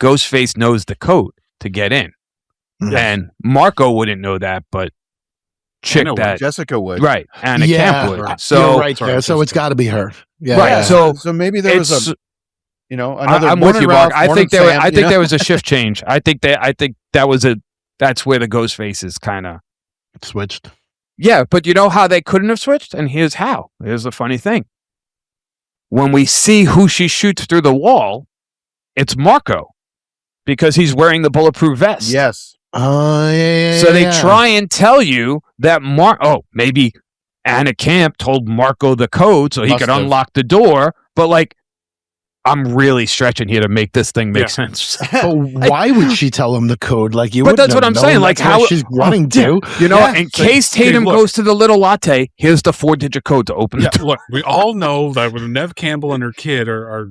Speaker 6: Ghostface knows the code to get in, and Marco wouldn't know that, but chick that
Speaker 1: Jessica would.
Speaker 6: right, Anna Camp would.
Speaker 4: Right.
Speaker 6: So
Speaker 4: You're right there. So it's got to be her. Yeah.
Speaker 6: Right.
Speaker 4: Yeah.
Speaker 6: So
Speaker 1: maybe there was
Speaker 6: it's-
Speaker 1: a another.
Speaker 6: I'm with
Speaker 1: morning
Speaker 6: you, Mark.
Speaker 1: Ralph,
Speaker 6: I
Speaker 1: morning
Speaker 6: think there.
Speaker 1: Sam,
Speaker 6: I
Speaker 1: you
Speaker 6: think
Speaker 1: know?
Speaker 6: there was a shift change. I think that's where the Ghostface is kind of.
Speaker 4: Switched.
Speaker 6: Yeah, but you know how they couldn't have switched? And here's how. Here's the funny thing. When we see who she shoots through the wall, it's Marco because he's wearing the bulletproof vest.
Speaker 1: Yes.
Speaker 4: Oh, yeah.
Speaker 6: So they try and tell you that maybe Anna Camp told Marco the code so he
Speaker 1: Must
Speaker 6: could
Speaker 1: have.
Speaker 6: unlock the door. But like, I'm really stretching here to make this thing make
Speaker 5: Yeah.
Speaker 6: sense.
Speaker 4: But why would she tell him the code? Like you.
Speaker 6: But
Speaker 4: wouldn't
Speaker 6: that's what
Speaker 4: have
Speaker 6: I'm
Speaker 4: known
Speaker 6: saying, like,
Speaker 4: that's where
Speaker 6: how-
Speaker 4: she's running to.
Speaker 6: You know,
Speaker 5: Yeah.
Speaker 6: in
Speaker 5: So,
Speaker 6: case
Speaker 5: hey,
Speaker 6: Tatum
Speaker 5: look.
Speaker 6: goes to the little latte, here's the 4-digit code to open the
Speaker 5: Yeah,
Speaker 6: door.
Speaker 5: look, we all know that when Nev Campbell and her kid are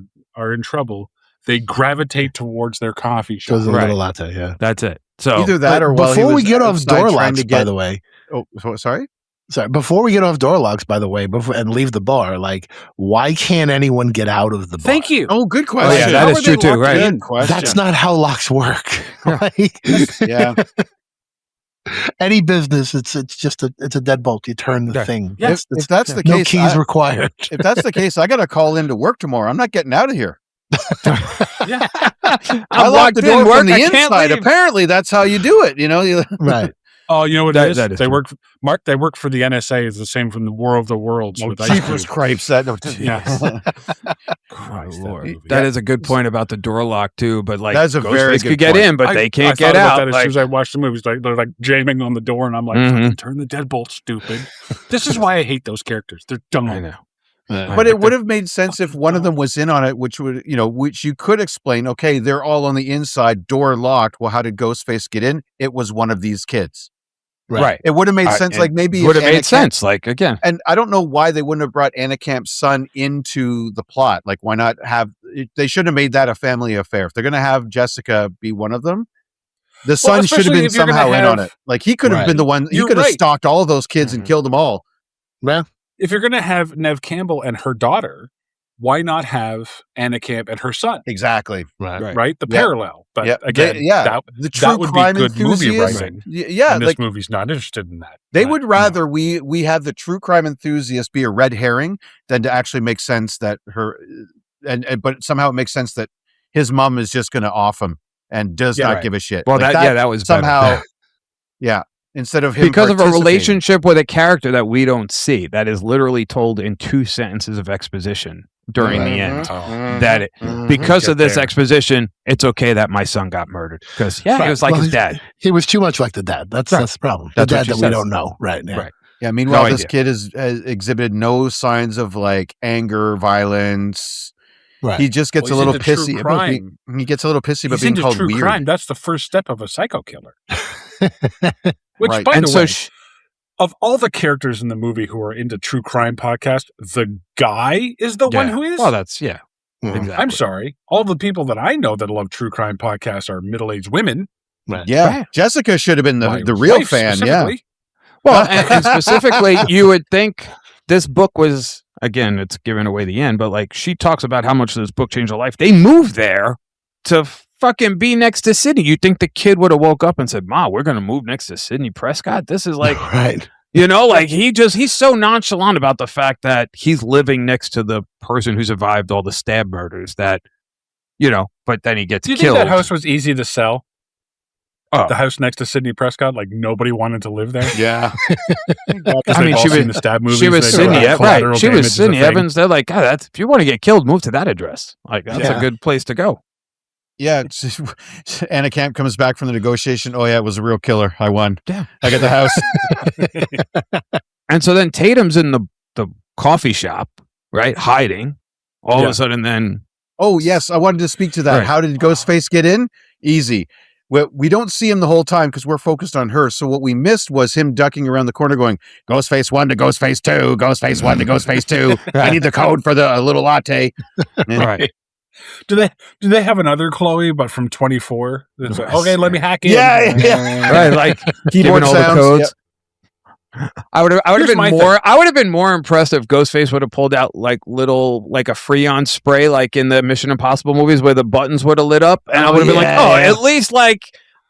Speaker 5: in trouble, they gravitate towards their coffee shop.
Speaker 4: Goes a
Speaker 6: Right.
Speaker 4: little latte. Yeah.
Speaker 6: That's it. So
Speaker 1: Either that or while he
Speaker 4: before we
Speaker 1: was
Speaker 4: get off
Speaker 1: outside
Speaker 4: door
Speaker 1: trying
Speaker 4: locks,
Speaker 1: to get.
Speaker 4: by the way.
Speaker 1: Oh, sorry.
Speaker 4: Sorry, before we get off door locks, by the way, and leave the bar, like, why can't anyone get out of the bar?
Speaker 6: thank you.
Speaker 1: Oh, good question.
Speaker 6: yeah, that
Speaker 1: How
Speaker 6: is
Speaker 1: are
Speaker 6: true
Speaker 1: they
Speaker 6: too,
Speaker 1: locked
Speaker 6: right.
Speaker 1: in? Question.
Speaker 4: That's not how locks work. Like,
Speaker 1: Yeah.
Speaker 4: any business, it's just a deadbolt. You turn the
Speaker 6: Yeah.
Speaker 4: thing.
Speaker 5: Yeah.
Speaker 1: If that's the
Speaker 4: No
Speaker 1: case,
Speaker 4: keys required.
Speaker 1: if that's the case, I got to call into work tomorrow. I'm not getting out of here.
Speaker 5: Yeah.
Speaker 1: I
Speaker 6: I'm
Speaker 1: locked the door
Speaker 6: work,
Speaker 1: from the
Speaker 6: I can't
Speaker 1: inside.
Speaker 6: leave.
Speaker 1: Apparently, that's how you do it. You know,
Speaker 4: Right.
Speaker 5: Oh, you know what
Speaker 6: That-
Speaker 5: it is?
Speaker 6: that is
Speaker 5: They
Speaker 6: true.
Speaker 5: work. Mark, they work for the NSA. It's the same from the War of the Worlds. with Ice
Speaker 1: Jeepers
Speaker 5: Cube.
Speaker 1: cripes. That
Speaker 5: Yes.
Speaker 6: Christ,
Speaker 5: Lord.
Speaker 6: that is a good point about the door lock too. But like,
Speaker 1: That's a very
Speaker 6: Ghostface
Speaker 1: good
Speaker 6: could get
Speaker 1: point.
Speaker 6: in, but they can't get
Speaker 5: thought about
Speaker 6: out.
Speaker 5: that as
Speaker 6: Like,
Speaker 5: soon as I watched the movies, like they're like jamming on the door, and I'm like,
Speaker 6: Mhm.
Speaker 5: "Fucking turn the deadbolt, stupid." This is why I hate those characters. They're dumb.
Speaker 6: I know.
Speaker 1: But it would have made sense if one of them was in on it, which you could explain. Okay, they're all on the inside, door locked. Well, how did Ghostface get in? It was one of these kids.
Speaker 6: Right.
Speaker 1: It would have made sense. Like maybe
Speaker 6: would have
Speaker 1: if Anna
Speaker 6: made sense. Like again,
Speaker 1: And I don't know why they wouldn't have brought Anna Camp's son into the plot. Like, why not have? They should have made that a family affair. If they're going to have Jessica be one of them, the son should have
Speaker 5: especially
Speaker 1: been
Speaker 5: if you're gonna
Speaker 1: somehow in on
Speaker 5: have-
Speaker 1: it. Like he could have
Speaker 4: Right.
Speaker 1: been the one. He
Speaker 5: You're
Speaker 1: could have
Speaker 5: right.
Speaker 1: stalked all those kids and killed them all.
Speaker 4: Well,
Speaker 5: If you're going to have Nev Campbell and her daughter, why not have Anna Camp and her son?
Speaker 1: Exactly.
Speaker 4: right.
Speaker 5: Right? The
Speaker 1: Yeah.
Speaker 5: parallel. But
Speaker 1: Yeah.
Speaker 5: again,
Speaker 1: The
Speaker 5: that
Speaker 1: true
Speaker 5: would be
Speaker 1: crime
Speaker 5: good movie
Speaker 1: enthusiast.
Speaker 5: writing.
Speaker 1: Yeah,
Speaker 5: and this
Speaker 1: like
Speaker 5: movie's not interested in that.
Speaker 1: they
Speaker 5: But,
Speaker 1: would
Speaker 5: no.
Speaker 1: rather we have the true crime enthusiast be a red herring than to actually make sense that her and but somehow it makes sense that his mom is just going to off him and does
Speaker 5: Yeah,
Speaker 1: not
Speaker 5: right.
Speaker 1: give a shit.
Speaker 6: well,
Speaker 1: Like
Speaker 6: that was better.
Speaker 1: somehow. Yeah, instead of him
Speaker 6: because of a
Speaker 1: participating.
Speaker 6: relationship with a character that we don't see, that is literally told in 2 sentences of exposition during the end.
Speaker 1: Mhm.
Speaker 6: That it,
Speaker 1: Mhm.
Speaker 6: because
Speaker 5: Get
Speaker 6: of this
Speaker 5: there.
Speaker 6: exposition, it's okay that my son got murdered because he was like
Speaker 4: Well,
Speaker 6: his dad.
Speaker 4: He was too much like the dad. That's
Speaker 6: Right.
Speaker 4: the problem.
Speaker 6: That's
Speaker 4: the
Speaker 6: what
Speaker 4: dad
Speaker 6: she
Speaker 4: that we
Speaker 6: says.
Speaker 4: don't know. Right. Yeah.
Speaker 6: Right.
Speaker 1: Yeah, meanwhile,
Speaker 6: No
Speaker 1: this
Speaker 6: idea.
Speaker 1: kid has exhibited no signs of like anger, violence.
Speaker 4: Right.
Speaker 1: He just gets
Speaker 5: Well,
Speaker 1: a little
Speaker 5: he's into true
Speaker 1: pissy about
Speaker 5: crime.
Speaker 1: he gets a little pissy about
Speaker 5: He's
Speaker 1: being
Speaker 5: into
Speaker 1: called
Speaker 5: true
Speaker 1: weird.
Speaker 5: crime. That's the first step of a psycho killer. Which,
Speaker 1: Right.
Speaker 5: by
Speaker 6: And
Speaker 5: the
Speaker 6: so
Speaker 5: way,
Speaker 6: sh-
Speaker 5: of all the characters in the movie who are into true crime podcast, the guy is the one
Speaker 6: yeah.
Speaker 5: who is.
Speaker 6: Well, that's yeah.
Speaker 4: Mhm.
Speaker 6: Exactly.
Speaker 5: I'm sorry. All the people that I know that love true crime podcasts are middle-aged women.
Speaker 4: Right.
Speaker 1: Yeah,
Speaker 6: Right.
Speaker 1: Jessica should have been
Speaker 5: My
Speaker 1: the real
Speaker 5: wife
Speaker 1: fan. Yeah,
Speaker 5: specifically.
Speaker 6: Well, and specifically, you would think this book was, again, it's giving away the end, but like she talks about how much this book changed her life. They moved there to fucking be next to Syndey. You think the kid would have woke up and said, "Ma, we're going to move next to Syndey Prescott?" This is like,
Speaker 4: Right.
Speaker 6: You know, like he's so nonchalant about the fact that he's living next to the person who survived all the stab murders that, you know, but then he gets
Speaker 5: Do you
Speaker 6: killed.
Speaker 5: think that house was easy to sell?
Speaker 6: Oh.
Speaker 5: The house next to Syndey Prescott, like nobody wanted to live there.
Speaker 1: Yeah.
Speaker 5: I mean, she was the stab movies.
Speaker 6: She was
Speaker 5: Syndey,
Speaker 6: right. She was Syndey Evans. They're like, God, that's, if you want to get killed, move to that address. Like that's a good place to go.
Speaker 1: Yeah. Anna Camp comes back from the negotiation. Oh yeah, it was a real killer. I won.
Speaker 6: Yeah.
Speaker 1: I got the house.
Speaker 6: And so then Tatum's in the coffee shop, right, hiding. All of a sudden, then.
Speaker 1: Oh yes, I wanted to speak to that.
Speaker 6: Right.
Speaker 1: How did Ghostface get in? Easy. We don't see him the whole time because we're focused on her. So what we missed was him ducking around the corner going, Ghostface 1 to Ghostface 2, Ghostface 1 to Ghostface 2. I need the code for the little latte.
Speaker 6: Right.
Speaker 5: Do they have another Chloe, but from 24? It's like, okay, let me hack in.
Speaker 1: Yeah.
Speaker 6: Right, like
Speaker 1: Keyboard
Speaker 6: giving all
Speaker 1: sounds,
Speaker 6: the codes.
Speaker 1: yep.
Speaker 6: I would
Speaker 5: Here's
Speaker 6: have
Speaker 5: my
Speaker 6: been
Speaker 5: thing.
Speaker 6: more. I would have been more impressed if Ghostface would have pulled out like little, like a Freon spray, like in the Mission Impossible movies, where the buttons would have lit up, and I would have been like, oh, at least like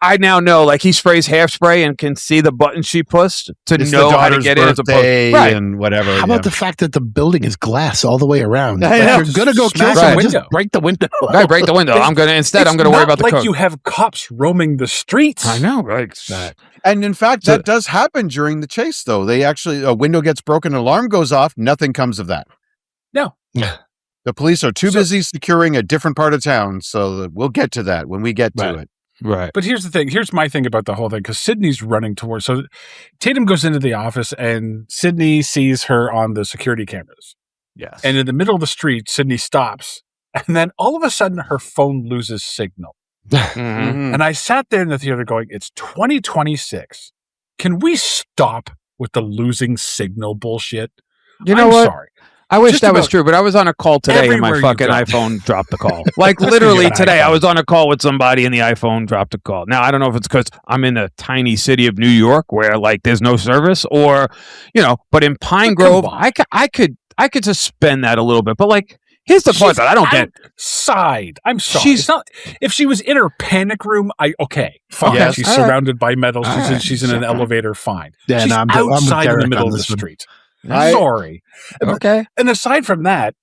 Speaker 6: I now know, like he sprays half spray and can see the button she pushed to
Speaker 1: It's
Speaker 6: know
Speaker 1: the
Speaker 6: how to
Speaker 1: daughter's
Speaker 6: get in. As
Speaker 1: birthday
Speaker 6: opposed, right?
Speaker 1: and whatever.
Speaker 4: How about the fact that the building is glass all the way around?
Speaker 1: I
Speaker 4: Like,
Speaker 1: know.
Speaker 4: you're gonna go kill
Speaker 5: Smash
Speaker 6: the
Speaker 4: someone,
Speaker 5: window.
Speaker 4: just break the window.
Speaker 6: Right, break the window. I'm gonna
Speaker 5: It's
Speaker 6: worry
Speaker 5: not
Speaker 6: about the
Speaker 5: like
Speaker 6: code.
Speaker 5: you have cops roaming the streets.
Speaker 6: I know, right?
Speaker 1: And in fact, that does happen during the chase, though. They actually, a window gets broken, an alarm goes off. Nothing comes of that.
Speaker 5: No.
Speaker 1: The police are too busy securing a different part of town. So we'll get to that when we get to it.
Speaker 6: Right.
Speaker 5: But here's the thing. Here's my thing about the whole thing, because Sydney's running towards. So Tatum goes into the office, and Syndey sees her on the security cameras.
Speaker 6: Yes.
Speaker 5: And in the middle of the street, Syndey stops, and then all of a sudden, her phone loses signal.
Speaker 6: Mhm.
Speaker 5: And I sat there in the theater going, "It's 2026. Can we stop with the losing signal bullshit?"
Speaker 6: You know
Speaker 5: I'm
Speaker 6: what?
Speaker 5: sorry.
Speaker 6: I wish
Speaker 5: Just
Speaker 6: that was
Speaker 5: about
Speaker 6: true, but I was on a call today and my
Speaker 5: everywhere you
Speaker 6: fucking
Speaker 5: go.
Speaker 6: iPhone dropped the call. Like literally
Speaker 5: got an
Speaker 6: today, I
Speaker 5: iPhone.
Speaker 6: was on a call with somebody and the iPhone dropped a call. Now, I don't know if it's because I'm in a tiny city of New York where like there's no service or, you know, but in Pine
Speaker 5: But come
Speaker 6: Grove,
Speaker 5: on.
Speaker 6: I could suspend that a little bit. But like, here's the part that I don't get.
Speaker 5: Outside. I'm sorry.
Speaker 6: She's-
Speaker 5: It's not, if she was in her panic room, fine.
Speaker 1: Yes.
Speaker 5: She's
Speaker 6: All right.
Speaker 5: surrounded by metal.
Speaker 6: All right.
Speaker 5: She's in an elevator. Fine.
Speaker 4: Yeah,
Speaker 5: She's
Speaker 4: no, I'm with
Speaker 5: outside in
Speaker 4: Derek
Speaker 5: the middle
Speaker 4: on
Speaker 5: of the
Speaker 4: this one.
Speaker 5: street.
Speaker 1: I-
Speaker 5: Sorry.
Speaker 6: Okay.
Speaker 5: And aside from that,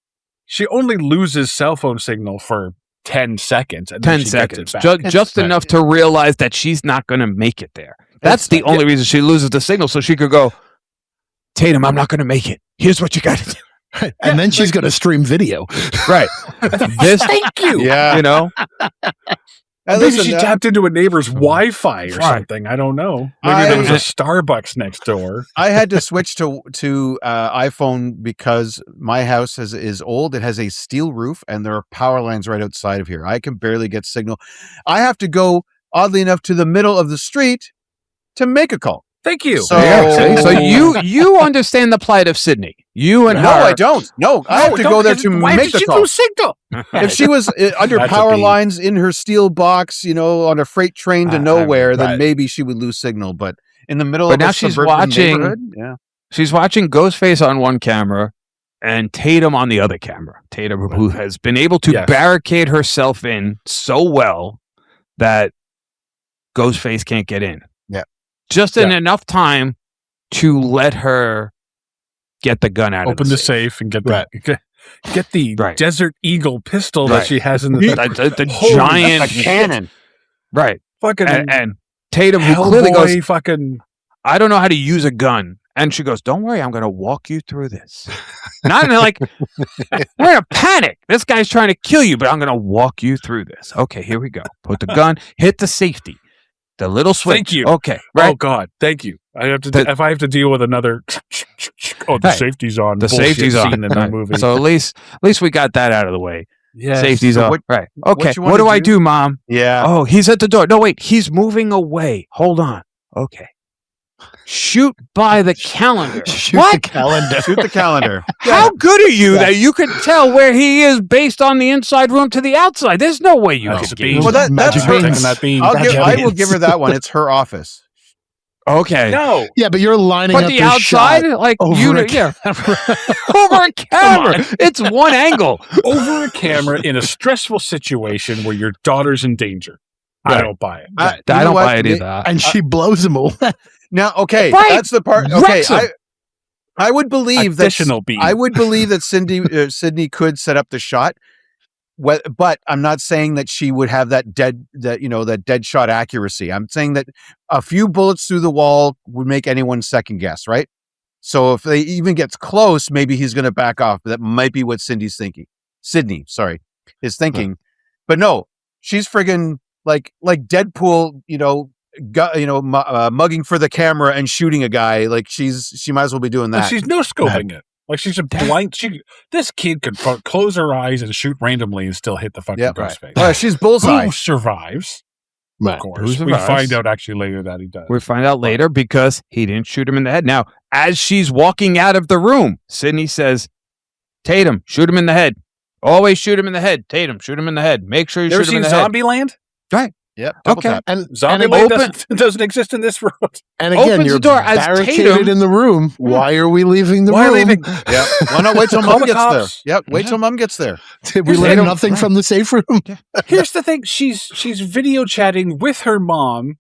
Speaker 5: she only loses cell phone signal for 10 seconds. And then
Speaker 6: 10
Speaker 5: she gets it
Speaker 6: seconds.
Speaker 5: back.
Speaker 6: Just enough to realize that she's not going to make it there. That's the only reason she loses the signal. So she could go, Tatum, I'm not going to make it. Here's what you got to do.
Speaker 4: And then she's going to stream video.
Speaker 6: Right. This,
Speaker 5: Thank you.
Speaker 1: Yeah.
Speaker 6: you know,
Speaker 5: Maybe
Speaker 1: listen,
Speaker 5: she tapped into a neighbor's Wi-Fi or
Speaker 6: Right.
Speaker 5: something. I don't know. Maybe there was a Starbucks next door.
Speaker 1: I had to switch to iPhone because my house is old. It has a steel roof and there are power lines right outside of here. I can barely get signal. I have to go, oddly enough, to the middle of the street to make a call.
Speaker 5: Thank you.
Speaker 1: So-
Speaker 6: Yeah, see? So you understand the plight of Sydney. You and
Speaker 1: No,
Speaker 6: her.
Speaker 1: I don't. No, I have to go there to
Speaker 5: Why
Speaker 1: make
Speaker 5: did
Speaker 1: the
Speaker 5: she
Speaker 1: call.
Speaker 5: lose signal?
Speaker 1: If she was under
Speaker 5: That's a
Speaker 1: power
Speaker 5: beat.
Speaker 1: lines in her steel box, you know, on a freight train to
Speaker 5: I-
Speaker 1: nowhere, then
Speaker 5: right.
Speaker 1: maybe she would lose signal. But in the middle
Speaker 6: But
Speaker 1: of
Speaker 6: now
Speaker 1: a
Speaker 6: she's
Speaker 1: suburban
Speaker 6: watching-
Speaker 1: neighborhood, yeah.
Speaker 6: She's watching Ghostface on one camera and Tatum on the other camera. Tatum, who has been able to
Speaker 5: Yes.
Speaker 6: barricade herself in so well that Ghostface can't get in.
Speaker 1: Yeah.
Speaker 6: Just in enough time to let her get the gun out
Speaker 5: Open
Speaker 6: of
Speaker 5: the safe and get the get the
Speaker 6: Right.
Speaker 5: Desert Eagle pistol
Speaker 6: Right.
Speaker 5: that she has in the
Speaker 6: The
Speaker 5: Holy
Speaker 6: giant
Speaker 1: cannon.
Speaker 6: Right.
Speaker 5: fucking
Speaker 6: And Tatum, who clearly
Speaker 5: Hellboy
Speaker 6: goes,
Speaker 5: fucking.
Speaker 6: I don't know how to use a gun. And she goes, don't worry, I'm going to walk you through this. Not in like, we're in a panic. This guy's trying to kill you, but I'm going to walk you through this. Okay, here we go. Put the gun, hit the safety. The little switch.
Speaker 5: Thank you.
Speaker 6: Okay,
Speaker 5: Oh
Speaker 6: right?
Speaker 5: God, thank you. I have to
Speaker 6: The-
Speaker 5: if I have to deal with another. The
Speaker 6: Right.
Speaker 5: safety's on.
Speaker 6: The
Speaker 5: bullshit
Speaker 6: safety's
Speaker 5: scene
Speaker 6: on.
Speaker 5: in the
Speaker 6: Right.
Speaker 5: movie.
Speaker 6: So at least we got that out of the way.
Speaker 5: yes.
Speaker 6: Safety's
Speaker 1: So
Speaker 6: on.
Speaker 1: what-
Speaker 6: Right.
Speaker 1: what
Speaker 6: Okay.
Speaker 1: you
Speaker 6: What
Speaker 1: wanna
Speaker 6: do I
Speaker 1: do-
Speaker 6: do, Mom?
Speaker 1: Yeah.
Speaker 6: Oh, he's at the door. No, wait. He's moving away. Hold on. Okay. Shoot by the calendar.
Speaker 4: Shoot
Speaker 6: What?
Speaker 4: the calendar.
Speaker 1: Shoot the calendar.
Speaker 6: How good are you that you can tell where he is based on the inside room to the outside? There's no way you
Speaker 5: That's
Speaker 6: could
Speaker 5: a
Speaker 6: get.
Speaker 5: bean.
Speaker 1: Well, that's
Speaker 4: Magic
Speaker 1: her.
Speaker 4: beans.
Speaker 5: That bean.
Speaker 1: I will give her that one. It's her office.
Speaker 6: Okay.
Speaker 5: No.
Speaker 4: Yeah, but you're lining
Speaker 6: But
Speaker 4: up
Speaker 6: the
Speaker 4: this
Speaker 6: outside,
Speaker 4: shot
Speaker 6: like
Speaker 4: over
Speaker 6: you,
Speaker 4: a
Speaker 6: yeah,
Speaker 4: camera.
Speaker 6: over a camera. It's one angle.
Speaker 5: Over a camera in a stressful situation where your daughter's in danger. I don't buy it.
Speaker 6: I
Speaker 1: you know
Speaker 6: don't
Speaker 1: what?
Speaker 6: buy it either.
Speaker 4: And she blows him away.
Speaker 1: Now, okay,
Speaker 6: Right.
Speaker 1: that's the part. Okay,
Speaker 6: Wrecks him.
Speaker 1: I would believe that
Speaker 5: Additional beam.
Speaker 1: I would believe that Syndey could set up the shot. But I'm not saying that she would have that dead shot accuracy. I'm saying that a few bullets through the wall would make anyone second guess, right? So if they even gets close, maybe he's going to back off. That might be what Syndey is thinking. But no, she's friggin' like Deadpool, mugging for the camera and shooting a guy. Like she might as well be doing that.
Speaker 5: She's no scoping it. Like she's a blind. This kid could close her eyes and shoot randomly and still hit the fucking Ghostface.
Speaker 1: Well, she's bullseye.
Speaker 5: Who survives?
Speaker 4: Right.
Speaker 5: Of course,
Speaker 6: Who
Speaker 5: we
Speaker 6: survives?
Speaker 5: find out actually later that he does.
Speaker 6: We find out later because he didn't shoot him in the head. Now, as she's walking out of the room, Syndey says, Tatum, shoot him in the head. Always shoot him in the head. Tatum, shoot him in the head. Make sure you
Speaker 5: Ever
Speaker 6: shoot him in
Speaker 5: seen
Speaker 6: the head.
Speaker 5: Zombieland?
Speaker 6: Right.
Speaker 1: Yep.
Speaker 6: Okay.
Speaker 4: And
Speaker 5: Zombieland doesn't exist in this room.
Speaker 4: And again,
Speaker 6: Opens
Speaker 4: you're
Speaker 6: the door as
Speaker 4: barricaded
Speaker 6: Tatum-
Speaker 4: in the room. Why are we leaving the
Speaker 5: Why are
Speaker 4: room?
Speaker 5: we leaving?
Speaker 1: Yeah. Why not wait till
Speaker 5: Call
Speaker 1: mom
Speaker 5: the
Speaker 1: gets there?
Speaker 5: cops.
Speaker 1: Yep. Wait till mom gets there.
Speaker 4: Did we
Speaker 6: They
Speaker 4: learn
Speaker 6: don't-
Speaker 4: nothing
Speaker 6: right.
Speaker 4: from the safe room?
Speaker 5: Here's the thing: she's video chatting with her mom.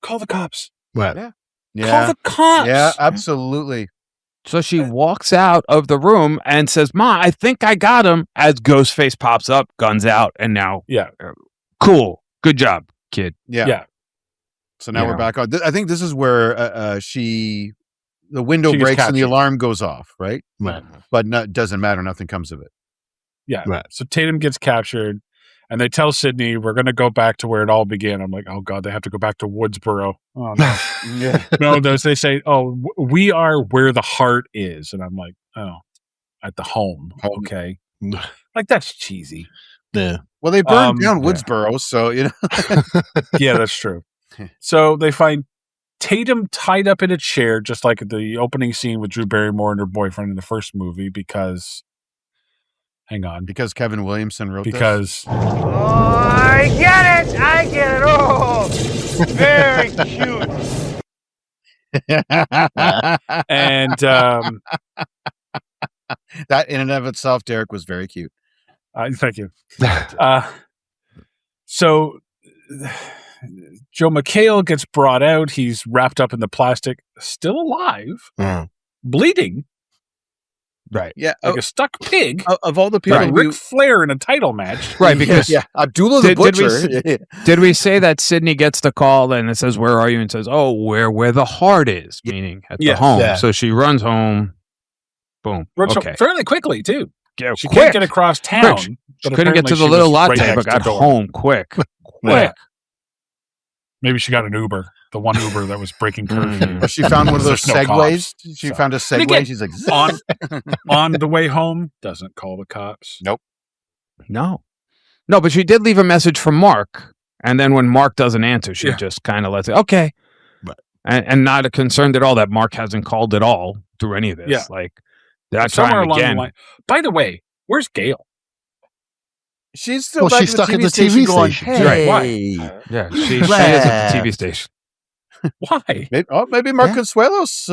Speaker 5: Call the cops.
Speaker 4: Right.
Speaker 5: Call
Speaker 1: Yeah.
Speaker 5: the cops.
Speaker 1: Yeah. Absolutely.
Speaker 6: So she walks out of the room and says, Ma, I think I got him. As Ghostface pops up, guns out, and now,
Speaker 5: Yeah.
Speaker 6: cool. Good job, kid.
Speaker 1: Yeah.
Speaker 5: Yeah.
Speaker 1: So now
Speaker 6: Yeah.
Speaker 1: we're back on. I think this is where the window
Speaker 5: She gets
Speaker 1: breaks and the
Speaker 5: captured.
Speaker 1: alarm goes off, right?
Speaker 4: Right.
Speaker 1: But doesn't matter. Nothing comes of it.
Speaker 5: Yeah.
Speaker 4: Right.
Speaker 5: So Tatum gets captured, and they tell Syndey, we're going to go back to where it all began. I'm like, oh, God, they have to go back to Woodsboro. Oh, no.
Speaker 1: Yeah.
Speaker 5: No, they say, oh, we are where the heart is. And I'm like, oh, at the home. Okay. Like, that's cheesy.
Speaker 4: Yeah.
Speaker 1: Well, they burned down
Speaker 5: yeah.
Speaker 1: Woodsboro, so
Speaker 5: Yeah, that's true. So they find Tatum tied up in a chair, just like the opening scene with Drew Barrymore and her boyfriend in the first movie, because, hang on,
Speaker 1: because Kevin Williamson wrote
Speaker 5: because
Speaker 7: Oh, I get it. I get it. Oh, very cute.
Speaker 1: this.
Speaker 5: and
Speaker 1: That in and of itself, Derek, was very cute.
Speaker 5: thank you. So Joe McHale gets brought out. He's wrapped up in the plastic, still alive, bleeding
Speaker 6: Right.
Speaker 1: Yeah.
Speaker 5: like a stuck pig.
Speaker 1: Of all the people,
Speaker 5: Like Ric Flair in a title match.
Speaker 6: Right, because
Speaker 1: yeah, Abdullah the
Speaker 6: Did we
Speaker 1: Butcher.
Speaker 6: did we say that Syndey gets the call and it says, where are you? And says, oh, where the heart is, meaning at the
Speaker 5: Yes.
Speaker 6: home.
Speaker 4: Yeah.
Speaker 6: So she runs home. Boom.
Speaker 5: Runs
Speaker 6: Okay.
Speaker 5: fairly quickly, too.
Speaker 6: Yeah,
Speaker 5: She
Speaker 6: quick.
Speaker 5: can't get across town.
Speaker 6: Quick. She
Speaker 5: but
Speaker 6: couldn't get
Speaker 5: apparently
Speaker 6: to the
Speaker 5: she
Speaker 6: little
Speaker 5: was
Speaker 6: latte,
Speaker 5: right
Speaker 6: but
Speaker 5: next
Speaker 6: got
Speaker 5: door.
Speaker 6: home quick.
Speaker 5: Quick. Maybe she got an Uber, the one Uber that was breaking curfew.
Speaker 6: Mm.
Speaker 1: Or she found one of those
Speaker 5: There's no
Speaker 1: segways.
Speaker 5: cops.
Speaker 1: She
Speaker 5: So-
Speaker 1: found a
Speaker 5: And again,
Speaker 1: Segway. She's like,
Speaker 5: on the way home, doesn't call the cops.
Speaker 1: Nope.
Speaker 6: No, but she did leave a message for Mark. And then when Mark doesn't answer, she just kind of lets it, okay.
Speaker 4: Right.
Speaker 6: And not concerned at all that Mark hasn't called at all through any of this.
Speaker 5: Yeah.
Speaker 6: Like, that
Speaker 5: Somewhere
Speaker 6: time
Speaker 5: along
Speaker 6: again.
Speaker 5: the line. By the way, where's Gale?
Speaker 1: she's still
Speaker 4: Well,
Speaker 1: back
Speaker 4: she's
Speaker 1: at the
Speaker 4: stuck at
Speaker 1: TV
Speaker 4: the
Speaker 1: station
Speaker 4: TV
Speaker 1: going,
Speaker 4: station.
Speaker 1: hey.
Speaker 5: Right.
Speaker 6: Yeah, she is at the TV station.
Speaker 5: Why?
Speaker 1: Maybe Mark
Speaker 6: Yeah.
Speaker 1: Consuelos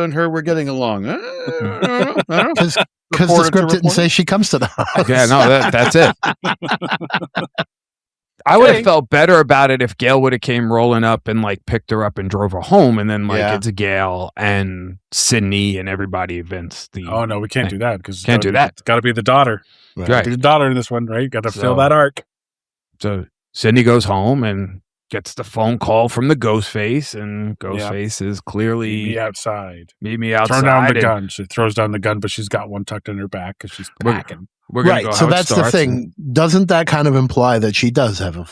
Speaker 1: and her were getting along. I don't know.
Speaker 4: Because the
Speaker 1: Reported to
Speaker 4: script didn't
Speaker 1: reported.
Speaker 4: say she comes to the house.
Speaker 6: Yeah, no, that's it. I would have felt better about it if Gale would have came rolling up and like picked her up and drove her home, and then like
Speaker 1: Yeah.
Speaker 6: it's Gale and Syndey and everybody events.
Speaker 5: Oh, no, we can't do that because
Speaker 6: Can't do that.
Speaker 5: It's got to be the daughter.
Speaker 6: Right.
Speaker 5: Be the daughter in this one, right? Got to
Speaker 6: So-
Speaker 5: fill that arc.
Speaker 6: So Syndey goes home and gets the phone call from the Ghostface, and Ghostface is clearly
Speaker 5: Meet me outside.
Speaker 6: meet me outside.
Speaker 5: Turn down the
Speaker 6: and
Speaker 5: gun. She throws down the gun, but she's got one tucked in her back because she's
Speaker 6: We're-
Speaker 5: packing.
Speaker 6: We're gonna
Speaker 4: Right.
Speaker 6: go
Speaker 4: So
Speaker 6: how it
Speaker 4: that's the
Speaker 6: starts,
Speaker 4: thing. Doesn't that kind of imply that she does have a?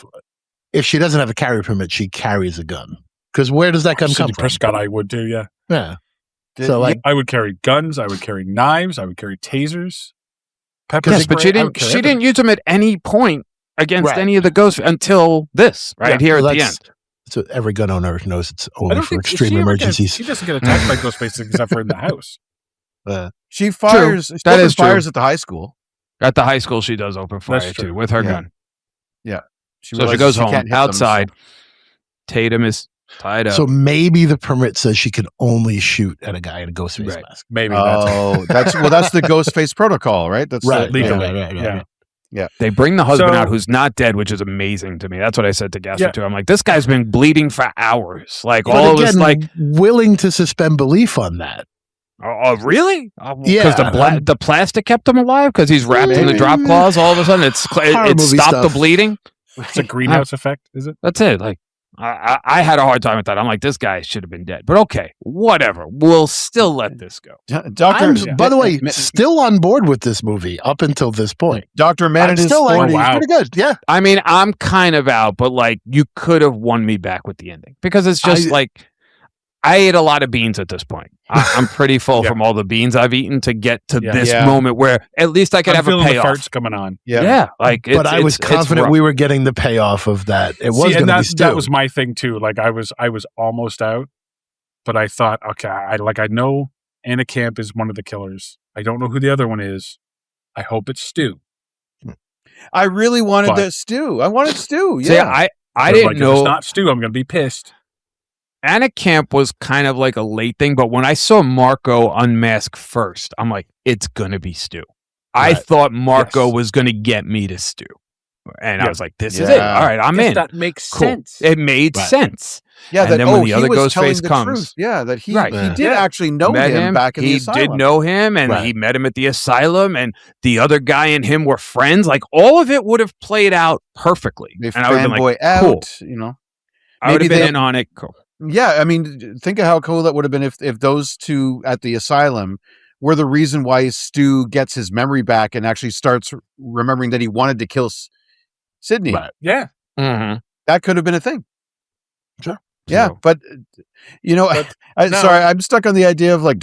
Speaker 4: If she doesn't have a carry permit, she carries a gun. Because where does that gun come
Speaker 5: Sidney
Speaker 4: from?
Speaker 5: Prescott, I would do, yeah.
Speaker 4: Yeah. So like,
Speaker 5: I would carry guns. I would carry knives. I would carry tasers. Pepper
Speaker 6: Yes, but
Speaker 5: spray.
Speaker 6: she
Speaker 5: I would
Speaker 6: didn't.
Speaker 5: carry
Speaker 6: She didn't use them at any point against
Speaker 4: Right.
Speaker 6: any of the ghosts until this right here
Speaker 4: well,
Speaker 6: at the
Speaker 4: that's-
Speaker 6: end.
Speaker 4: So every gun owner knows it's
Speaker 5: I
Speaker 4: only
Speaker 5: don't
Speaker 4: for
Speaker 5: think
Speaker 4: extreme
Speaker 5: she ever
Speaker 4: emergencies.
Speaker 5: She doesn't get attacked by Ghostface except for in the house.
Speaker 1: She fires. She
Speaker 6: That
Speaker 1: opens
Speaker 6: is true.
Speaker 1: fires at the high school.
Speaker 6: At the high school, she does open fire
Speaker 5: That's
Speaker 6: too
Speaker 5: true.
Speaker 6: with her
Speaker 1: Yeah.
Speaker 6: gun.
Speaker 1: She
Speaker 6: So she
Speaker 1: realizes
Speaker 6: goes
Speaker 1: can't
Speaker 6: home
Speaker 1: hit them,
Speaker 6: outside. Tatum is tied up.
Speaker 4: So maybe the permit says she can only shoot at a guy in a ghost face
Speaker 6: Right.
Speaker 4: mask.
Speaker 5: Maybe
Speaker 1: Oh, that's the Ghostface protocol, right? That's
Speaker 4: Right.
Speaker 5: legally.
Speaker 4: Right.
Speaker 5: Yeah.
Speaker 6: They bring the husband
Speaker 5: So-
Speaker 6: out who's not dead, which is amazing to me. That's what I said to Gaspar
Speaker 5: Yeah.
Speaker 6: too. I'm like, this guy's been bleeding for hours. Like
Speaker 4: But
Speaker 6: all of
Speaker 4: again,
Speaker 6: us, like,
Speaker 4: willing to suspend belief on that.
Speaker 6: oh, really?
Speaker 4: Yeah,
Speaker 6: Because the plastic kept him alive because he's wrapped in the drop claws. All of a sudden, it
Speaker 4: Horror movie
Speaker 6: stopped the
Speaker 4: stuff.
Speaker 6: bleeding.
Speaker 5: It's a greenhouse effect, is it?
Speaker 6: That's it. Like I had a hard time with that. I'm like, this guy should have been dead. But okay, whatever. We'll still let this go.
Speaker 1: Doctor,
Speaker 4: By the way, still on board with this movie up until this point.
Speaker 1: Dr. Man
Speaker 4: I'm
Speaker 1: in his
Speaker 4: still like,
Speaker 1: 40s.
Speaker 5: wow.
Speaker 4: pretty good. Yeah.
Speaker 6: I mean, I'm kind of out, but like, you could have won me back with the ending because it's just like I ate a lot of beans at this point. I'm pretty full
Speaker 5: Yeah.
Speaker 6: from all the beans I've eaten to get to
Speaker 5: Yeah.
Speaker 6: this
Speaker 1: Yeah.
Speaker 6: moment where at least I could
Speaker 5: I'm
Speaker 6: have a
Speaker 5: feeling the
Speaker 6: payoff.
Speaker 5: farts coming on.
Speaker 6: Yeah, like,
Speaker 4: But I was confident
Speaker 6: rough.
Speaker 4: we were getting the payoff of that. It was
Speaker 5: See,
Speaker 4: going
Speaker 5: and
Speaker 4: to be
Speaker 5: that
Speaker 4: Stu.
Speaker 5: was my thing too. Like I was almost out, but I thought, okay, I know Anna Camp is one of the killers. I don't know who the other one is. I hope it's Stu.
Speaker 1: I really wanted
Speaker 5: But-
Speaker 1: that Stu. I wanted Stu.
Speaker 6: See,
Speaker 1: Yeah.
Speaker 6: I
Speaker 5: But,
Speaker 6: didn't
Speaker 5: like, if
Speaker 6: know
Speaker 5: it's not Stu, I'm going to be pissed.
Speaker 6: Anna Camp was kind of like a late thing, but when I saw Marco unmask first, I'm like, it's gonna be Stu. I
Speaker 4: Right.
Speaker 6: thought Marco
Speaker 5: Yes.
Speaker 6: was gonna get me to Stu, and I
Speaker 5: Yeah.
Speaker 6: was like, this is it.
Speaker 1: Yeah.
Speaker 6: All right, I'm in.
Speaker 5: That makes
Speaker 6: Cool.
Speaker 5: sense.
Speaker 6: It made
Speaker 4: Right.
Speaker 6: sense.
Speaker 1: Yeah,
Speaker 6: And
Speaker 1: that
Speaker 6: then when the
Speaker 1: he
Speaker 6: other
Speaker 1: was telling
Speaker 6: Ghostface
Speaker 1: the
Speaker 6: comes.
Speaker 1: truth. Yeah, that he
Speaker 6: Right.
Speaker 1: he
Speaker 4: Yeah.
Speaker 1: did
Speaker 5: Yeah.
Speaker 1: actually know
Speaker 6: Met
Speaker 1: him back in the
Speaker 6: he
Speaker 1: asylum.
Speaker 6: did know him, and
Speaker 4: Right.
Speaker 6: he met him at the asylum, and the other guy and him were friends. Like all of it would have played out perfectly,
Speaker 1: They
Speaker 6: and I would have been
Speaker 1: fanboy
Speaker 6: like,
Speaker 1: out.
Speaker 6: cool.
Speaker 1: You know.
Speaker 6: I would have
Speaker 1: Maybe
Speaker 6: been
Speaker 1: they-
Speaker 6: in on it. Cool.
Speaker 1: Yeah, I mean, think of how cool that would have been if those two at the asylum were the reason why Stu gets his memory back and actually starts remembering that he wanted to kill Syndey.
Speaker 4: Right.
Speaker 5: Yeah.
Speaker 6: Mm-hmm.
Speaker 1: That could have been a thing.
Speaker 4: Sure.
Speaker 1: Yeah,
Speaker 6: So-
Speaker 1: but no. Sorry, I'm stuck on the idea of like,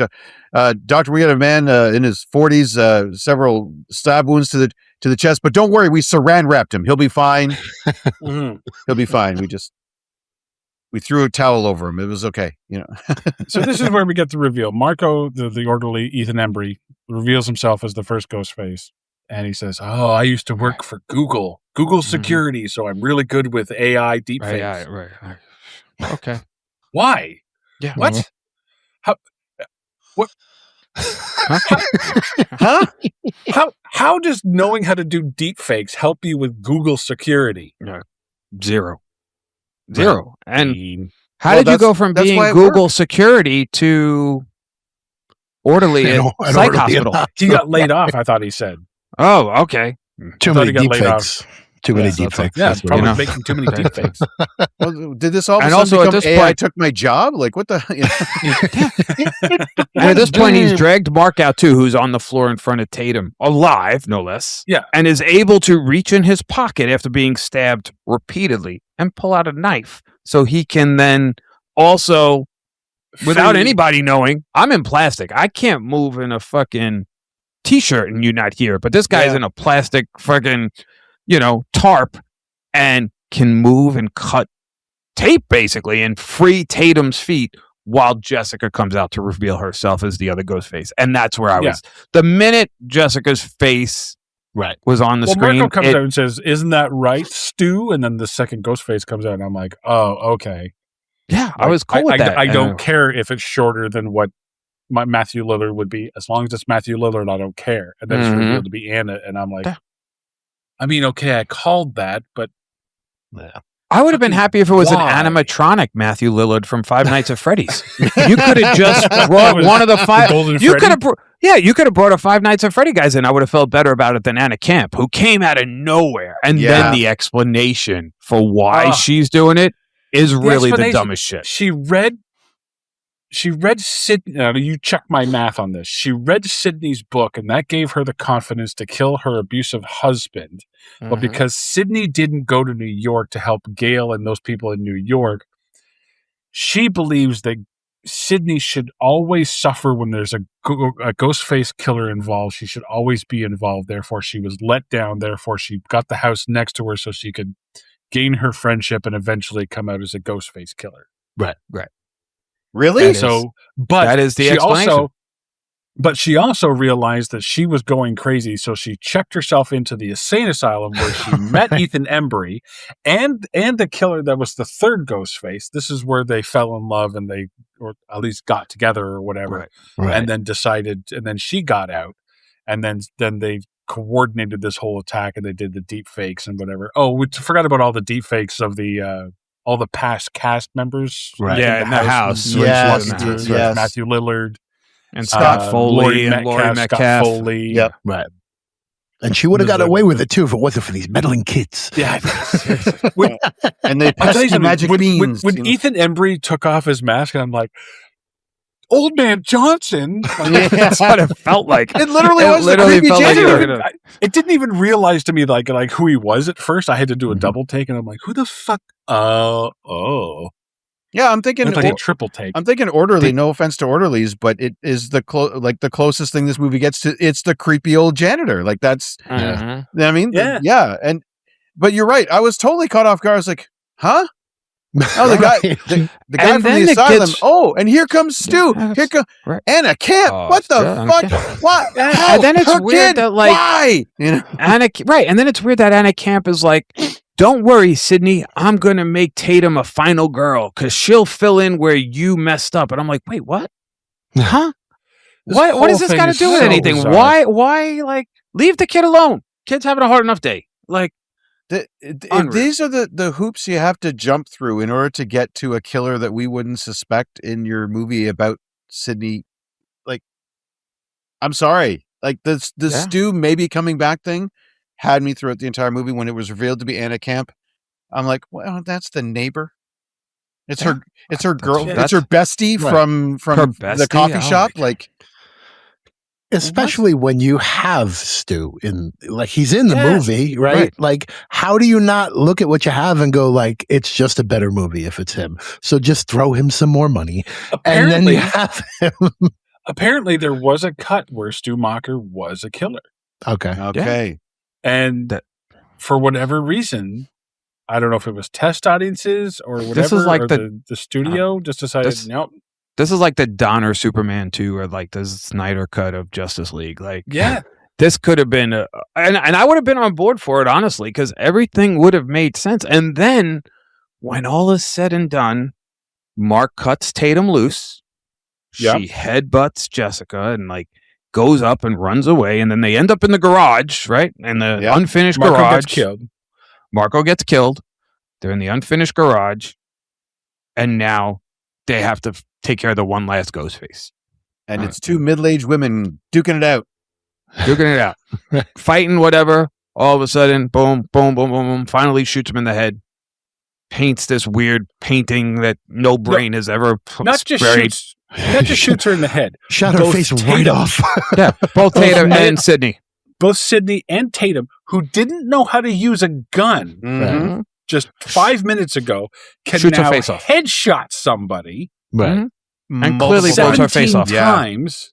Speaker 1: Doctor. We got a man in his 40s, several stab wounds to the chest, but don't worry, we saran wrapped him. He'll be fine.
Speaker 5: Mhm.
Speaker 1: He'll be fine. We threw a towel over him. It was okay. You know.
Speaker 5: So this is where we get the reveal. Marco, the orderly, Ethan Embry, reveals himself as the first Ghostface. And he says, oh, I used to work for Google security, so I'm really good with AI deepfakes.
Speaker 6: Right. Okay.
Speaker 5: Why?
Speaker 6: Yeah.
Speaker 5: What?
Speaker 1: Huh?
Speaker 5: How does knowing how to do deepfakes help you with Google security?
Speaker 6: Zero. And
Speaker 5: mean,
Speaker 6: how
Speaker 1: Well,
Speaker 6: did you
Speaker 1: that's-
Speaker 6: go from
Speaker 1: that's
Speaker 6: being
Speaker 1: why it
Speaker 6: Google security to orderly at
Speaker 4: An
Speaker 6: psych
Speaker 4: orderly
Speaker 6: hospital?
Speaker 5: he got laid off, I thought he said.
Speaker 6: Oh, okay.
Speaker 4: Too
Speaker 5: thought
Speaker 4: many
Speaker 5: he got laid
Speaker 4: deepfakes. Too many
Speaker 5: Yeah, so it's
Speaker 4: deepfakes.
Speaker 5: like, yeah,
Speaker 4: That's what
Speaker 5: probably
Speaker 6: you know.
Speaker 5: making too many deepfakes.
Speaker 1: Well, did this all of a
Speaker 6: And
Speaker 1: sudden
Speaker 6: also at
Speaker 1: become
Speaker 6: this
Speaker 1: AI
Speaker 6: point-
Speaker 1: took my job? Like what the? You know?
Speaker 6: And at this point, he's dragged Mark out too, who's on the floor in front of Tatum, alive, no less.
Speaker 5: Yeah.
Speaker 6: And is able to reach in his pocket after being stabbed repeatedly and pull out a knife. So he can then also, without
Speaker 5: Free-
Speaker 6: anybody knowing, I'm in plastic. I can't move in a fucking t-shirt and you not here. But this guy's
Speaker 1: Yeah.
Speaker 6: in a plastic fucking, tarp and can move and cut tape basically and free Tatum's feet while Jessica comes out to reveal herself as the other Ghostface. And that's where I
Speaker 5: Yeah.
Speaker 6: was. The minute Jessica's face
Speaker 4: Right.
Speaker 6: was on the
Speaker 5: Well,
Speaker 6: screen,
Speaker 5: Marco comes
Speaker 6: it-
Speaker 5: out and says, "Isn't that right, Stu?" And then the second Ghostface comes out, and I'm like, "Oh, okay."
Speaker 6: yeah, I was cool with that.
Speaker 5: I don't care if it's shorter than what my Matthew Lillard would be, as long as it's Matthew Lillard. I don't care. And then it's
Speaker 6: Mhm.
Speaker 5: revealed to be Anna, and I'm like,
Speaker 6: Yeah.
Speaker 5: I mean, okay, I called that, but
Speaker 6: I would have been
Speaker 5: fucking
Speaker 6: happy if it was
Speaker 5: why?
Speaker 6: an animatronic Matthew Lillard from Five Nights at Freddy's. You could have just
Speaker 5: That
Speaker 6: brought
Speaker 5: was
Speaker 6: one of the five.
Speaker 5: Golden
Speaker 6: You
Speaker 5: Freddy.
Speaker 6: could have, you could have brought a Five Nights at Freddy guys in. I would have felt better about it than Anna Camp, who came out of nowhere, and
Speaker 1: Yeah.
Speaker 6: then the explanation for why
Speaker 5: Ah.
Speaker 6: she's doing it is really the
Speaker 5: explanation-
Speaker 6: dumbest shit.
Speaker 5: She read Sydney. Now, you check my math on this. She read Sydney's book, and that gave her the confidence to kill her abusive husband.
Speaker 6: Mm-hmm.
Speaker 5: But because Syndey didn't go to New York to help Gale and those people in New York, she believes that Syndey should always suffer when there's a Ghostface killer involved. She should always be involved. Therefore, she was let down. Therefore, she got the house next to her so she could gain her friendship and eventually come out as a Ghostface killer.
Speaker 1: Really?
Speaker 6: That is-
Speaker 5: But
Speaker 6: that is the
Speaker 5: she
Speaker 6: explanation.
Speaker 5: But she also realized that she was going crazy, so she checked herself into the insane asylum where she met Ethan Embry and the killer that was the third Ghostface. This is where they fell in love and they, or at least got together or whatever,
Speaker 6: Right.
Speaker 4: Right.
Speaker 5: and then decided, and then she got out. and then they coordinated this whole attack, and they did the deep fakes and whatever. Oh, we forgot about all the deep fakes of the all the past cast members.
Speaker 4: Right.
Speaker 6: Yeah, in the house.
Speaker 4: Yes,
Speaker 5: Yes. Matthew Lillard
Speaker 6: And Scott Foley and Laurie
Speaker 5: Scott
Speaker 6: Metcalf.
Speaker 5: Foley.
Speaker 4: Yep. Right. And she would have got away with it too if it wasn't for these meddling kids.
Speaker 5: Yeah.
Speaker 1: And they
Speaker 5: I'll tell
Speaker 1: passed
Speaker 5: you
Speaker 1: the
Speaker 5: something,
Speaker 1: magic beans.
Speaker 5: when Ethan Embry took off his mask, and I'm like, Old Man Johnson.
Speaker 6: That's what it felt like.
Speaker 1: It literally was
Speaker 6: literally
Speaker 1: the creepy
Speaker 6: felt like
Speaker 1: janitor.
Speaker 5: It didn't even realize to me like who he was at first. I had to do a double take, and I'm like, who the fuck? Oh.
Speaker 1: Yeah, I'm thinking
Speaker 5: It's like a triple take.
Speaker 1: I'm thinking Orderly. No offense to Orderlies, but it is the closest thing this movie gets to. It's the creepy old janitor. Like that's. I mean, yeah, but you're right. I was totally caught off guard. I was like, huh? Oh, the guy, the guy
Speaker 6: And
Speaker 1: from
Speaker 6: then
Speaker 1: the
Speaker 6: it
Speaker 1: asylum.
Speaker 6: gets-
Speaker 1: Oh, and here comes Stu.
Speaker 6: Yeah,
Speaker 1: Here comes
Speaker 6: right.
Speaker 1: Anna Camp.
Speaker 6: Oh,
Speaker 1: What the
Speaker 6: yeah,
Speaker 1: fuck?
Speaker 6: okay.
Speaker 1: What? How?
Speaker 6: And then it's
Speaker 1: Her
Speaker 6: weird
Speaker 1: kid?
Speaker 6: that, like-
Speaker 1: why? You know?
Speaker 6: And then it's weird that Anna Camp is like, don't worry, Syndey, I'm going to make Tatum a final girl because she'll fill in where you messed up. And I'm like, wait, what? Huh?
Speaker 5: This
Speaker 6: What
Speaker 5: whole
Speaker 6: does this
Speaker 5: thing
Speaker 6: got to
Speaker 5: is
Speaker 6: do with
Speaker 5: so
Speaker 6: anything?
Speaker 5: bizarre.
Speaker 6: Why, like, leave the kid alone. Kid's having a hard enough day. Like, Unreal.
Speaker 1: These are the hoops you have to jump through in order to get to a killer that we wouldn't suspect in your movie about Syndey. Like, I'm sorry. Like the Stu maybe coming back thing had me throughout the entire movie. When it was revealed to be Anna Camp, I'm like, well, that's the neighbor. It's her girl. It's her bestie from
Speaker 6: Her
Speaker 1: the
Speaker 6: bestie?
Speaker 1: coffee
Speaker 6: Oh,
Speaker 1: shop.
Speaker 6: my
Speaker 1: Like,
Speaker 4: Especially when you have Stu he's in the movie, right?
Speaker 1: Right.
Speaker 4: Like, how do you not look at what you have and go like, it's just a better movie if it's him? So just throw him some more money, and then you have him.
Speaker 5: Apparently, there was a cut where Stu Macher was a killer.
Speaker 1: okay.
Speaker 5: And for whatever reason, I don't know if it was test audiences or whatever,
Speaker 6: This is like
Speaker 5: or
Speaker 6: the-
Speaker 5: the studio just decided, nope.
Speaker 6: this is like the Donner Superman 2 or like the Snyder cut of Justice League. Like,
Speaker 5: Yeah.
Speaker 6: this could have been, and I would have been on board for it, honestly, because everything would have made sense. And then when all is said and done, Mark cuts Tatum loose.
Speaker 5: Yep.
Speaker 6: She headbutts Jessica and like goes up and runs away. And then they end up in the garage, right? In the unfinished
Speaker 5: Marco
Speaker 6: garage.
Speaker 5: gets killed.
Speaker 6: Marco gets killed. They're in the unfinished garage. And now they have to take care of the one last Ghostface.
Speaker 1: And it's two middle-aged women duking it out.
Speaker 6: Duking it out. Fighting, whatever. All of a sudden, boom, boom, boom, boom, boom. Finally shoots him in the head. Paints this weird painting that no brain has ever
Speaker 5: Not just
Speaker 6: buried.
Speaker 5: shoots her in the head.
Speaker 4: Shot her
Speaker 5: Both
Speaker 4: face right
Speaker 5: Tatum-
Speaker 4: off.
Speaker 6: Yeah, both Tatum
Speaker 5: Both-
Speaker 6: and Syndey.
Speaker 5: Both Syndey and Tatum, who didn't know how to use a gun
Speaker 1: Mm-hmm.
Speaker 5: just 5 minutes ago, can
Speaker 6: Shoots her
Speaker 5: now
Speaker 6: face off.
Speaker 5: headshot somebody
Speaker 4: Right.
Speaker 6: And clearly blows her
Speaker 5: 17
Speaker 6: face off.
Speaker 5: times.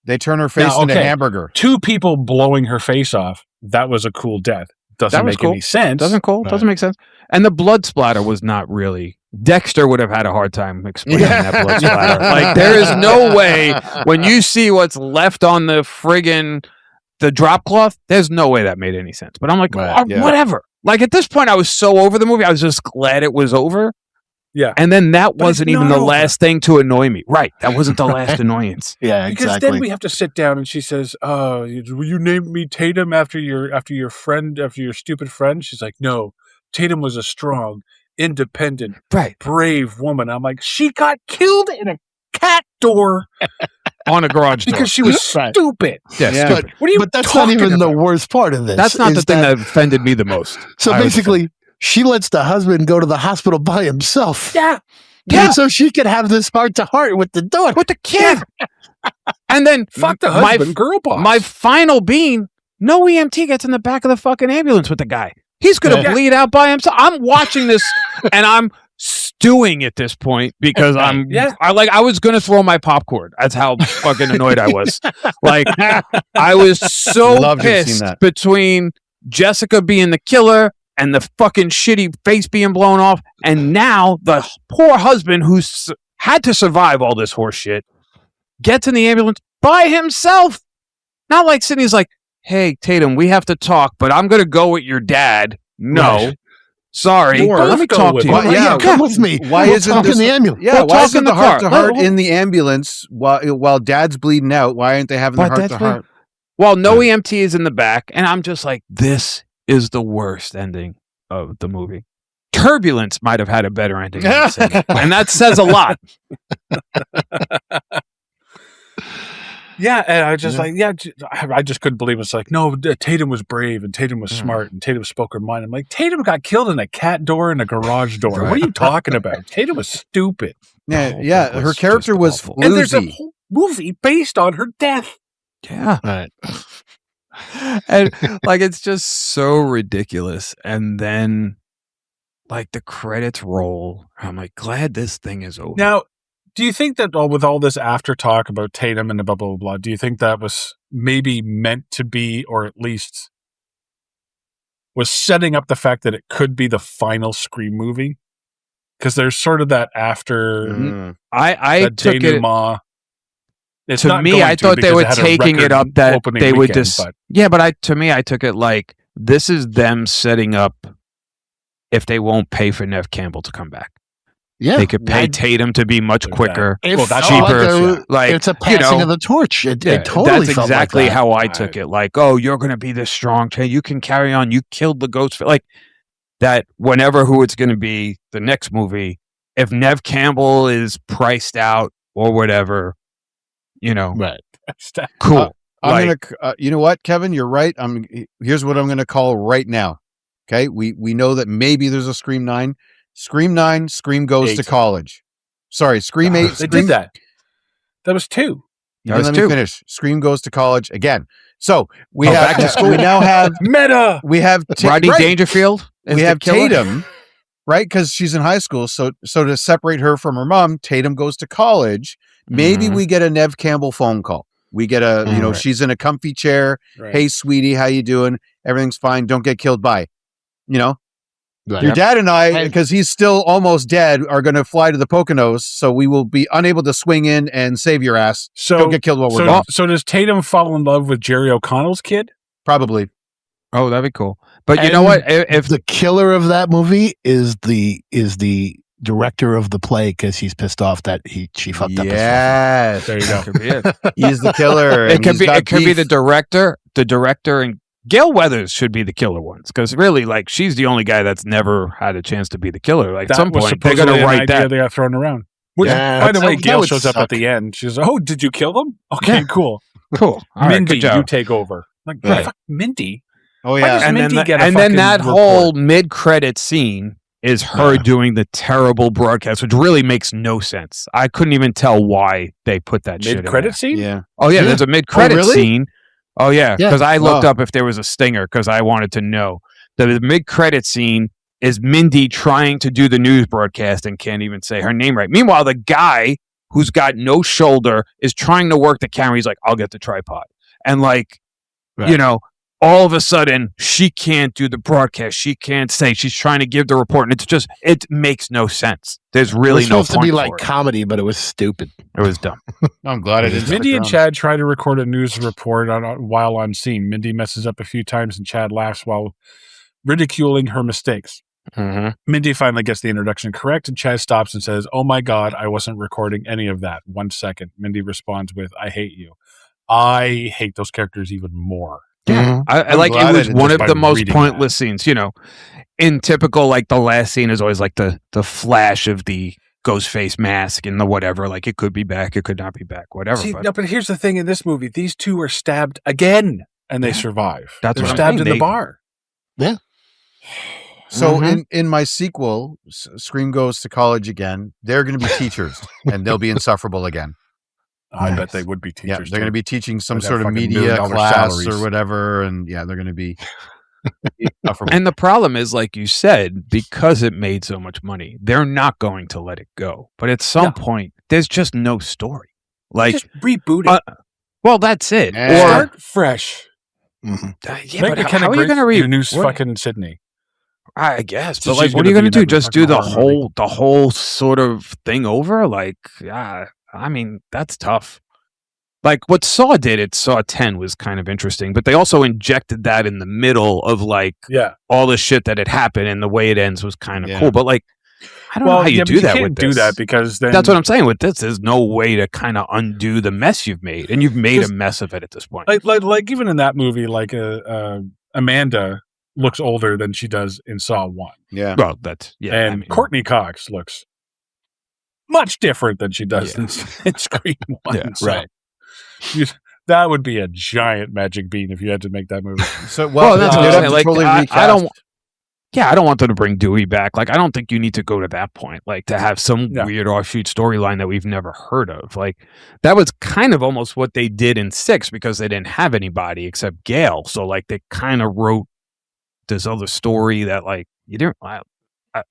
Speaker 1: They turn her face
Speaker 5: Now,
Speaker 1: into
Speaker 5: okay.
Speaker 1: hamburger.
Speaker 5: Two people blowing her face off. That was a cool death. Doesn't
Speaker 6: That was
Speaker 5: make
Speaker 6: cool.
Speaker 5: any sense.
Speaker 6: Doesn't make sense. And the blood splatter was not really. Dexter would have had a hard time explaining that blood splatter. Like, there is no way when you see what's left on the friggin' the drop cloth, there's no way that made any sense. But I'm like, whatever. Like, at this point, I was so over the movie. I was just glad it was over.
Speaker 5: Yeah.
Speaker 6: And then that
Speaker 5: But
Speaker 6: wasn't
Speaker 5: it's
Speaker 6: even
Speaker 5: not
Speaker 6: the
Speaker 5: over.
Speaker 6: last thing to annoy me. Right. That wasn't the last annoyance.
Speaker 4: Yeah,
Speaker 5: Because then we have to sit down and she says, "Oh, will you name me Tatum after your friend, after your stupid friend?" She's like, "No, Tatum was a strong, independent,
Speaker 6: Right.
Speaker 5: brave woman." I'm like, she got killed in a cat door
Speaker 6: On a garage door.
Speaker 5: because she was stupid.
Speaker 6: Yeah,
Speaker 1: Yeah.
Speaker 6: stupid.
Speaker 5: What are you
Speaker 4: But that's not
Speaker 5: talking
Speaker 4: even the
Speaker 5: about?
Speaker 4: worst part of this.
Speaker 6: That's not the
Speaker 4: is
Speaker 6: thing that offended me the most.
Speaker 4: So
Speaker 6: I was
Speaker 4: basically, she lets the husband go to the hospital by himself.
Speaker 5: Yeah.
Speaker 6: Yeah.
Speaker 4: So she could have this heart to heart with the daughter.
Speaker 6: with the kid. And then
Speaker 5: Fuck the
Speaker 6: my-
Speaker 5: husband, girl boss.
Speaker 6: My final being, no EMT gets in the back of the fucking ambulance with the guy. He's going to
Speaker 5: Yeah.
Speaker 6: bleed out by himself. I'm watching this and I'm stewing at this point because I was going to throw my popcorn. That's how fucking annoyed I was. Like, I was so
Speaker 1: Love to have seen
Speaker 6: pissed
Speaker 1: that.
Speaker 6: between Jessica being the killer and the fucking shitty face being blown off. And now the poor husband who's had to survive all this horse shit gets in the ambulance by himself. Not like Sydney's like, "Hey, Tatum, we have to talk, but I'm going to go with your dad." No.
Speaker 4: Right.
Speaker 6: Sorry.
Speaker 5: Or
Speaker 6: Let me
Speaker 5: go
Speaker 6: talk
Speaker 5: with
Speaker 6: to you.
Speaker 5: him.
Speaker 1: Well, yeah,
Speaker 4: Come with me.
Speaker 1: Why
Speaker 4: We'll
Speaker 1: isn't
Speaker 4: talk
Speaker 1: this
Speaker 4: in the ambulance?
Speaker 1: Yeah,
Speaker 6: We'll
Speaker 1: why
Speaker 6: talk
Speaker 1: isn't
Speaker 6: in
Speaker 1: the
Speaker 6: the
Speaker 1: heart to
Speaker 6: car.
Speaker 1: heart in the ambulance while Dad's bleeding out? Why aren't they having the
Speaker 6: But
Speaker 1: heart
Speaker 6: that's
Speaker 1: to heart?
Speaker 6: Well, no EMT is in the back, and I'm just like, this is the worst ending of the movie. Turbulence might have had a better ending, and that says a lot.
Speaker 5: Yeah, and I just I just couldn't believe it. It's like, no, Tatum was brave and Tatum was smart and Tatum spoke her mind. I'm like, Tatum got killed in a cat door and a garage door. What are you talking about? Tatum was stupid.
Speaker 1: Yeah, her character was floozy.
Speaker 5: And there's a whole movie based on her death.
Speaker 6: Yeah.
Speaker 4: Right.
Speaker 6: And like, it's just so ridiculous. And then like the credits roll. I'm like, glad this thing is over.
Speaker 5: Now, do you think that with all this after talk about Tatum and the blah, blah, blah, blah, do you think that was maybe meant to be, or at least was setting up the fact that it could be the final Scream movie? Because there's sort of that after
Speaker 6: I
Speaker 5: that
Speaker 6: took
Speaker 5: denouement. It's
Speaker 6: to
Speaker 5: not
Speaker 6: me,
Speaker 5: going
Speaker 6: I
Speaker 5: to
Speaker 6: thought they
Speaker 5: because
Speaker 6: were
Speaker 5: it had a
Speaker 6: taking it
Speaker 5: record
Speaker 6: up that
Speaker 5: opening
Speaker 6: they would
Speaker 5: weekend,
Speaker 6: just
Speaker 5: but-
Speaker 6: yeah, but to me, I took it like this is them setting up if they won't pay for Nev Campbell to come back.
Speaker 4: Yeah.
Speaker 6: They could pay Tatum to be much quicker,
Speaker 4: If
Speaker 5: that's
Speaker 6: cheaper. Like,
Speaker 4: it's a passing of the torch. It totally
Speaker 6: that's
Speaker 4: felt
Speaker 6: exactly
Speaker 4: like that.
Speaker 6: how I took it. Like, oh, you're going to be this strong. You can carry on. You killed the Ghostface. Like that. Whenever who it's going to be the next movie, if Nev Campbell is priced out or whatever,
Speaker 4: Right.
Speaker 6: cool.
Speaker 1: I'm gonna. You know what, Kevin? You're right. Here's what I'm gonna call right now. Okay, we know that maybe there's a Scream 9. Scream 9. Scream goes
Speaker 5: 8.
Speaker 1: to college. Sorry, Scream 8.
Speaker 5: They did that. That was 2.
Speaker 1: Let me finish. Scream goes to college again. So we
Speaker 6: back to school.
Speaker 1: We now have
Speaker 5: Meta.
Speaker 1: We have
Speaker 6: Rodney Dangerfield.
Speaker 1: We have Tatum, right? Because she's in high school. So to separate her from her mom, Tatum goes to college. Maybe we get a Nev Campbell phone call. We get a, she's in a comfy chair.
Speaker 5: Right.
Speaker 1: Hey, sweetie, how you doing? Everything's fine. Don't get killed by,
Speaker 4: Right.
Speaker 1: Your dad and I, because he's still almost dead, are going to fly to the Poconos. So we will be unable to swing in and save your ass.
Speaker 5: So
Speaker 1: don't get killed while we're gone.
Speaker 5: So does Tatum fall in love with Jerry O'Connell's kid?
Speaker 1: Probably.
Speaker 6: Oh, that'd be cool. But you know what? If
Speaker 4: the killer of that movie is the director of the play because he's pissed off that she fucked up.
Speaker 1: Yes,
Speaker 5: there you go.
Speaker 6: could be it.
Speaker 1: He's the killer.
Speaker 6: It could be the director. The director and Gale Weathers should be the killer ones because really, like, she's the only guy that's never had a chance to be the killer. Like, at some point, they're going to write that.
Speaker 5: They got thrown around. Which, by the way, Gale shows up at the end. She's like, "Oh, did you kill them? Okay, cool,
Speaker 6: cool. All
Speaker 5: Mindy,
Speaker 6: right, good job.
Speaker 5: you take over." Like, fuck Mindy.
Speaker 1: Oh yeah,
Speaker 6: and then that whole mid-credit scene is her doing the terrible broadcast, which really makes no sense. I couldn't even tell why they put that shit in
Speaker 5: mid-credit
Speaker 6: there.
Speaker 5: scene.
Speaker 1: Yeah.
Speaker 6: Oh yeah, there's a mid-credit scene. Oh yeah, because I looked
Speaker 1: Oh.
Speaker 6: up if there was a stinger because I wanted to know. The mid-credit scene is Mindy trying to do the news broadcast and can't even say her name right. Meanwhile, the guy who's got no shoulder is trying to work the camera. He's like, "I'll get the tripod," and like, all of a sudden she can't do the broadcast. She can't say. She's trying to give the report, and it makes no sense. There's really
Speaker 4: it was
Speaker 6: no
Speaker 4: supposed to
Speaker 6: point
Speaker 4: be like
Speaker 6: for it.
Speaker 4: comedy, but it was stupid.
Speaker 6: It was dumb.
Speaker 1: I'm glad I didn't.
Speaker 5: Mindy and Chad try to record a news report while on scene. Mindy messes up a few times, and Chad laughs while ridiculing her mistakes.
Speaker 6: Mm-hmm.
Speaker 5: Mindy finally gets the introduction correct, and Chad stops and says, "Oh my God, I wasn't recording any of that." 1 second. Mindy responds with, "I hate you." I hate those characters even more.
Speaker 6: Yeah, I like it was one of the most pointless scenes. In typical, like the last scene is always like the flash of the Ghostface mask and the whatever. Like it could be back, it could not be back, whatever.
Speaker 5: See, but here's the thing: in this movie, these two are stabbed again, and they survive.
Speaker 6: That's
Speaker 5: They're
Speaker 6: what I'm
Speaker 5: stabbed
Speaker 6: saying.
Speaker 5: in the bar.
Speaker 4: Yeah.
Speaker 1: So in my sequel, Scream Goes to College again, they're going to be teachers and they'll be insufferable again.
Speaker 5: I bet they would be teachers.
Speaker 1: Yeah, they're going to be teaching some
Speaker 5: With that
Speaker 1: sort of
Speaker 5: fucking
Speaker 1: media
Speaker 5: $1
Speaker 1: class
Speaker 5: salaries.
Speaker 1: or whatever, and they're going to be insufferable.
Speaker 6: And the problem is, like you said, because it made so much money, they're not going to let it go. But at some point, there's just no story. Like
Speaker 5: just reboot it.
Speaker 6: Well, that's it.
Speaker 1: Yeah.
Speaker 6: Or
Speaker 5: Start fresh.
Speaker 6: yeah,
Speaker 5: Make
Speaker 6: but
Speaker 5: McKenna
Speaker 6: how are you
Speaker 5: Grace
Speaker 6: going to
Speaker 5: your new
Speaker 6: what?
Speaker 5: fucking Syndey.
Speaker 6: I guess,
Speaker 5: So
Speaker 6: but like,
Speaker 5: she's
Speaker 6: what are you
Speaker 5: gonna
Speaker 6: going to
Speaker 5: be in
Speaker 6: do?
Speaker 5: every
Speaker 6: Just do the
Speaker 5: fucking horror
Speaker 6: whole sort of thing over? Like, I mean, that's tough. Like what Saw did at Saw 10 was kind of interesting, but they also injected that in the middle of like all the shit that had happened, and the way it ends was kind of cool. But like, I don't know how you do that
Speaker 5: can't
Speaker 6: with
Speaker 5: do
Speaker 6: this.
Speaker 5: that because then
Speaker 6: That's what I'm saying with this. There's no way to kind of undo the mess you've made, and you've made a mess of it at this point.
Speaker 5: like even in that movie, like Amanda looks older than she does in Saw 1.
Speaker 1: Yeah.
Speaker 6: Well, that's
Speaker 5: And Courtney Cox looks much different than she does in Scream 1.
Speaker 6: Yeah,
Speaker 5: so
Speaker 4: right.
Speaker 5: that would be a giant magic bean if you had to make that movie.
Speaker 1: So
Speaker 6: well, that's what
Speaker 1: they'd
Speaker 6: I'm
Speaker 1: have
Speaker 6: saying.
Speaker 1: to
Speaker 6: Like,
Speaker 1: totally
Speaker 6: I
Speaker 1: recast.
Speaker 6: don't. Yeah, I don't want them to bring Dewey back. Like, I don't think you need to go to that point. Like, to have some weird offshoot storyline that we've never heard of. Like, that was kind of almost what they did in 6 because they didn't have anybody except Gale. So, like, they kind of wrote this other story that, like, you didn't.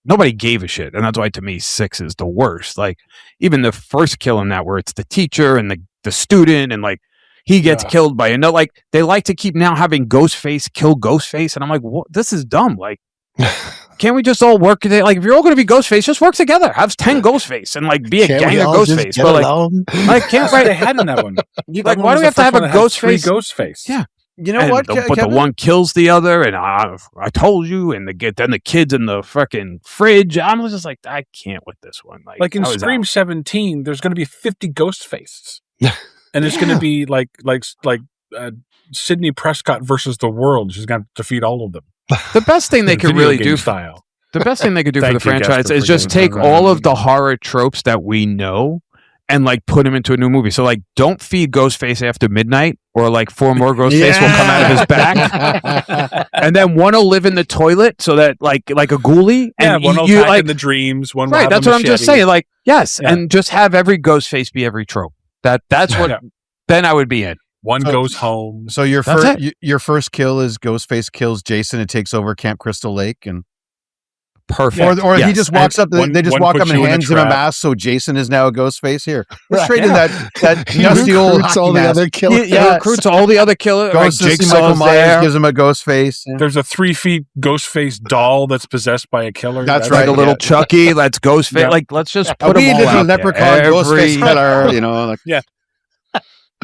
Speaker 6: Nobody gave a shit, and that's why to me 6 is the worst. Like, even the first kill in that, where it's the teacher and the student, and like he gets killed by another. Like, they like to keep now having Ghostface kill Ghostface, and I'm like, what? This is dumb. Like, can't we just all work together? Like, if you're all going to be Ghostface, just work together. Have 10 Ghostface and like be a gang of Ghostface. But like can't
Speaker 5: they had in that one.
Speaker 6: Like, why do we have to have a Ghostface?
Speaker 5: Ghostface.
Speaker 6: Yeah.
Speaker 1: You know what?
Speaker 6: But the one kills the other, and I told you, and then the kids in the fucking fridge. I'm just like, I can't with this one.
Speaker 5: Like in Scream 17, there's going to be 50 ghost faces, and it's going to be like Syndey Prescott versus the world. She's going to defeat all of them.
Speaker 6: The best thing they could really do
Speaker 5: style.
Speaker 6: The best thing they could do for the franchise
Speaker 5: Gaspar,
Speaker 6: is just take all of the horror tropes that we know and like put them into a new movie. So like, don't feed Ghostface after midnight, or like 4 more Ghostface will come out of his back, and then one will live in the toilet, so that like a ghoulie.
Speaker 5: Yeah,
Speaker 6: and
Speaker 5: one will attack in the dreams. One will have
Speaker 6: that's
Speaker 5: a
Speaker 6: what I'm just saying. Like, yes,
Speaker 5: Yeah.
Speaker 6: and just have every Ghostface be every trope. That's what. Then I would be in.
Speaker 5: One goes home.
Speaker 1: So your first kill is Ghostface kills Jason and takes over Camp Crystal Lake, and
Speaker 6: perfect.
Speaker 1: Or he just walks up. They just walk up and hands him a mask. So Jason is now a Ghostface. Here, let's trade in that dusty old
Speaker 4: all the other killers.
Speaker 6: He recruits all the other killers.
Speaker 1: Goes to see Michael Myers, gives him a Ghostface. Yeah.
Speaker 5: There's a 3 feet Ghostface doll that's possessed by a killer.
Speaker 1: That's
Speaker 6: like
Speaker 1: right.
Speaker 6: a little Chucky. Let's Ghostface.
Speaker 5: Yeah.
Speaker 6: Like, let's just put
Speaker 1: A
Speaker 6: them
Speaker 1: wee
Speaker 6: all
Speaker 1: little
Speaker 6: out
Speaker 1: leprechaun
Speaker 6: there.
Speaker 1: Ghostface killer. You know, like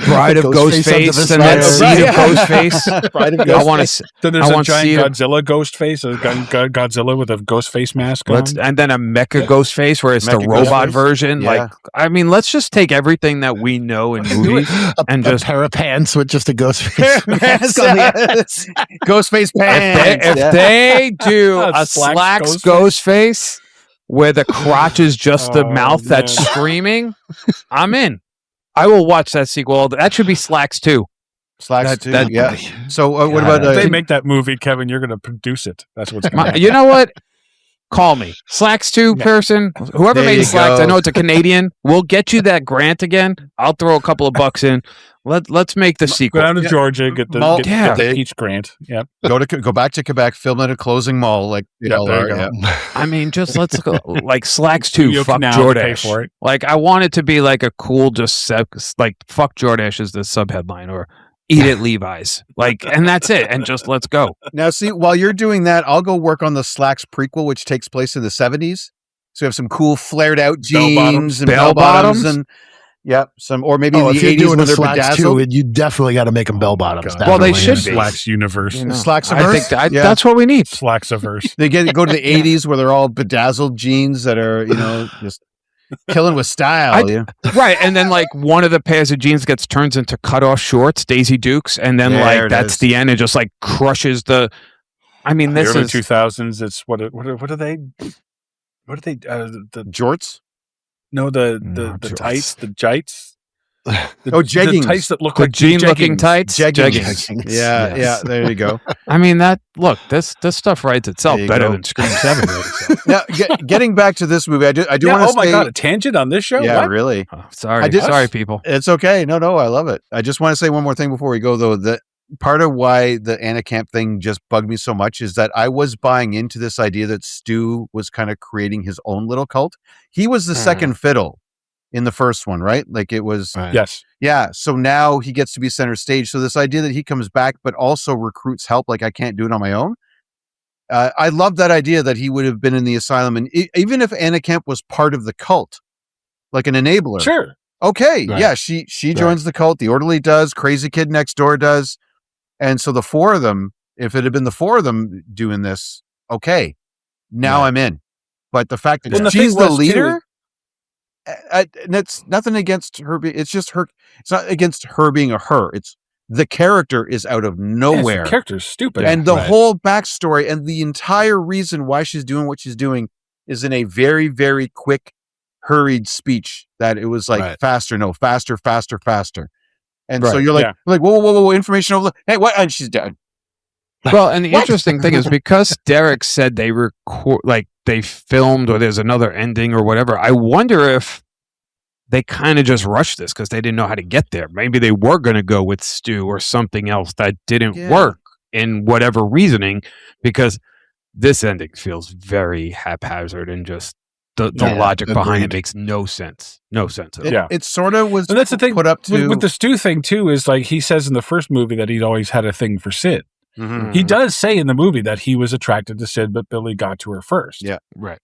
Speaker 6: Bride of Ghostface, and then Seed of Ghostface.
Speaker 1: Bride of
Speaker 6: I
Speaker 1: Ghostface.
Speaker 6: want to.
Speaker 5: Then there's
Speaker 6: I
Speaker 5: a
Speaker 6: want
Speaker 5: giant
Speaker 6: Seed of-
Speaker 5: Godzilla Ghostface, a Godzilla with a Ghostface mask on.
Speaker 6: And then a Mecha Ghostface, where it's the
Speaker 1: Mecha
Speaker 6: robot
Speaker 1: Ghostface.
Speaker 6: version.
Speaker 1: Yeah.
Speaker 6: Like, I mean, let's just take everything that we know in movies and
Speaker 4: a
Speaker 6: just.
Speaker 4: pair of pants with just a Ghostface mask on the
Speaker 1: Ghostface pants.
Speaker 6: If they do a
Speaker 5: Slacks
Speaker 6: Slacks Ghostface where the crotch is just the
Speaker 5: Oh,
Speaker 6: mouth that's
Speaker 5: man.
Speaker 6: screaming, I'm in. I will watch that sequel. That should be Slacks 2.
Speaker 1: Slacks too. Yeah. So what about
Speaker 5: If they make that movie, Kevin, you're going to produce it. That's what's going to happen.
Speaker 6: You know what? Call me. Slacks 2 person. Whoever
Speaker 1: There
Speaker 6: made
Speaker 1: you
Speaker 6: Slacks,
Speaker 1: go.
Speaker 6: I know it's a Canadian. We'll get you that grant again. I'll throw a couple of bucks in. Let's make the
Speaker 5: Go
Speaker 6: sequel.
Speaker 5: down to Georgia, get
Speaker 1: Malt-
Speaker 5: the Peach Grant. Yep.
Speaker 1: go back to Quebec, film at a closing mall like
Speaker 5: Yeah,
Speaker 1: all
Speaker 5: there you
Speaker 1: are.
Speaker 5: go.
Speaker 1: Yeah.
Speaker 6: I mean, just let's go. Like Slacks 2,
Speaker 5: You
Speaker 6: fuck
Speaker 5: can now pay
Speaker 6: Jordache.
Speaker 5: for it.
Speaker 6: Like, I want it to be like a cool, like, fuck Jordache is the subheadline, or Eat It Levi's. Like, and that's it. And just let's go.
Speaker 1: Now, see, while you're doing that, I'll go work on the Slacks prequel, which takes place in the 70s. So we have some cool flared out jeans and bell bottoms, and or maybe in
Speaker 4: if
Speaker 1: the
Speaker 4: you're
Speaker 1: 80s
Speaker 4: doing
Speaker 1: when
Speaker 4: a
Speaker 1: they're
Speaker 4: Slacks
Speaker 1: bedazzled.
Speaker 4: too, you definitely got to make them bell bottoms.
Speaker 6: Well, they
Speaker 4: definitely.
Speaker 6: should be.
Speaker 5: Slacks universe.
Speaker 6: You know,
Speaker 1: Slacks-averse?
Speaker 6: I think
Speaker 1: Yeah.
Speaker 6: that's what we need.
Speaker 5: Slacks-averse.
Speaker 1: They go to the 80s where they're all bedazzled jeans that are, just killing with style.
Speaker 6: Right, and then like one of the pairs of jeans turns into cut off shorts, Daisy Dukes, and then
Speaker 1: There
Speaker 6: like
Speaker 1: it
Speaker 6: that's
Speaker 1: is.
Speaker 6: the end. It just like crushes the. I mean, this
Speaker 5: the early
Speaker 6: is
Speaker 5: 2000s. It's what are they? What are they? The
Speaker 1: Jorts?
Speaker 5: no the
Speaker 6: jorts.
Speaker 5: tights, the jites.
Speaker 1: jeggings.
Speaker 5: The tights that look
Speaker 6: the
Speaker 5: like
Speaker 6: jean-looking
Speaker 5: jeggings.
Speaker 6: tights.
Speaker 1: Jeggings. Yeah,
Speaker 6: Yes.
Speaker 1: there you go.
Speaker 6: I mean this stuff writes itself
Speaker 1: There you
Speaker 6: better
Speaker 1: go.
Speaker 6: than Scream 7 wrote itself.
Speaker 1: Now, getting back to this movie, I do
Speaker 5: Yeah,
Speaker 1: want to
Speaker 5: oh my
Speaker 1: say,
Speaker 5: god, a tangent on this show?
Speaker 1: yeah,
Speaker 5: What?
Speaker 1: really.
Speaker 6: Oh, sorry, sorry, people.
Speaker 1: It's okay. No, I love it. I just want to say one more thing before we go, though. That part of why the Anna Camp thing just bugged me so much is that I was buying into this idea that Stu was kind of creating his own little cult. He was the second fiddle in the first one, right? Like it was,
Speaker 5: Yes.
Speaker 1: yeah. So now he gets to be center stage. So this idea that he comes back, but also recruits help, like I can't do it on my own. I love that idea that he would have been in the asylum, and even if Anna Camp was part of the cult, like an enabler.
Speaker 5: Sure.
Speaker 1: Okay,
Speaker 4: Right.
Speaker 1: yeah, she joins the cult. The orderly does. Crazy kid next door does. And so the four of them, if it had been the four of them doing this, okay, now I'm in. But the fact that
Speaker 5: Well, the
Speaker 1: she's
Speaker 5: thing
Speaker 1: the
Speaker 5: was,
Speaker 1: leader,
Speaker 5: too-
Speaker 1: and it's nothing against her. It's just her. It's not against her being a her. It's the character is out of nowhere.
Speaker 5: The character's stupid.
Speaker 1: And the whole backstory and the entire reason why she's doing what she's doing is in a very, very quick, hurried speech that it was like faster, faster. And so you're like, whoa, information over. Hey, what? And she's dead.
Speaker 6: Well, and the interesting thing is because Derek said they record, like they filmed, or there's another ending or whatever. I wonder if they kind of just rushed this because they didn't know how to get there. Maybe they were going to go with Stu or something else that didn't work in whatever reasoning, because this ending feels very haphazard and just the logic behind it makes no sense. No sense at all.
Speaker 1: It sort of was.
Speaker 5: And that's the thing
Speaker 1: put up to
Speaker 5: with the Stu thing too, is like he says in the first movie that he'd always had a thing for Sid.
Speaker 1: Mm-hmm.
Speaker 5: He does say in the movie that he was attracted to Sid, but Billy got to her first.
Speaker 1: Yeah.
Speaker 6: Right.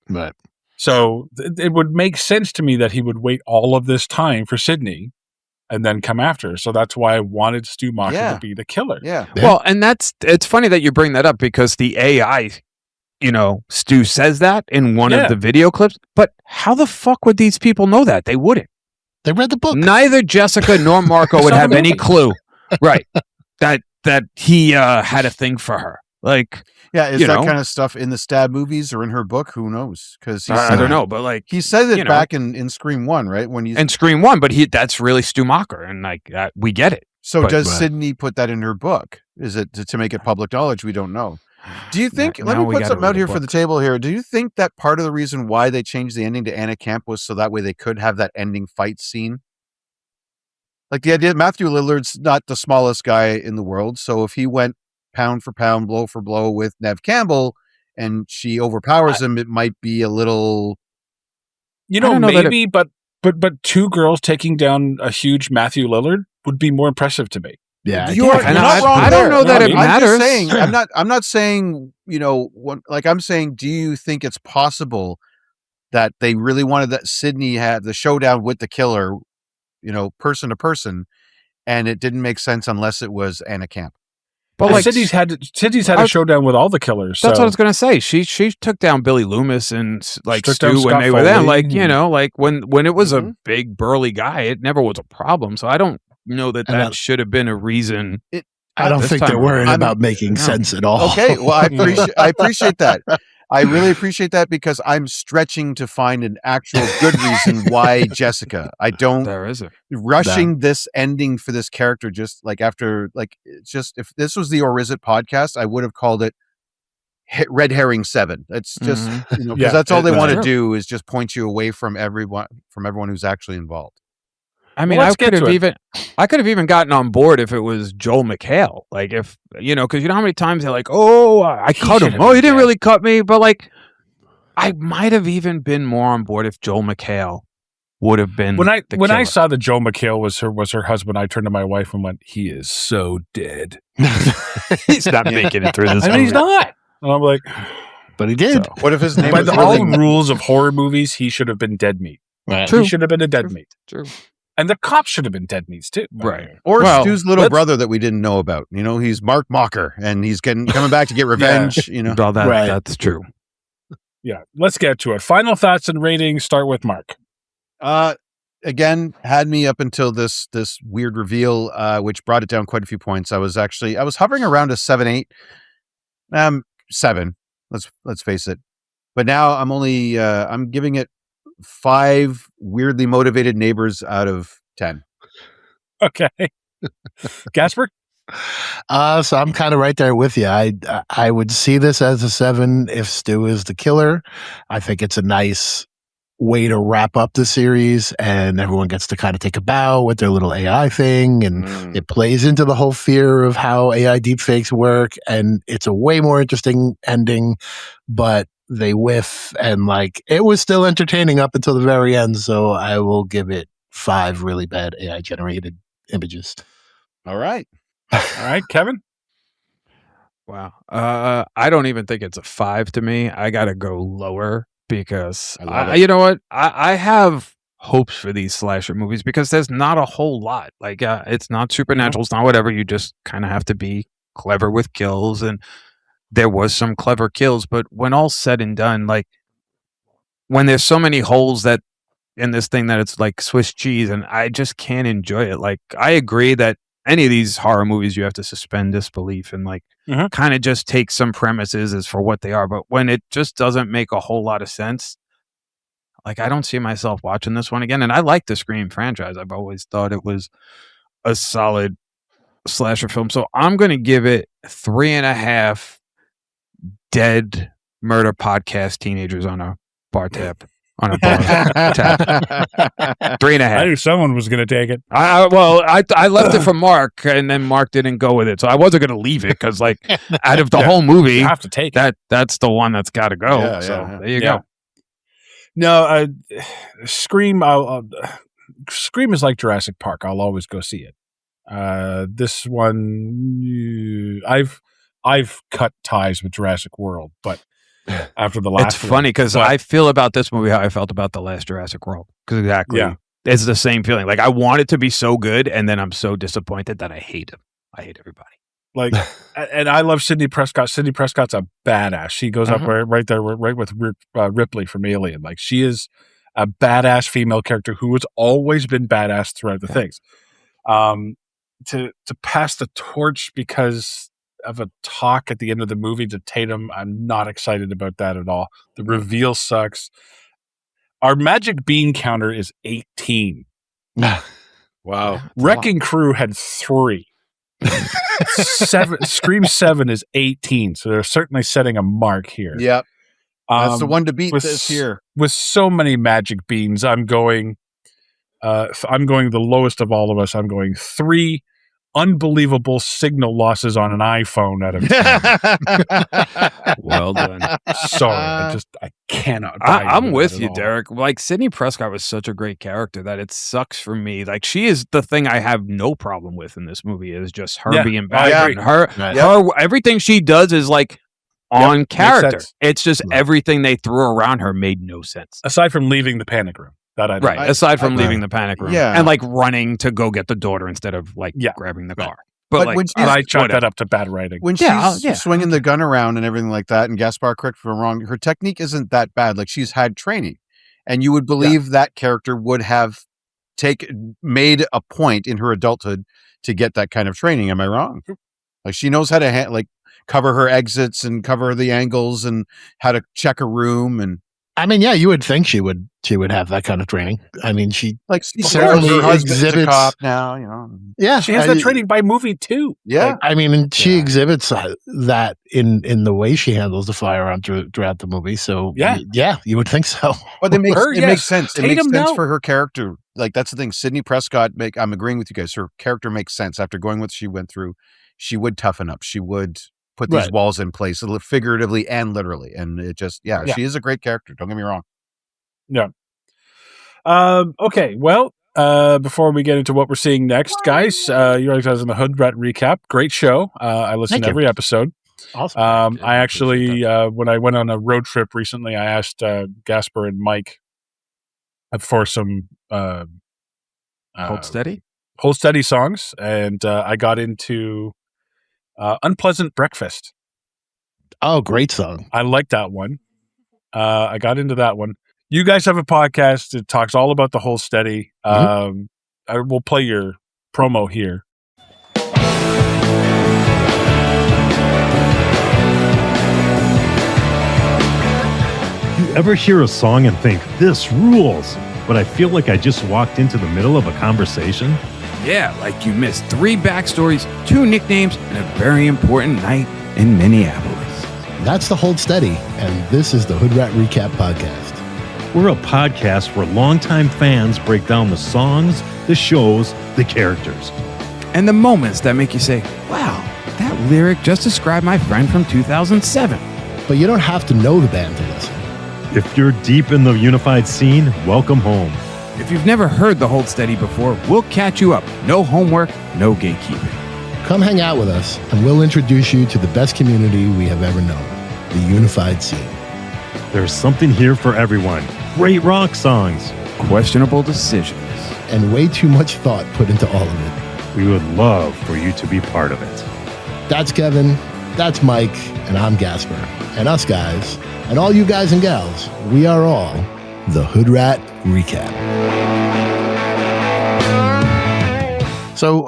Speaker 5: So it would make sense to me that he would wait all of this time for Syndey and then come after her. So that's why I wanted Stu Macher to be the killer.
Speaker 1: Yeah.
Speaker 6: Well, and it's funny that you bring that up because the AI, Stu says that in one of the video clips, but how the fuck would these people know that? They wouldn't.
Speaker 4: They read the book.
Speaker 6: Neither Jessica nor Marco would have any clue. Right. That he had a thing for her. Like,
Speaker 1: is that kind of stuff in the Stab movies or in her book? Who knows? Because
Speaker 6: I don't know, but like
Speaker 1: he says it back in Scream 1, right? When he's
Speaker 6: in Scream 1, but that's really Stu Macher, and like we get it.
Speaker 1: So does Syndey put that in her book? Is it to make it public knowledge? We don't know. Do you think? Let me put something out here for the table here. Do you think that part of the reason why they changed the ending to Anna Camp was so that way they could have that ending fight scene? Like the idea, Matthew Lillard's not the smallest guy in the world, so if he went pound for pound, blow for blow with Neve Campbell, and she overpowers him, it might be a little.
Speaker 5: Maybe, but two girls taking down a huge Matthew Lillard would be more impressive to me.
Speaker 4: Yeah,
Speaker 1: you're not wrong.
Speaker 6: I don't know that it matters.
Speaker 1: I'm just saying, I'm not saying. I'm saying, do you think it's possible that they really wanted that Syndey had the showdown with the killer, person to person, and it didn't make sense unless it was Anna Camp?
Speaker 5: But like Syndey's had a showdown with all the killers.
Speaker 6: That's what I was gonna say. She took down Billy Loomis and like Stu when they were
Speaker 5: Foley.
Speaker 6: there. Like like when it was a big burly guy, it never was a problem. So I don't know that should have been a reason.
Speaker 4: I don't think they're worried about making sense at all.
Speaker 1: Okay, well I appreciate that. I really appreciate that because I'm stretching to find an actual good reason why Jessica. I don't.
Speaker 6: There isn't.
Speaker 1: Rushing this ending for this character just like after like it's just if this was the Or Is It podcast, I would have called it Red Herring 7. That's just because that's all they want to do is just point you away from everyone who's actually involved.
Speaker 6: I mean, I could have even gotten on board if it was Joel McHale. Like if because how many times they're like, "Oh, I cut him. Oh, he didn't really cut me." But like, I might have even been more on board if Joel McHale would have been.
Speaker 5: When I saw that Joel McHale was her husband, I turned to my wife and went, "He is so dead.
Speaker 6: He's not making it through this."
Speaker 5: I mean, he's not. And I'm like,
Speaker 4: but he did.
Speaker 1: So, what if his name?
Speaker 5: By all the rules of horror movies, he should have been dead meat.
Speaker 4: Right.
Speaker 5: He should have been a dead meat.
Speaker 6: True.
Speaker 5: And the cops should have been dead meats too.
Speaker 6: Right.
Speaker 1: Or Stu's little brother that we didn't know about. He's Mark Mocker and he's coming back to get revenge.
Speaker 6: Well, that's true.
Speaker 5: Yeah. Let's get to it. Final thoughts and ratings. Start with Mark.
Speaker 1: Again, had me up until this weird reveal, which brought it down quite a few points. I was hovering around a 7-8. 7. Let's face it. But now I'm only I'm giving it 5 weirdly motivated neighbors out of 10.
Speaker 5: Okay. Gaspar?
Speaker 4: So I'm kind of right there with you. I would see this as a 7 if Stu is the killer. I think it's a nice way to wrap up the series and everyone gets to kind of take a bow with their little AI thing, and it plays into the whole fear of how AI deepfakes work, and it's a way more interesting ending, but they whiff, and like it was still entertaining up until the very end. So I will give it 5 really bad AI generated images.
Speaker 1: All right,
Speaker 5: Kevin.
Speaker 6: Wow. I don't even think it's a 5 to me. I gotta go lower because you know what? I have hopes for these slasher movies because there's not a whole lot. Like it's not supernatural, it's not whatever. You just kind of have to be clever with kills, and there was some clever kills, but when all's said and done, like when there's so many holes that in this thing that it's like Swiss cheese, and I just can't enjoy it. Like, I agree that any of these horror movies, you have to suspend disbelief and like kind of just take some premises as for what they are. But when it just doesn't make a whole lot of sense, like, I don't see myself watching this one again. And I like the Scream franchise. I've always thought it was a solid slasher film. So I'm going to give it 3.5 dead murder podcast teenagers on a bar tab. On a bar tab. 3.5.
Speaker 5: I knew someone was going to take it.
Speaker 6: I left it for Mark, and then Mark didn't go with it. So I wasn't going to leave it because, like, out of the whole movie,
Speaker 5: You have to take it.
Speaker 6: that's the one that's got to go. There you go.
Speaker 5: No, Scream. Scream is like Jurassic Park. I'll always go see it. This one, I've cut ties with Jurassic World, but after the last,
Speaker 6: It's funny because I feel about this movie how I felt about the last Jurassic World. Because exactly, it's the same feeling. Like, I want it to be so good, and then I'm so disappointed that I hate him. I hate everybody.
Speaker 5: Like, and I love Syndey Prescott. Syndey Prescott's a badass. She goes up right there, right with Ripley from Alien. Like, she is a badass female character who has always been badass throughout the things. To pass the torch because of a talk at the end of the movie to Tatum, I'm not excited about that at all. The reveal sucks. Our magic bean counter is 18.
Speaker 1: Wow.
Speaker 5: Wrecking Crew had 3. Scream 7 is 18, so they're certainly setting a mark here.
Speaker 1: Yep. That's the one to beat this year.
Speaker 5: With so many magic beans, I'm going the lowest of all of us. I'm going 3 unbelievable signal losses on an iPhone out of 10.
Speaker 6: Well done.
Speaker 5: Sorry, I cannot.
Speaker 6: I'm with you, Derek. Like, Syndey Prescott was such a great character that it sucks for me. Like, she is the thing I have no problem with in this movie is just her being bad. Her everything she does is like on character. It's just everything they threw around her made no sense.
Speaker 5: Aside from leaving the panic room.
Speaker 6: Aside from leaving the panic room.
Speaker 1: Yeah.
Speaker 6: And like running to go get the daughter instead of like grabbing the car.
Speaker 1: But
Speaker 6: like,
Speaker 1: when
Speaker 5: I chalk that up to bad writing.
Speaker 1: When she's swinging the gun around and everything like that, and Gaspar, correct me if I'm wrong, her technique isn't that bad. Like, she's had training. And you would believe that character would have made a point in her adulthood to get that kind of training. Am I wrong? Like, she knows how to cover her exits and cover the angles and how to check a room. And
Speaker 4: I mean, yeah, you would think she would have that kind of training. I mean, she
Speaker 1: certainly exhibits a cop now, you know.
Speaker 4: Yeah,
Speaker 5: she has that training by movie too.
Speaker 1: Yeah,
Speaker 4: like, I mean, and she exhibits that in the way she handles the firearm throughout the movie. So yeah, you would think so.
Speaker 1: But it makes sense. It makes sense for her character. Like, that's the thing. Syndey Prescott. I'm agreeing with you guys. Her character makes sense after going what she went through. She would toughen up. She would put these walls in place, figuratively and literally. And it just, she is a great character. Don't get me wrong.
Speaker 5: Yeah. Okay. Well, before we get into what we're seeing next, guys, you're guys in the Hoodrat recap. Great show. I listen to every episode.
Speaker 4: Awesome.
Speaker 5: I actually, when I went on a road trip recently, I asked Gaspar and Mike for some
Speaker 6: Hold
Speaker 5: Steady songs, and I got into Unpleasant Breakfast.
Speaker 4: Oh, great song.
Speaker 5: I like that one. I got into that one. You guys have a podcast that talks all about the Hold Steady. I will play your promo here.
Speaker 8: You ever hear a song and think, this rules, but I feel like I just walked into the middle of a conversation?
Speaker 6: Yeah, like you missed 3 backstories, 2 nicknames, and a very important night in Minneapolis.
Speaker 4: That's the Hold Steady, and this is the Hoodrat Recap Podcast.
Speaker 8: We're a podcast where longtime fans break down the songs, the shows, the characters.
Speaker 6: And the moments that make you say, wow, that lyric just described my friend from 2007.
Speaker 4: But you don't have to know the band to listen.
Speaker 8: If you're deep in the unified scene, welcome home.
Speaker 6: If you've never heard the Hold Steady before, we'll catch you up. No homework, no gatekeeping.
Speaker 4: Come hang out with us, and we'll introduce you to the best community we have ever known, the unified scene.
Speaker 8: There's something here for everyone. Great rock songs,
Speaker 6: questionable decisions,
Speaker 4: and way too much thought put into all of it.
Speaker 8: We would love for you to be part of it.
Speaker 4: That's Kevin, that's Mike, and I'm Gaspar. And us guys, and all you guys and gals, we are all the Hoodrat Recap. So,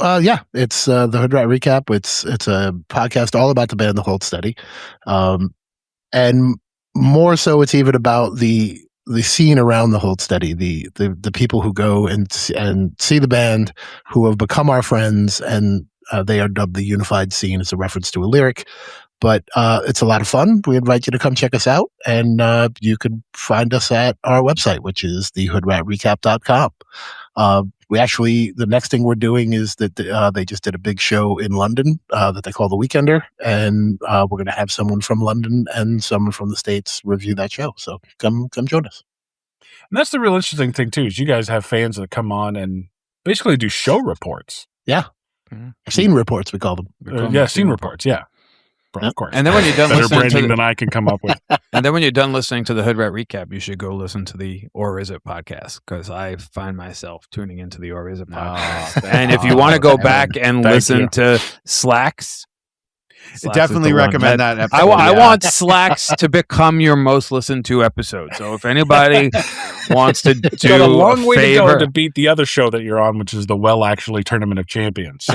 Speaker 4: it's the Hoodrat Recap. It's a podcast all about the band The Hold Steady. And more so, it's even about the scene around the Hold Steady, the people who go and see the band, who have become our friends, and they are dubbed the Unified Scene as a reference to a lyric. But it's a lot of fun. We invite you to come check us out, and you can find us at our website, which is thehoodratrecap.com. The next thing we're doing is that they just did a big show in London that they call The Weekender, and we're going to have someone from London and someone from the States review that show. So come join us.
Speaker 5: And that's the real interesting thing, too, is you guys have fans that come on and basically do show reports.
Speaker 4: Yeah. Scene reports, we call them.
Speaker 5: Scene reports, yeah. Of course.
Speaker 6: And then when you're done
Speaker 5: better
Speaker 6: listening
Speaker 5: branding than I can come up with.
Speaker 6: And then when you're done listening to the Hoodrat Recap, you should go listen to the Or Is It podcast, because I find myself tuning into the Or Is It podcast. And if you want to go back and listen to Slacks,
Speaker 1: definitely recommend that episode.
Speaker 6: I want Slacks to become your most listened to episode. So if anybody wants to do
Speaker 5: got a long way
Speaker 6: favor,
Speaker 5: to go to beat the other show that you're on, which is the Well Actually Tournament of Champions. So.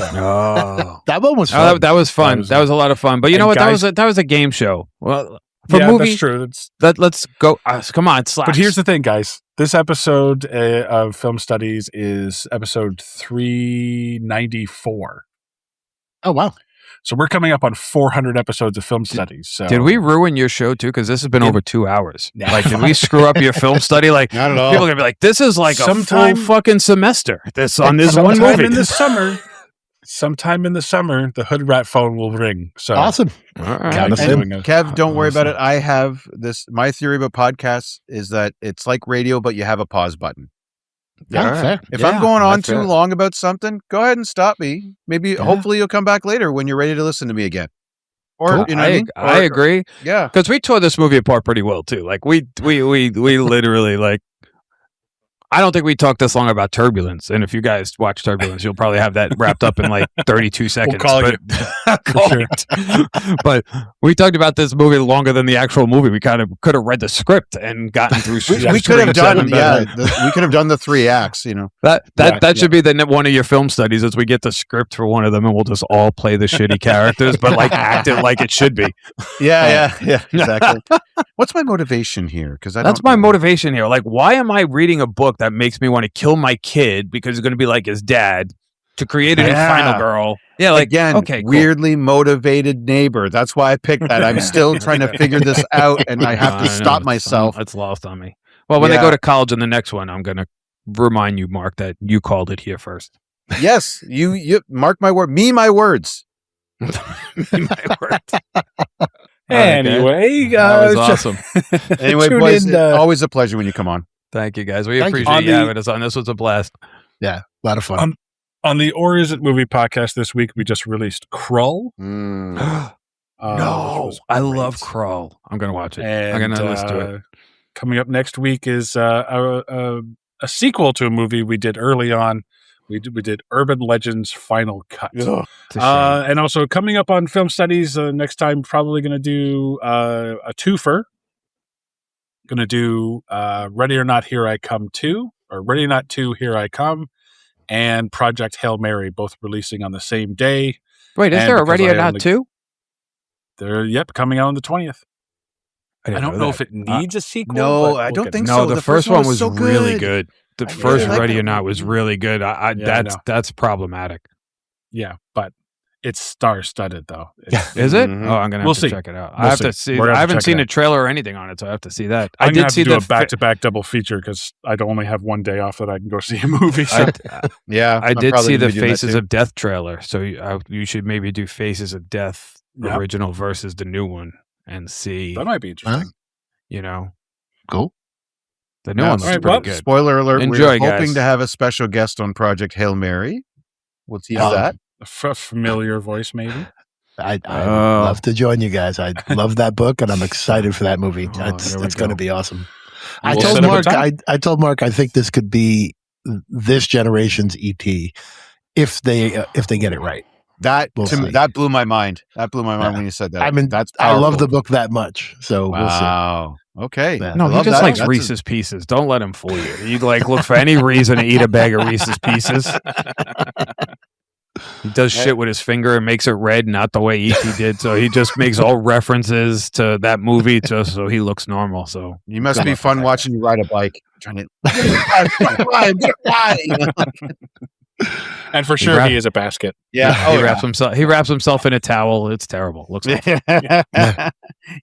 Speaker 4: That one was fun.
Speaker 6: That was fun. That was a lot of fun. But you know what?
Speaker 5: Guys,
Speaker 6: that was a game show. Well, for movie,
Speaker 5: that's true.
Speaker 6: Let's go. Come on, Slacks.
Speaker 5: But here's the thing, guys. This episode of Film Studies is episode 394.
Speaker 4: Oh, wow.
Speaker 5: So we're coming up on 400 episodes of Film Studies. So.
Speaker 6: Did we ruin your show too? Because this has been over 2 hours. Like, did we screw up your film study? Like,
Speaker 1: not at all.
Speaker 6: People are gonna be like, "This is like a full fucking semester." This one movie.
Speaker 5: Sometime in the summer, the Hoodrat phone will ring. So
Speaker 4: awesome.
Speaker 1: Count us in. Kev, don't worry about it. I have this. My theory about podcasts is that it's like radio, but you have a pause button.
Speaker 4: Yeah, fair.
Speaker 1: If I'm going on too long about something, go ahead and stop me. Maybe, hopefully, you'll come back later when you're ready to listen to me again. Or you know, what I mean?
Speaker 6: I agree.
Speaker 1: Yeah,
Speaker 6: because we tore this movie apart pretty well too. Like we literally like. I don't think we talked this long about Turbulence, and if you guys watch Turbulence, you'll probably have that wrapped up in like 32 seconds.
Speaker 5: We'll call you.
Speaker 6: But we talked about this movie longer than the actual movie. We kind of could have read the script and gotten through.
Speaker 1: we could have done, we could have done the 3 acts. You know,
Speaker 6: that should be one of your film studies. As we get the script for one of them, and we'll just all play the shitty characters, but like act it like it should be.
Speaker 1: Yeah, exactly. What's my motivation here? Because
Speaker 6: that's my motivation here. Like, why am I reading a book that makes me want to kill my kid because he's going to be like his dad to create a new final girl? Yeah, like,
Speaker 1: again, weirdly motivated neighbor. That's why I picked that. I'm still trying to figure this out, and I have to stop myself.
Speaker 6: It's lost on me. Well, when they go to college in the next one, I'm going to remind you, Mark, that you called it here first.
Speaker 1: Yes, you mark my word. Me, my words.
Speaker 6: Me, my words.
Speaker 5: Anyway,
Speaker 6: that was awesome.
Speaker 1: Anyway, boys, always a pleasure when you come on.
Speaker 6: Thank you, guys. We appreciate you having us on. This was a blast.
Speaker 4: Yeah, a lot of fun.
Speaker 5: On the Or Is It movie podcast this week, we just released Krull.
Speaker 6: No, I love Krull. I'm going to watch it. I'm going to listen to it.
Speaker 5: Coming up next week is a sequel to a movie we did early on. We did Urban Legends Final Cut. And also coming up on Film Studies next time, probably going to do a twofer. Going to do Ready or Not, Here I Come 2, or Ready or Not 2, Here I Come, and Project Hail Mary, both releasing on the same day.
Speaker 6: Wait, is there a Ready or Not 2?
Speaker 5: They're, coming out on the 20th. I don't know if it needs a sequel.
Speaker 1: No, I don't think so.
Speaker 6: No, the first one was really good. The first Ready or Not was really good. That's problematic.
Speaker 5: Yeah, but it's star-studded though.
Speaker 6: Is it? Oh, I'm gonna have to check it out. I have to see. I haven't seen a trailer or anything on it, so I have to see that.
Speaker 5: I did see a back-to-back double feature because I'd only have one day off that I can go see a movie. So.
Speaker 6: I did see the Faces of Death trailer, so you should maybe do Faces of Death original versus the new one and see.
Speaker 5: That might be interesting.
Speaker 6: You know,
Speaker 4: cool.
Speaker 6: The new one's pretty good.
Speaker 1: Spoiler alert!
Speaker 6: Enjoy,
Speaker 1: we're
Speaker 6: guys.
Speaker 1: hoping to have a special guest on Project Hail Mary. We'll tease that.
Speaker 5: A familiar voice, maybe.
Speaker 4: I'd love to join you guys. I love that book, and I'm excited for that movie. It's going to be awesome. I told Mark I think this could be this generation's ET if they get it right.
Speaker 1: That
Speaker 4: We'll
Speaker 1: to me,
Speaker 4: see.
Speaker 1: that blew my mind. That blew my mind when you said that.
Speaker 4: I mean,
Speaker 1: that's
Speaker 4: I love
Speaker 1: powerful.
Speaker 4: the book that much, so we'll see.
Speaker 1: Wow. Okay.
Speaker 4: Yeah.
Speaker 6: No,
Speaker 1: I
Speaker 6: he
Speaker 1: love
Speaker 6: just
Speaker 1: that.
Speaker 6: likes
Speaker 1: That's
Speaker 6: Reese's Pieces. Don't let him fool you. He'd like look for any reason to eat a bag of Reese's Pieces. He does shit with his finger and makes it red, not the way E.T. did. So he just makes all references to that movie just so he looks normal. So
Speaker 1: You must be fun watching you ride a bike. Trying to get a
Speaker 7: And for sure, he is a basket.
Speaker 1: Yeah.
Speaker 6: he wraps himself. He wraps himself in a towel. It's terrible. Looks awful.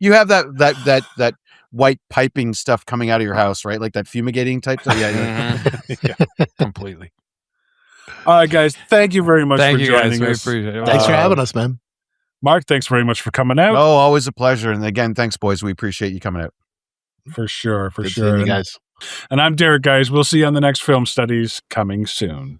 Speaker 1: You have that white piping stuff coming out of your house, right? Like that fumigating type stuff. Yeah.
Speaker 6: Completely.
Speaker 7: All right, guys. Thank you very much
Speaker 6: Thank
Speaker 7: for
Speaker 6: you guys.
Speaker 7: joining
Speaker 6: We
Speaker 7: us.
Speaker 6: appreciate it.
Speaker 4: Thanks for having us, man.
Speaker 7: Mark, thanks very much for coming out.
Speaker 1: Oh, always a pleasure. And again, thanks, boys. We appreciate you coming out.
Speaker 7: For sure. For
Speaker 4: Good seeing
Speaker 7: sure.
Speaker 4: you guys.
Speaker 7: And I'm Derek, guys. We'll see you on the next Film Studies coming soon.